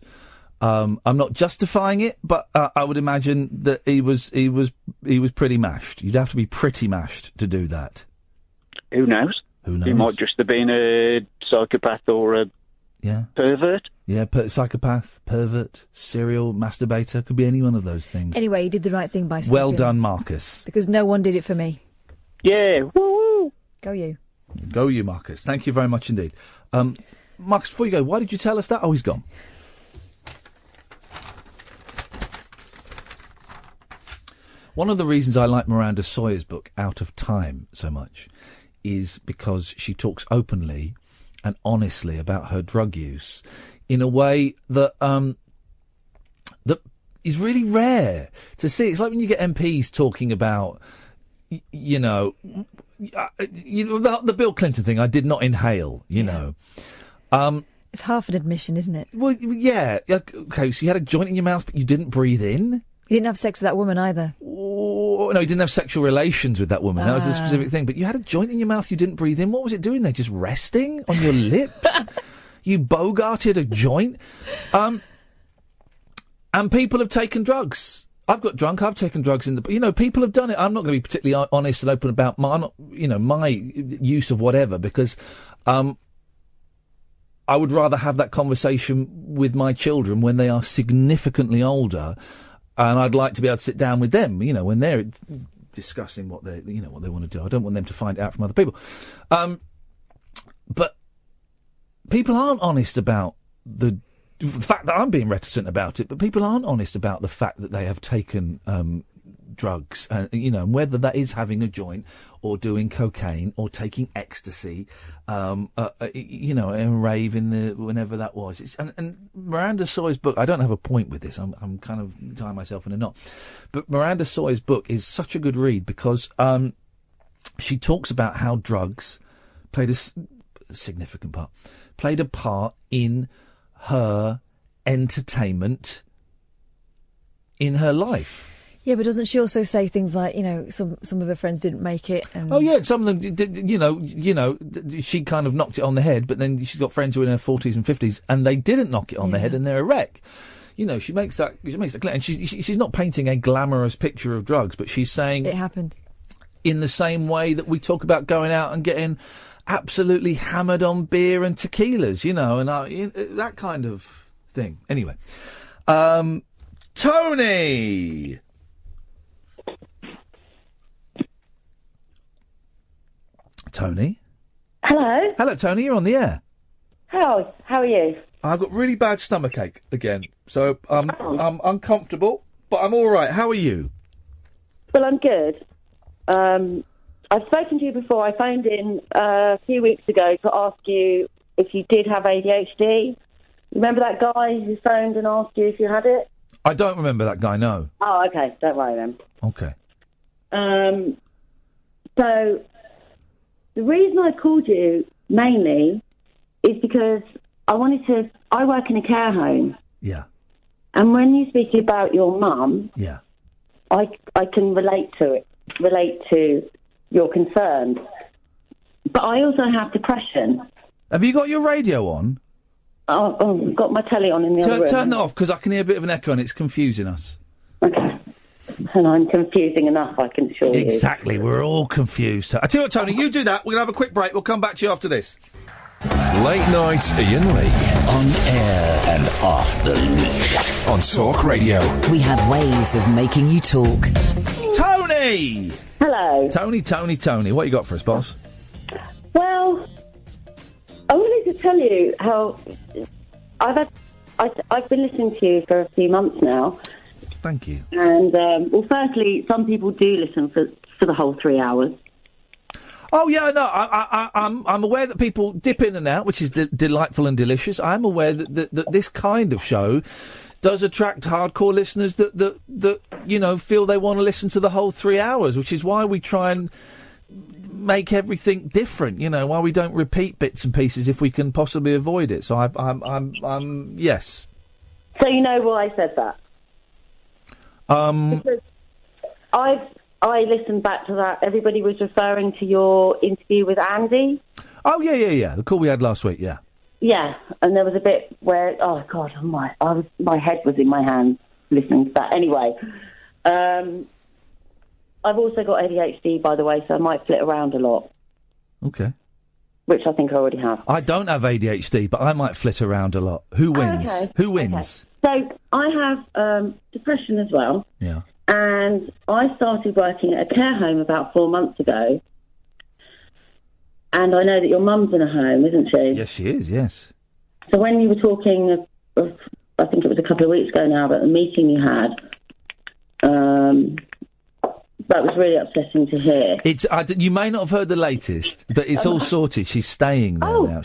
I'm not justifying it, but I would imagine that he was pretty mashed. You'd have to be pretty mashed to do that. Who knows? He might just have been a psychopath or a pervert. Yeah, psychopath, pervert, serial masturbator. Could be any one of those things. Anyway, you did the right thing by stepping Well done, Marcus. Because no one did it for me. Yeah, woo-woo. Go you. Go you, Marcus. Thank you very much indeed. Marcus, before you go, why did you tell us that? Oh, he's gone. One of the reasons I like Miranda Sawyer's book, Out of Time, so much is because she talks openly and honestly about her drug use in a way that that is really rare to see. It's like when you get MPs talking about, the Bill Clinton thing. I did not inhale, you know. It's half an admission, isn't it? Well, yeah. Okay, so you had a joint in your mouth, but you didn't breathe in? You didn't have sex with that woman either. Oh, no, you didn't have sexual relations with that woman. That was a specific thing. But you had a joint in your mouth you didn't breathe in. What was it doing there? Just resting on your lips? You bogarted a joint? And people have taken drugs. I've got drunk. I've taken drugs people have done it. I'm not going to be particularly honest and open about my use of whatever because I would rather have that conversation with my children when they are significantly older, and I'd like to be able to sit down with them, when they're discussing what they want to do. I don't want them to find out from other people. But people aren't honest about the fact that I'm being reticent about it, but people aren't honest about the fact that they have taken drugs, and whether that is having a joint or doing cocaine or taking ecstasy, a rave whenever that was. And Miranda Sawyer's book, I don't have a point with this. I'm kind of tying myself in a knot, but Miranda Sawyer's book is such a good read because she talks about how drugs played a part in her entertainment in her life. Yeah, but doesn't she also say things like, some of her friends didn't make it? And... Oh yeah, some of them did. She kind of knocked it on the head, but then she's got friends who are in their 40s and 50s, and they didn't knock it on the head, and they're a wreck. She makes that clear, and she's not painting a glamorous picture of drugs, but she's saying it happened in the same way that we talk about going out and getting absolutely hammered on beer and tequilas, and that kind of thing. Anyway, Tony. Tony? Hello? Hello, Tony, you're on the air. How are you? I've got really bad stomachache again, so I'm uncomfortable, but I'm all right. How are you? Well, I'm good. I've spoken to you before. I phoned in a few weeks ago to ask you if you did have ADHD. Remember that guy who phoned and asked you if you had it? I don't remember that guy, no. Oh, okay. Don't worry then. Okay. So... the reason I called you mainly is because I work in a care home. Yeah. And when you speak about your mum, yeah, I can relate to your concerns. But I also have depression. Have you got your radio on? Oh, I've got my telly on in the other room. Turn it off, because I can hear a bit of an echo and it's confusing us. Okay. And I'm confusing enough, I can assure you. Exactly, we're all confused. I tell you what, Tony, you do that. We're going to have a quick break. We'll come back to you after this. Late night Iain Lee. On air and off the leash. On Talk Radio. We have ways of making you talk. Tony! Hello. Tony. What you got for us, boss? Well, I wanted to tell you how I've been listening to you for a few months now. Thank you. And, well, firstly, some people do listen for the whole 3 hours. Oh, yeah, no, I'm aware that people dip in and out, which is delightful and delicious. I'm aware that this kind of show does attract hardcore listeners that feel they want to listen to the whole 3 hours, which is why we try and make everything different, why we don't repeat bits and pieces if we can possibly avoid it. So I'm yes. So you know why I said that? Because I listened back to that. Everybody was referring to your interview with Andy. Oh yeah. The call we had last week. Yeah. Yeah, and there was a bit where my head was in my hand listening to that. Anyway, I've also got ADHD, by the way, so I might flit around a lot. Okay. Which I think I already have. I don't have ADHD, but I might flit around a lot. Who wins? Okay. Who wins? Okay. So I have depression as well. Yeah. And I started working at a care home about 4 months ago. And I know that your mum's in a home, isn't she? Yes, she is, yes. So when you were talking, I think it was a couple of weeks ago now, about the meeting you had, that was really upsetting to hear. You may not have heard the latest, but it's all sorted. She's staying there now.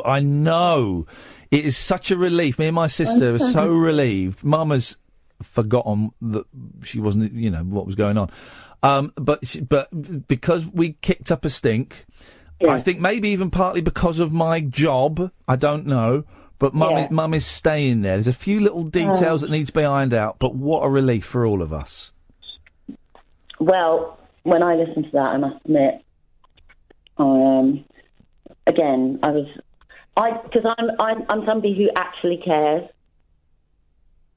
I know. It is such a relief. Me and my sister are so relieved. Mum has forgotten that she wasn't, what was going on. But because we kicked up a stink, I think maybe even partly because of my job, I don't know, but Mum is staying there. There's a few little details that need to be ironed out, but what a relief for all of us. Well, when I listened to that, I must admit, again, because I'm somebody who actually cares.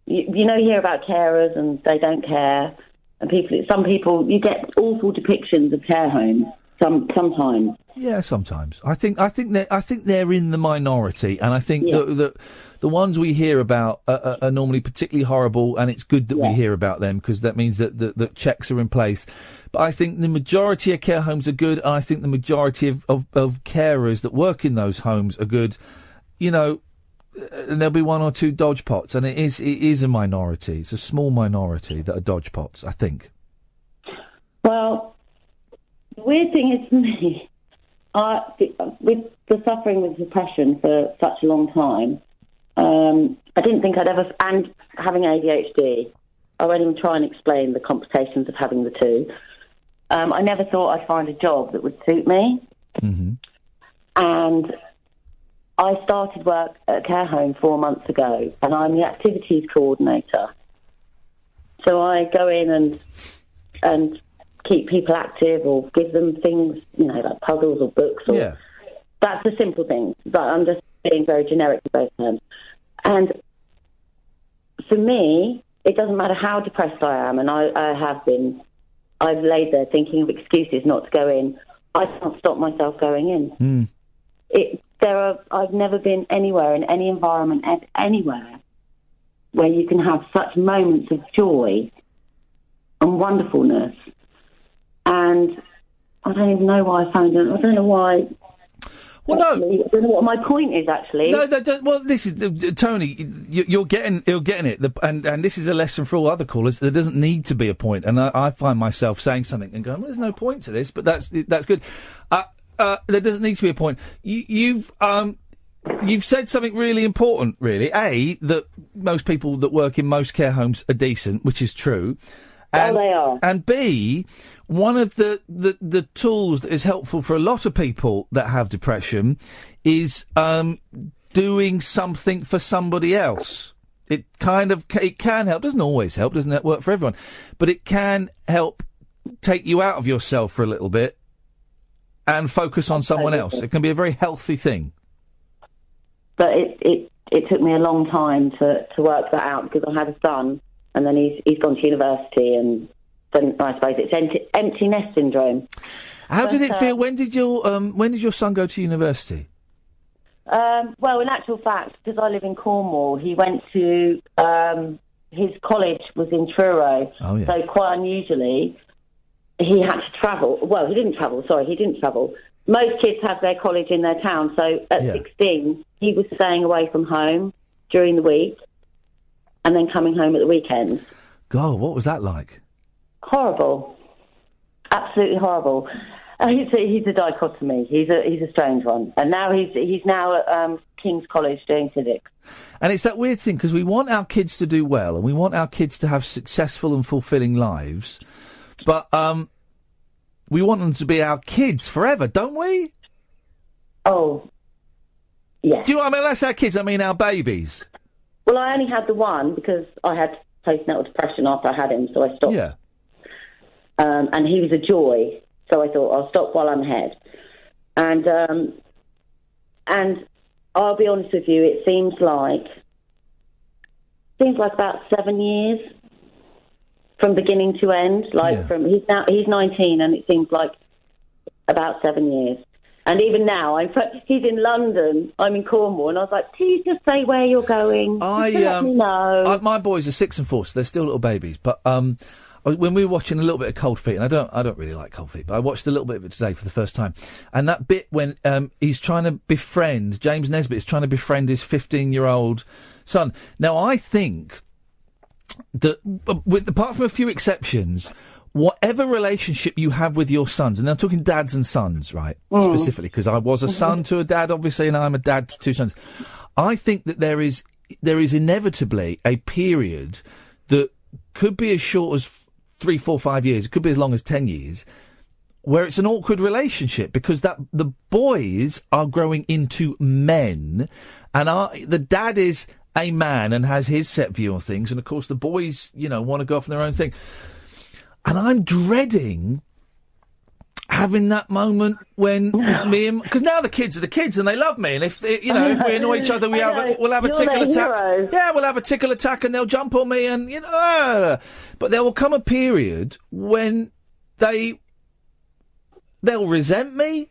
You hear about carers and they don't care, and some people, you get awful depictions of care homes. Sometimes. Yeah, sometimes. I think they're in the minority, and I think that the ones we hear about are normally particularly horrible, and it's good that we hear about them because that means that checks are in place. But I think the majority of care homes are good, and I think the majority of carers that work in those homes are good. And there'll be one or two dodgepots, and it is a minority. It's a small minority that are dodgepots, I think. Well, the weird thing is for me, with the suffering with depression for such a long time, I didn't think I'd ever, and having ADHD, I won't even try and explain the complications of having the two. I never thought I'd find a job that would suit me. Mm-hmm. And I started work at a care home 4 months ago, and I'm the activities coordinator. So I go in and keep people active or give them things, like puzzles or books. Or, that's the simple things. But I'm just being very generic with those terms. And for me, it doesn't matter how depressed I am, and I have been. I've laid there thinking of excuses not to go in. I can't stop myself going in. I've never been anywhere in any environment anywhere where you can have such moments of joy and wonderfulness. And I don't even know why I found it. I don't know why. Well, actually, I don't know what my point is, actually. No, well, this is Tony. You're getting it, and this is a lesson for all other callers. There doesn't need to be a point, and I find myself saying something and going, "Well, there's no point to this," but that's good. There doesn't need to be a point. You've said something really important, really. A, that most people that work in most care homes are decent, which is true. And, they are. And B, one of the tools that is helpful for a lot of people that have depression is doing something for somebody else. It can help. Doesn't always help. Doesn't it work for everyone? But it can help take you out of yourself for a little bit and focus on someone else. It can be a very healthy thing. But it took me a long time to work that out because I had a son. And then he's gone to university, and then I suppose it's empty nest syndrome. How did it feel? When did your son go to university? Well, in actual fact, because I live in Cornwall, he went to his college was in Truro. Oh, yeah. So quite unusually, he had to travel. Well, he didn't travel. Sorry, he didn't travel. Most kids have their college in their town. So at 16, he was staying away from home during the week. And then coming home at the weekends. God, what was that like? Horrible. Absolutely horrible. He's a dichotomy. He's a strange one. And now he's now at King's College doing physics. And it's that weird thing, because we want our kids to do well, and we want our kids to have successful and fulfilling lives, but we want them to be our kids forever, don't we? Oh, yes. Do you know what I mean? That's our kids, I mean our babies. Well, I only had the one because I had postnatal depression after I had him, so I stopped. Yeah. And he was a joy, so I thought I'll stop while I'm ahead. And I'll be honest with you, it seems like about 7 years from beginning to end. From he's 19, and it seems like about 7 years. And even now, he's in London, I'm in Cornwall, and I was like, please just say where you're going. Let me know. My boys are 6 and 4, so they're still little babies. But when we were watching a little bit of Cold Feet, and I don't really like Cold Feet, but I watched a little bit of it today for the first time. And that bit when he's trying to befriend, James Nesbitt is trying to befriend his 15-year-old son. Now, I think that, apart from a few exceptions, whatever relationship you have with your sons, and I'm talking dads and sons, right, specifically, because I was a son to a dad, obviously, and I'm a dad to two sons. I think that there is inevitably a period that could be as short as 3, 4, 5 years, it could be as long as 10 years, where it's an awkward relationship, because the boys are growing into men, and the dad is a man and has his set view on things, and of course the boys, want to go off on their own thing. And I'm dreading having that moment when because now the kids are the kids and they love me, and if we annoy each other, we'll have a tickle attack. Yeah, we'll have a tickle attack, and they'll jump on me, and but there will come a period when they'll resent me,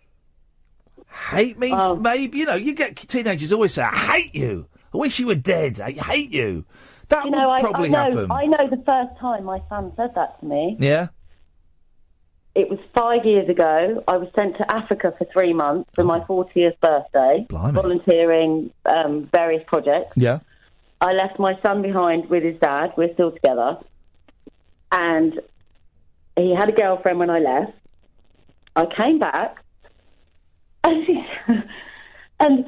hate me. Maybe you get teenagers always say, "I hate you. I wish you were dead. I hate you." That would probably happen. I know the first time my son said that to me. Yeah. It was 5 years ago. I was sent to Africa for 3 months for my 40th birthday, volunteering various projects. Yeah. I left my son behind with his dad. We're still together. And he had a girlfriend when I left. I came back, and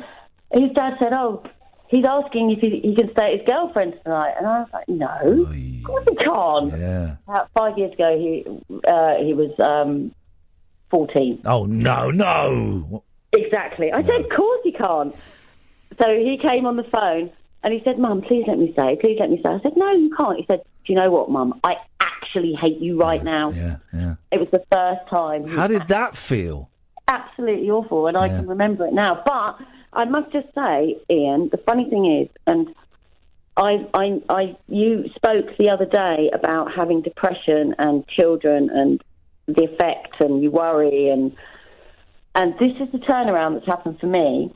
his dad said, he's asking if he can stay at his girlfriend's tonight. And I was like, no, of course he can't. Yeah. About 5 years ago, he was 14. Oh, no. Exactly. I said, of course he can't. So he came on the phone, and he said, Mum, please let me stay. Please let me stay. I said, no, you can't. He said, do you know what, Mum? I actually hate you right now. Yeah. It was the first time. How did that feel? Absolutely awful, and I can remember it now. But I must just say, Ian, the funny thing is, and you spoke the other day about having depression and children and the effect, and you worry, and this is the turnaround that's happened for me.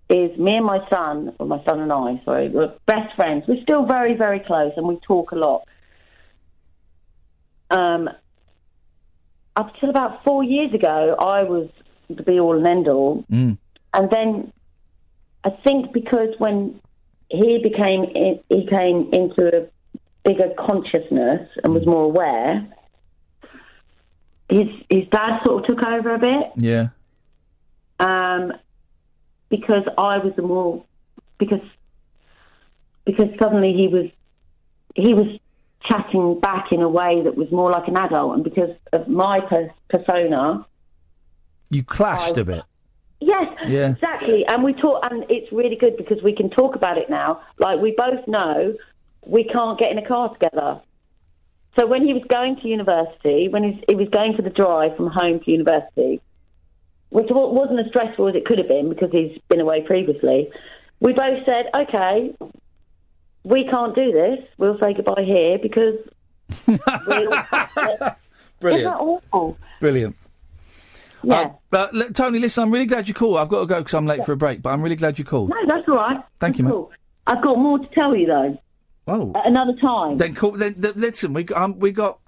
Is me and my son, or my son and I, sorry, we're best friends. We're still very, very close, and we talk a lot. Up till about 4 years ago, I was the be-all and end-all. And then I think because when he came into a bigger consciousness and was more aware, his dad sort of took over a bit. Yeah. Because I was the more... Because suddenly he was chatting back in a way that was more like an adult, and because of my persona... You clashed a bit. Yes, Yeah. exactly. And we talk, and it's really good because we can talk about it now. Like, we both know we can't get in a car together. So when he was going to university, when he was going for the drive from home to university, which wasn't as stressful as it could have been because he's been away previously, we both said, okay, we can't do this. We'll say goodbye here because Brilliant. Isn't that awful? Brilliant. Yeah. Tony, listen, I'm really glad you called. I've got to go because I'm late for a break, but I'm really glad you called. No, that's all right. Thank you, mate. Cool. I've got more to tell you, though. Oh. At another time. Then call. Listen, we got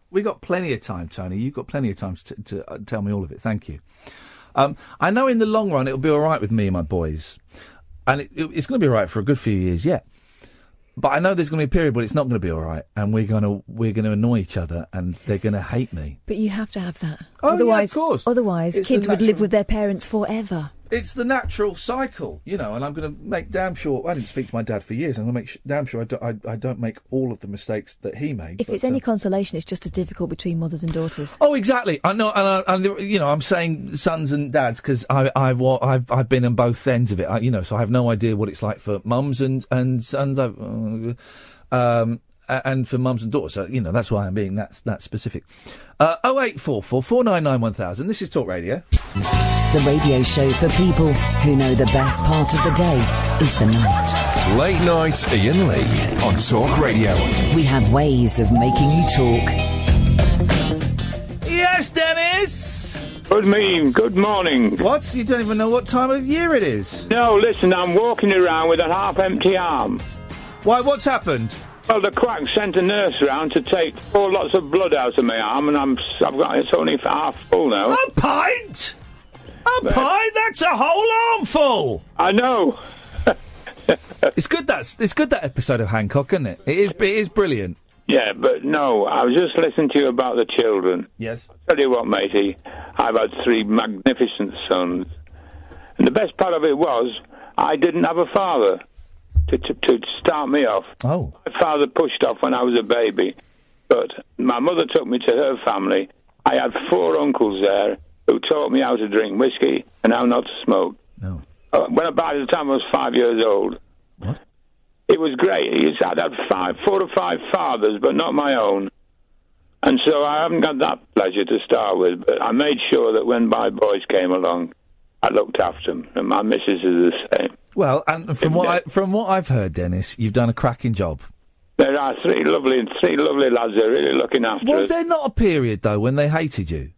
plenty of time, Tony. You've got plenty of time to tell me all of it. Thank you. I know in the long run it'll be all right with me and my boys, and it's going to be all right for a good few years yet. But I know there's going to be a period when it's not going to be all right, and we're going to annoy each other, and they're going to hate me. But you have to have that. Oh, otherwise, yeah, of course. Otherwise, It's kids the would live natural- with their parents forever. It's the natural cycle, and I'm going to make damn sure... I didn't speak to my dad for years. I'm going to make damn sure I don't make all of the mistakes that he made. If it's any consolation, it's just as difficult between mothers and daughters. Oh, exactly. I know, and I'm saying sons and dads because I've been on both ends of it. So I have no idea what it's like for mums and sons. And for mums and daughters, so that's why I'm being that specific. 0844 499 1000. This is Talk Radio. The radio show for people who know the best part of the day is the night. Late night Iain Lee on Talk Radio. We have ways of making you talk. Yes, Dennis. Good morning. What? You don't even know what time of year it is? No, listen, I'm walking around with a half-empty arm. Why? What's happened? Well, the quack sent a nurse round to take 4 lots of blood out of my arm, and it's only half full now. A pint? A pint? That's a whole armful. I know. It's good that episode of Hancock, isn't it? It is brilliant. Yeah, but no, I was just listening to you about the children. Yes. I'll tell you what, matey, I've had 3 magnificent sons, and the best part of it was I didn't have a father to start me off. Oh. My father pushed off when I was a baby, but my mother took me to her family. I had 4 uncles there who taught me how to drink whiskey and how not to smoke. No. By the time I was 5 years old. What? It was great. I'd had 4 or 5 fathers, but not my own. And so I haven't got that pleasure to start with, but I made sure that when my boys came along, I looked after them, and my missus is the same. Well, and from what I've heard, Dennis, you've done a cracking job. There are 3 lovely lads that are really looking after us. Was there not a period though when they hated you?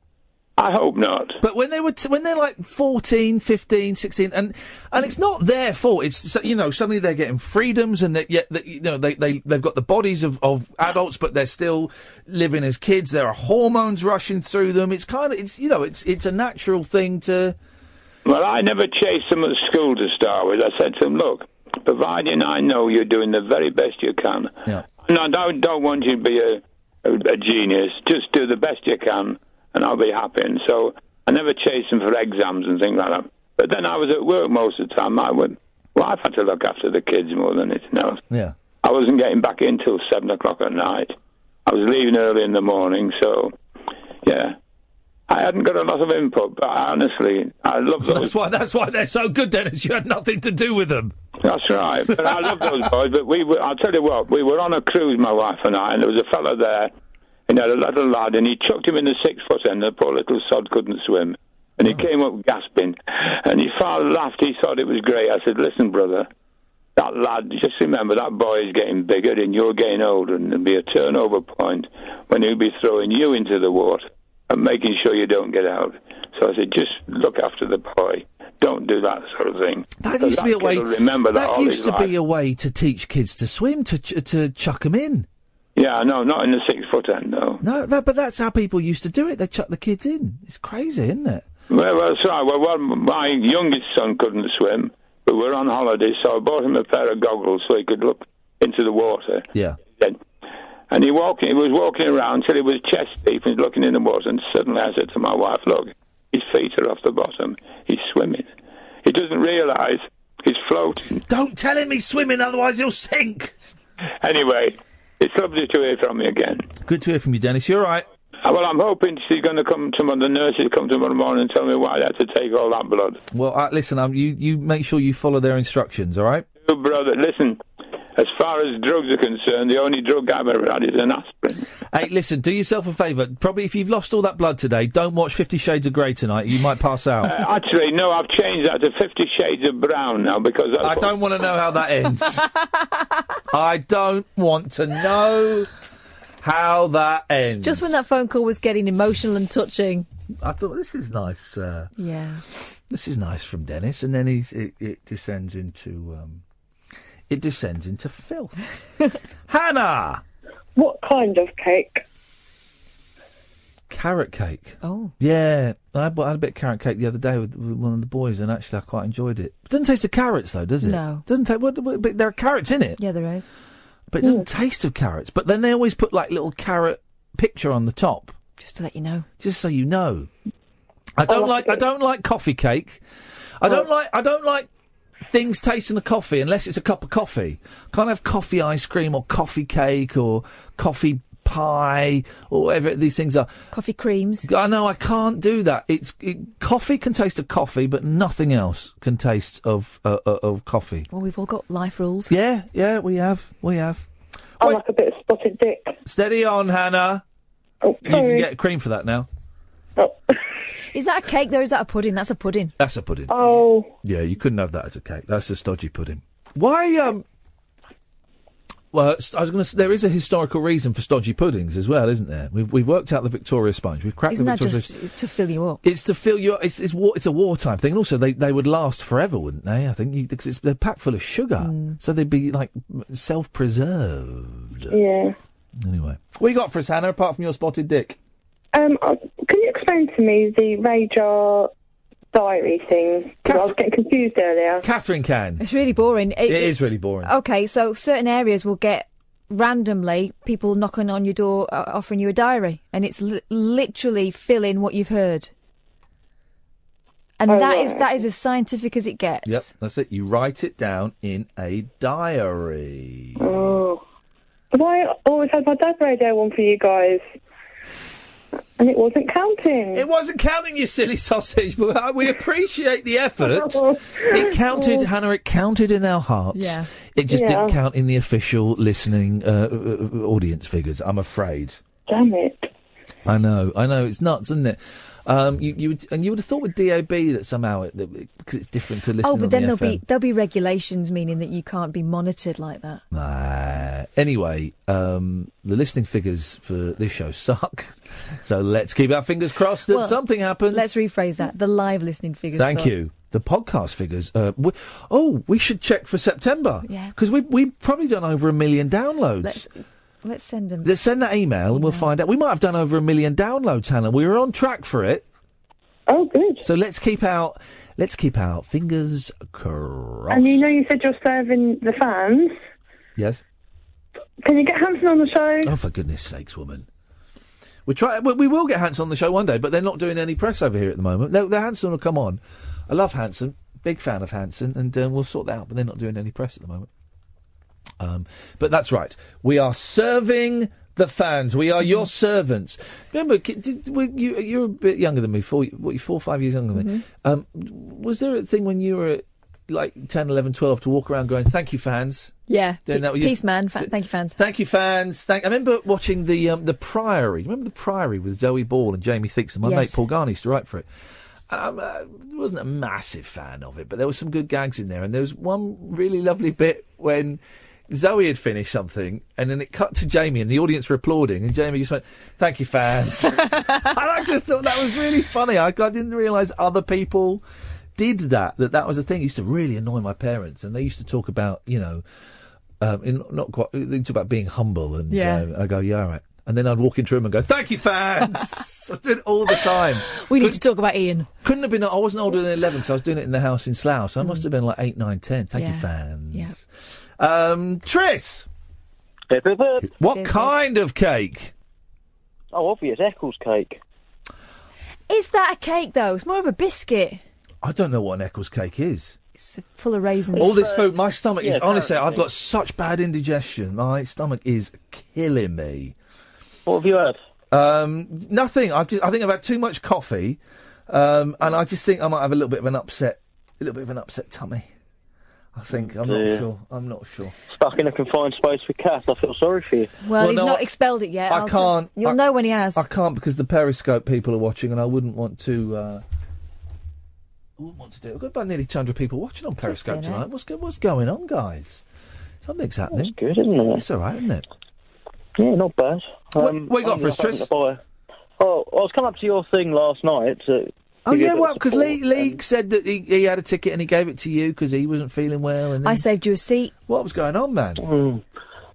I hope not. But when they're like 14, 15, 16, and it's not their fault. It's suddenly they're getting freedoms, and they've got the bodies of adults, but they're still living as kids. There are hormones rushing through them. It's it's a natural thing to. Well, I never chased them at school to start with. I said to them, look, providing I know you're doing the very best you can. Yeah. And I don't want you to be a genius. Just do the best you can, and I'll be happy. And so I never chased them for exams and things like that. But then I was at work most of the time. I've had to look after the kids more than anything else. Yeah. I wasn't getting back in till 7 o'clock at night. I was leaving early in the morning, so, yeah. I hadn't got a lot of input, but honestly, I love those. That's why they're so good, Dennis. You had nothing to do with them. That's right. But I love those boys. But I'll tell you what, we were on a cruise, my wife and I, and there was a fellow there, and he had a little lad, and he chucked him in the 6-foot end, and the poor little sod couldn't swim. And he came up gasping, and his father laughed. He thought it was great. I said, listen, brother, that lad, just remember, that boy is getting bigger and you're getting older, and there'll be a turnover point when he'll be throwing you into the water and making sure you don't get out. So I said, just look after the boy. Don't do that sort of thing. That used to be a way. Remember that used to be a way to teach kids to swim, to chuck them in. Yeah, no, not in the 6-foot end, no. No, but that's how people used to do it. They chuck the kids in. It's crazy, isn't it? Well, that's right. Well, my youngest son couldn't swim, but we're on holiday, so I bought him a pair of goggles so he could look into the water. Yeah. And he was walking around till he was chest deep and looking in the water, and suddenly I said to my wife, look, his feet are off the bottom. He's swimming. He doesn't realise he's floating. Don't tell him he's swimming, otherwise he'll sink. Anyway, it's lovely to hear from you again. Good to hear from you, Dennis. You all right? Well, I'm hoping she's going to come tomorrow. The nurses come tomorrow morning and tell me why they had to take all that blood. Well, listen, you make sure you follow their instructions, all right? Oh, brother, listen. As far as drugs are concerned, the only drug I've ever had is an aspirin. Hey, listen, do yourself a favour. Probably if you've lost all that blood today, don't watch 50 Shades of Grey tonight. You might pass out. Actually, no, I've changed that to 50 Shades of Brown now because I don't want to know how that ends. I don't want to know how that ends. Just when that phone call was getting emotional and touching. I thought, this is nice. Yeah. This is nice from Dennis, and then it descends into... It descends into filth. Hannah! What kind of cake? Carrot cake. Oh. Yeah, I had a bit of carrot cake the other day with one of the boys, and actually I quite enjoyed it. It doesn't taste of carrots, though, does it? No. Doesn't taste... But there are carrots in it. Yeah, there is. But it doesn't taste of carrots. But then they always put, like, little carrot picture on the top. Just to let you know. Just so you know. I don't like coffee cake. I don't like things tasting of coffee unless it's a cup of coffee. Can't have coffee ice cream or coffee cake or coffee pie or whatever these things are. Coffee creams. I know, I can't do that. Coffee can taste of coffee, but nothing else can taste of coffee. Well, we've all got life rules. Yeah, we have. I like a bit of spotted dick. Steady on, Hannah. Oh, you can get cream for that now. Is that a cake, though, or is that a pudding? That's a pudding. That's a pudding. Oh. Yeah, you couldn't have that as a cake. That's a stodgy pudding. Why, well, I was going to say, there is a historical reason for stodgy puddings as well, isn't there? We've worked out the Victoria sponge. We've cracked Isn't the that Victoria just to fill you up? It's to fill you up. It's a wartime thing. And also, they would last forever, wouldn't they? I think, because they're packed full of sugar. So they'd be, like, self-preserved. Yeah. Anyway. What you got for us, Hannah, apart from your spotted dick? Can you explain to me the radar diary thing? I was getting confused earlier. Catherine can. It's really boring. It is really boring. Okay, so certain areas will get randomly people knocking on your door offering you a diary, and it's literally fill in what you've heard. And that is as scientific as it gets. Yep, that's it. You write it down in a diary. Oh. But I always had my dad's radio on for you guys. And it wasn't counting. It wasn't counting, you silly sausage, but we appreciate the effort. It counted, Hannah, it counted in our hearts. Yeah. It just didn't count in the official listening audience figures, I'm afraid. Damn it. I know, it's nuts, isn't it? You would have thought with DAB that somehow, because it's different to listening Oh, but then on the FM. there'll be regulations meaning that you can't be monitored like that. Anyway, the listening figures for this show suck. So let's keep our fingers crossed that something happens. Let's rephrase that. The live listening figures Thank you. The podcast figures. We should check for September. Yeah. Because we've probably done over 1 million downloads. Let's send them. Let's send that email and we'll find out. We might have done over 1 million downloads, Hannah. We were on track for it. Oh, good. So let's keep our fingers crossed. And you said you're serving the fans. Yes. Can you get Hanson on the show? Oh, for goodness sakes, woman. We will get Hanson on the show one day, but they're not doing any press over here at the moment. The Hanson will come on. I love Hanson. Big fan of Hanson, and we'll sort that out, but they're not doing any press at the moment. But that's right. We are serving the fans. We are your servants. Remember, you're a bit younger than me. 4 or 5 years younger than me. Was there a thing when you were like 10, 11, 12 to walk around going, "Thank you, fans." Yeah. Then that was Peace, man. Thank you, fans. Thank you, fans. I remember watching the Priory. Remember the Priory with Zoe Ball and Jamie Thixton? My mate Paul Garney used to write for it. I wasn't a massive fan of it, but there were some good gags in there. And there was one really lovely bit when Zoe had finished something, and then it cut to Jamie, and the audience were applauding, and Jamie just went, "Thank you, fans." And I just thought that was really funny. I didn't realise other people did that was a thing. It used to really annoy my parents, and they used to talk about, they talk about being humble, and I go, "Yeah, all right." And then I'd walk into a room and go, "Thank you, fans." I did it all the time. We need to talk about Iain. Couldn't have been. I wasn't older than 11 because I was doing it in the house in Slough, so I must have been like 8, 9, 10. Thank you, fans. Yeah. Tris. What kind of cake? Oh, obvious, Eccles cake. Is that a cake, though? It's more of a biscuit. I don't know what an Eccles cake is. It's full of raisins. All this food, my stomach is... Honestly, I've got such bad indigestion. My stomach is killing me. What have you had? Nothing. I think I've had too much coffee, and I just think I might have a little bit of an upset tummy. I think. I'm not sure. Stuck in a confined space with Cass. I feel sorry for you. Well, he's not expelled it yet. I can't. You'll know when he has. I can't because the Periscope people are watching, and I wouldn't want to. I wouldn't want to do it. We've got about nearly 200 people watching on Periscope tonight. What's going on, guys? Something's happening. That's good, isn't it? It's all right, isn't it? Yeah, not bad. What you got for us, Tris? Oh, I was coming up to your thing last night. Because Lee said that he had a ticket and he gave it to you because he wasn't feeling well. And then... I saved you a seat. What was going on, man?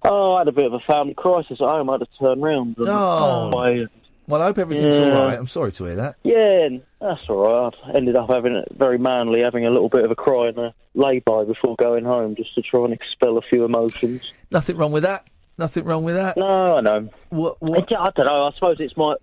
Oh, I had a bit of a family crisis at home. I had to turn round. Well, I hope everything's all right. I'm sorry to hear that. Yeah, that's all right. I ended up having a little bit of a cry and a lay-by before going home just to try and expel a few emotions. Nothing wrong with that. No, I know. What? I don't know. I suppose it's my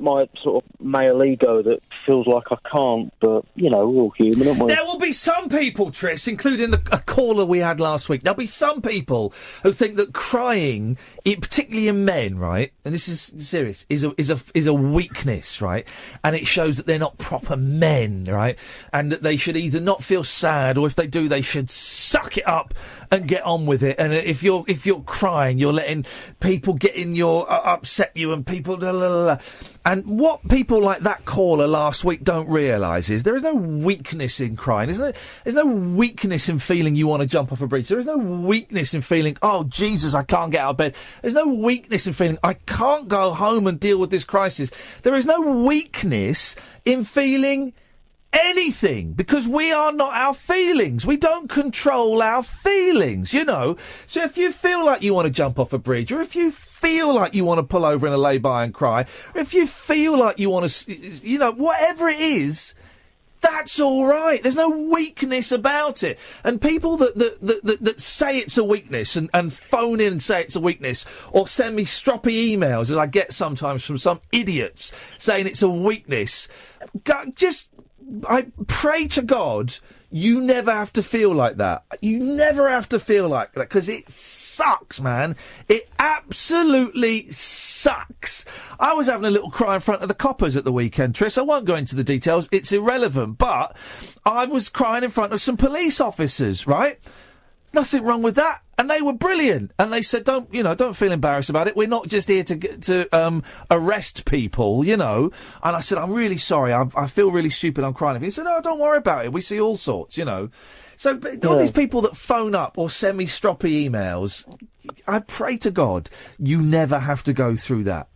sort of male ego that feels like I can't, but, we're all human, aren't we? There will be some people, Tris, including a caller we had last week, there'll be some people who think that crying, particularly in men, right, and this is serious, is a weakness, right, and it shows that they're not proper men, right, and that they should either not feel sad, or if they do, they should suck it up and get on with it, and if you're crying, you're letting people get in your... upset you and people... Blah, blah, blah. And what people like that caller last week don't realise is there is no weakness in crying, isn't there? There's no weakness in feeling you want to jump off a bridge. There is no weakness in feeling, oh, Jesus, I can't get out of bed. There's no weakness in feeling, I can't go home and deal with this crisis. There is no weakness in feeling... anything, because we are not our feelings. We don't control our feelings, So if you feel like you want to jump off a bridge, or if you feel like you want to pull over in a lay-by and cry, or if you feel like you want to, whatever it is, that's all right. There's no weakness about it. And people that say it's a weakness and phone in and say it's a weakness, or send me stroppy emails, as I get sometimes from some idiots saying it's a weakness, I pray to God you never have to feel like that. You never have to feel like that, because it sucks, man. It absolutely sucks. I was having a little cry in front of the coppers at the weekend, Tris. I won't go into the details. It's irrelevant. But I was crying in front of some police officers, right? Nothing wrong with that. And they were brilliant. And they said, don't feel embarrassed about it. We're not just here to arrest people, And I said, I'm really sorry. I feel really stupid. I'm crying. He said, no, don't worry about it. We see all sorts, So all these people that phone up or send me stroppy emails, I pray to God you never have to go through that.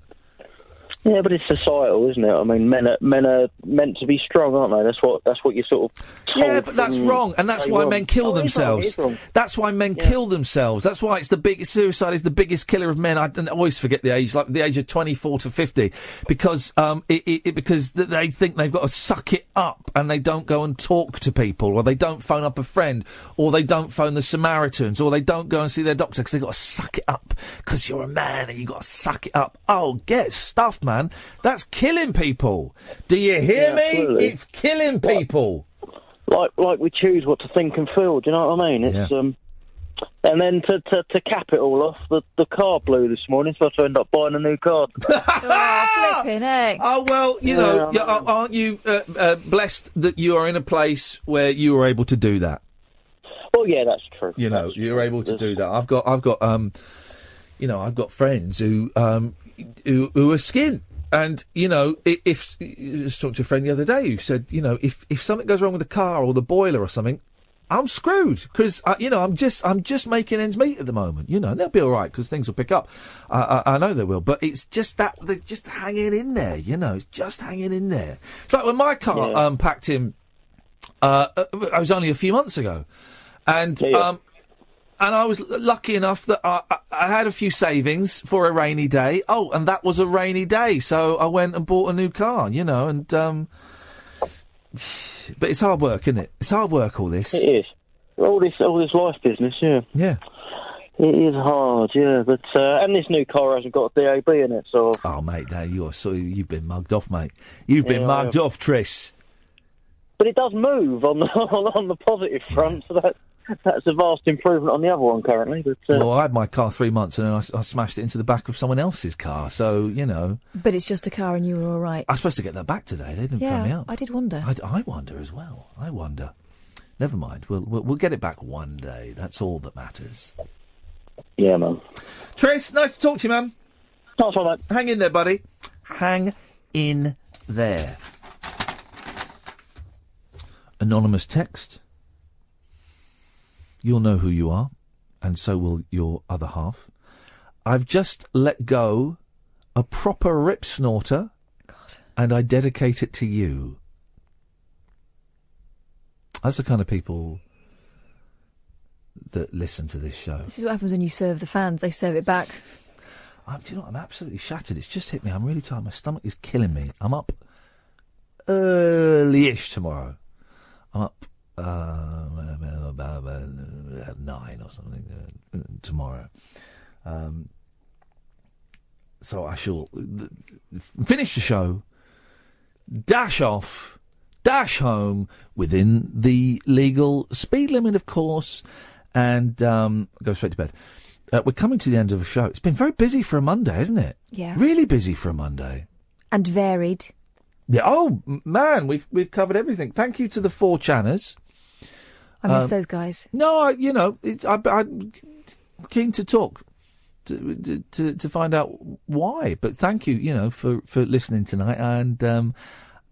Yeah, but it's societal, isn't it? I mean, men are meant to be strong, aren't they? That's what you sort of told. Yeah, but that's wrong, and that's why men kill themselves. That's why men kill themselves. That's why suicide is the biggest killer of men. I always forget the age, like the age of 24 to 50, because because they think they've got to suck it up, and they don't go and talk to people, or they don't phone up a friend, or they don't phone the Samaritans, or they don't go and see their doctor because they've got to suck it up because you're a man and you've got to suck it up. Oh, get stuffed, man. That's killing people. Do you hear me? Absolutely. It's killing people. Like we choose what to think and feel. Do you know what I mean? It's and then to cap it all off, the car blew this morning, so I had to end up buying a new car. Flipping heck. Oh well, aren't you blessed that you are in a place where you are able to do that? Well, yeah, that's true. You know, you're able to do that. I've got friends who are skin. And, you know, if I just talked to a friend the other day who said, you know, if something goes wrong with the car or the boiler or something, I'm screwed because, I'm just making ends meet at the moment, you know, and they'll be all right because things will pick up. I know they will, but it's just that they're just hanging in there, you know, it's just hanging in there. It's like when my car packed in, it was only a few months ago, and I was lucky enough that I had a few savings for a rainy day. Oh, and that was a rainy day, so I went and bought a new car, you know, and, but it's hard work, isn't it? It's hard work, all this. It is. All this life business, yeah. Yeah. It is hard, yeah, but, and this new car hasn't got a DAB in it, so... Oh, mate, now you've been mugged off, mate. You've been mugged off, Tris. But it does move on the positive front, so that's a vast improvement on the other one currently. But well, I had my car 3 months and then I smashed it into the back of someone else's car, so, you know. But it's just a car and you were all right. I was supposed to get that back today. They didn't phone me up. I did wonder. I wonder as well. I wonder. Never mind. We'll get it back one day. That's all that matters. Yeah, man. Tris, nice to talk to you, man. Nice one, mate. Hang in there, buddy. Hang in there. Anonymous text. You'll know who you are, and so will your other half. I've just let go a proper rip snorter, and I dedicate it to you. That's the kind of people that listen to this show. This is what happens when you serve the fans. They serve it back. Do you know what? I'm absolutely shattered. It's just hit me. I'm really tired. My stomach is killing me. I'm up early-ish tomorrow. I'm up about 9 or something tomorrow. So I shall finish the show, dash off, dash home within the legal speed limit, of course, and go straight to bed. We're coming to the end of the show. It's been very busy for a Monday, isn't it? Yeah. Really busy for a Monday. And varied. Yeah. Oh, man, we've covered everything. Thank you to the 4 channers. I miss those guys. No, I'm keen to talk to find out why. But thank you, for listening tonight, and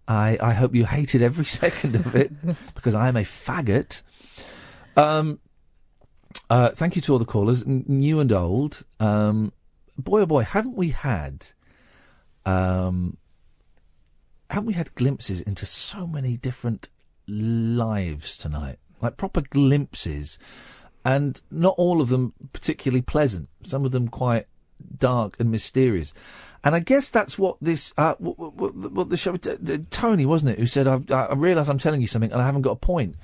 I hope you hated every second of it because I am a faggot. Thank you to all the callers, new and old. Boy, oh boy, haven't we had glimpses into so many different lives tonight? Like proper glimpses, and not all of them particularly pleasant. Some of them quite dark and mysterious. And I guess that's what this, what the show, Tony, wasn't it, who said, I realise I'm telling you something and I haven't got a point.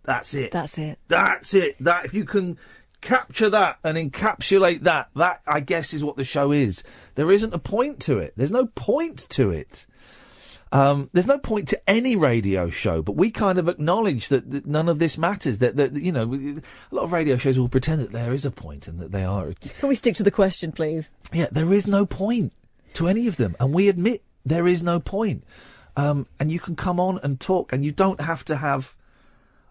That's it. That's it. That's it. That, if you can capture that and encapsulate that, I guess is what the show is. There isn't a point to it. There's no point to it. There's no point to any radio show, but we kind of acknowledge that none of this matters. That a lot of radio shows will pretend that there is a point and that they are. Can we stick to the question, please? Yeah, there is no point to any of them, and we admit there is no point. And you can come on and talk, and you don't have to have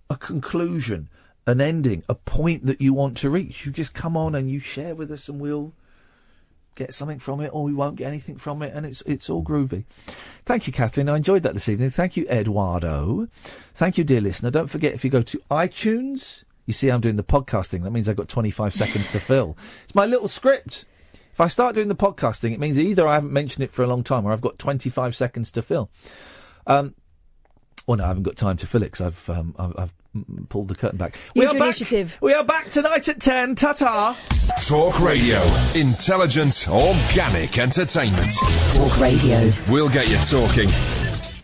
a conclusion, an ending, a point that you want to reach. You just come on and you share with us, and we'll get something from it, or we won't get anything from it, and it's all groovy. Thank you, Catherine. I enjoyed that this evening. Thank you, Eduardo. Thank you, dear listener. Don't forget, if you go to iTunes, you see I'm doing the podcast thing. That means I've got 25 seconds to fill. It's my little script. If I start doing the podcast thing, it means either I haven't mentioned it for a long time, or I've got 25 seconds to fill. Well, no, I haven't got time to fill it because I've pulled the curtain back. Use your initiative. We are back tonight at 10. Ta-ta. Talk Radio. Intelligent, organic entertainment. Talk Radio. We'll get you talking.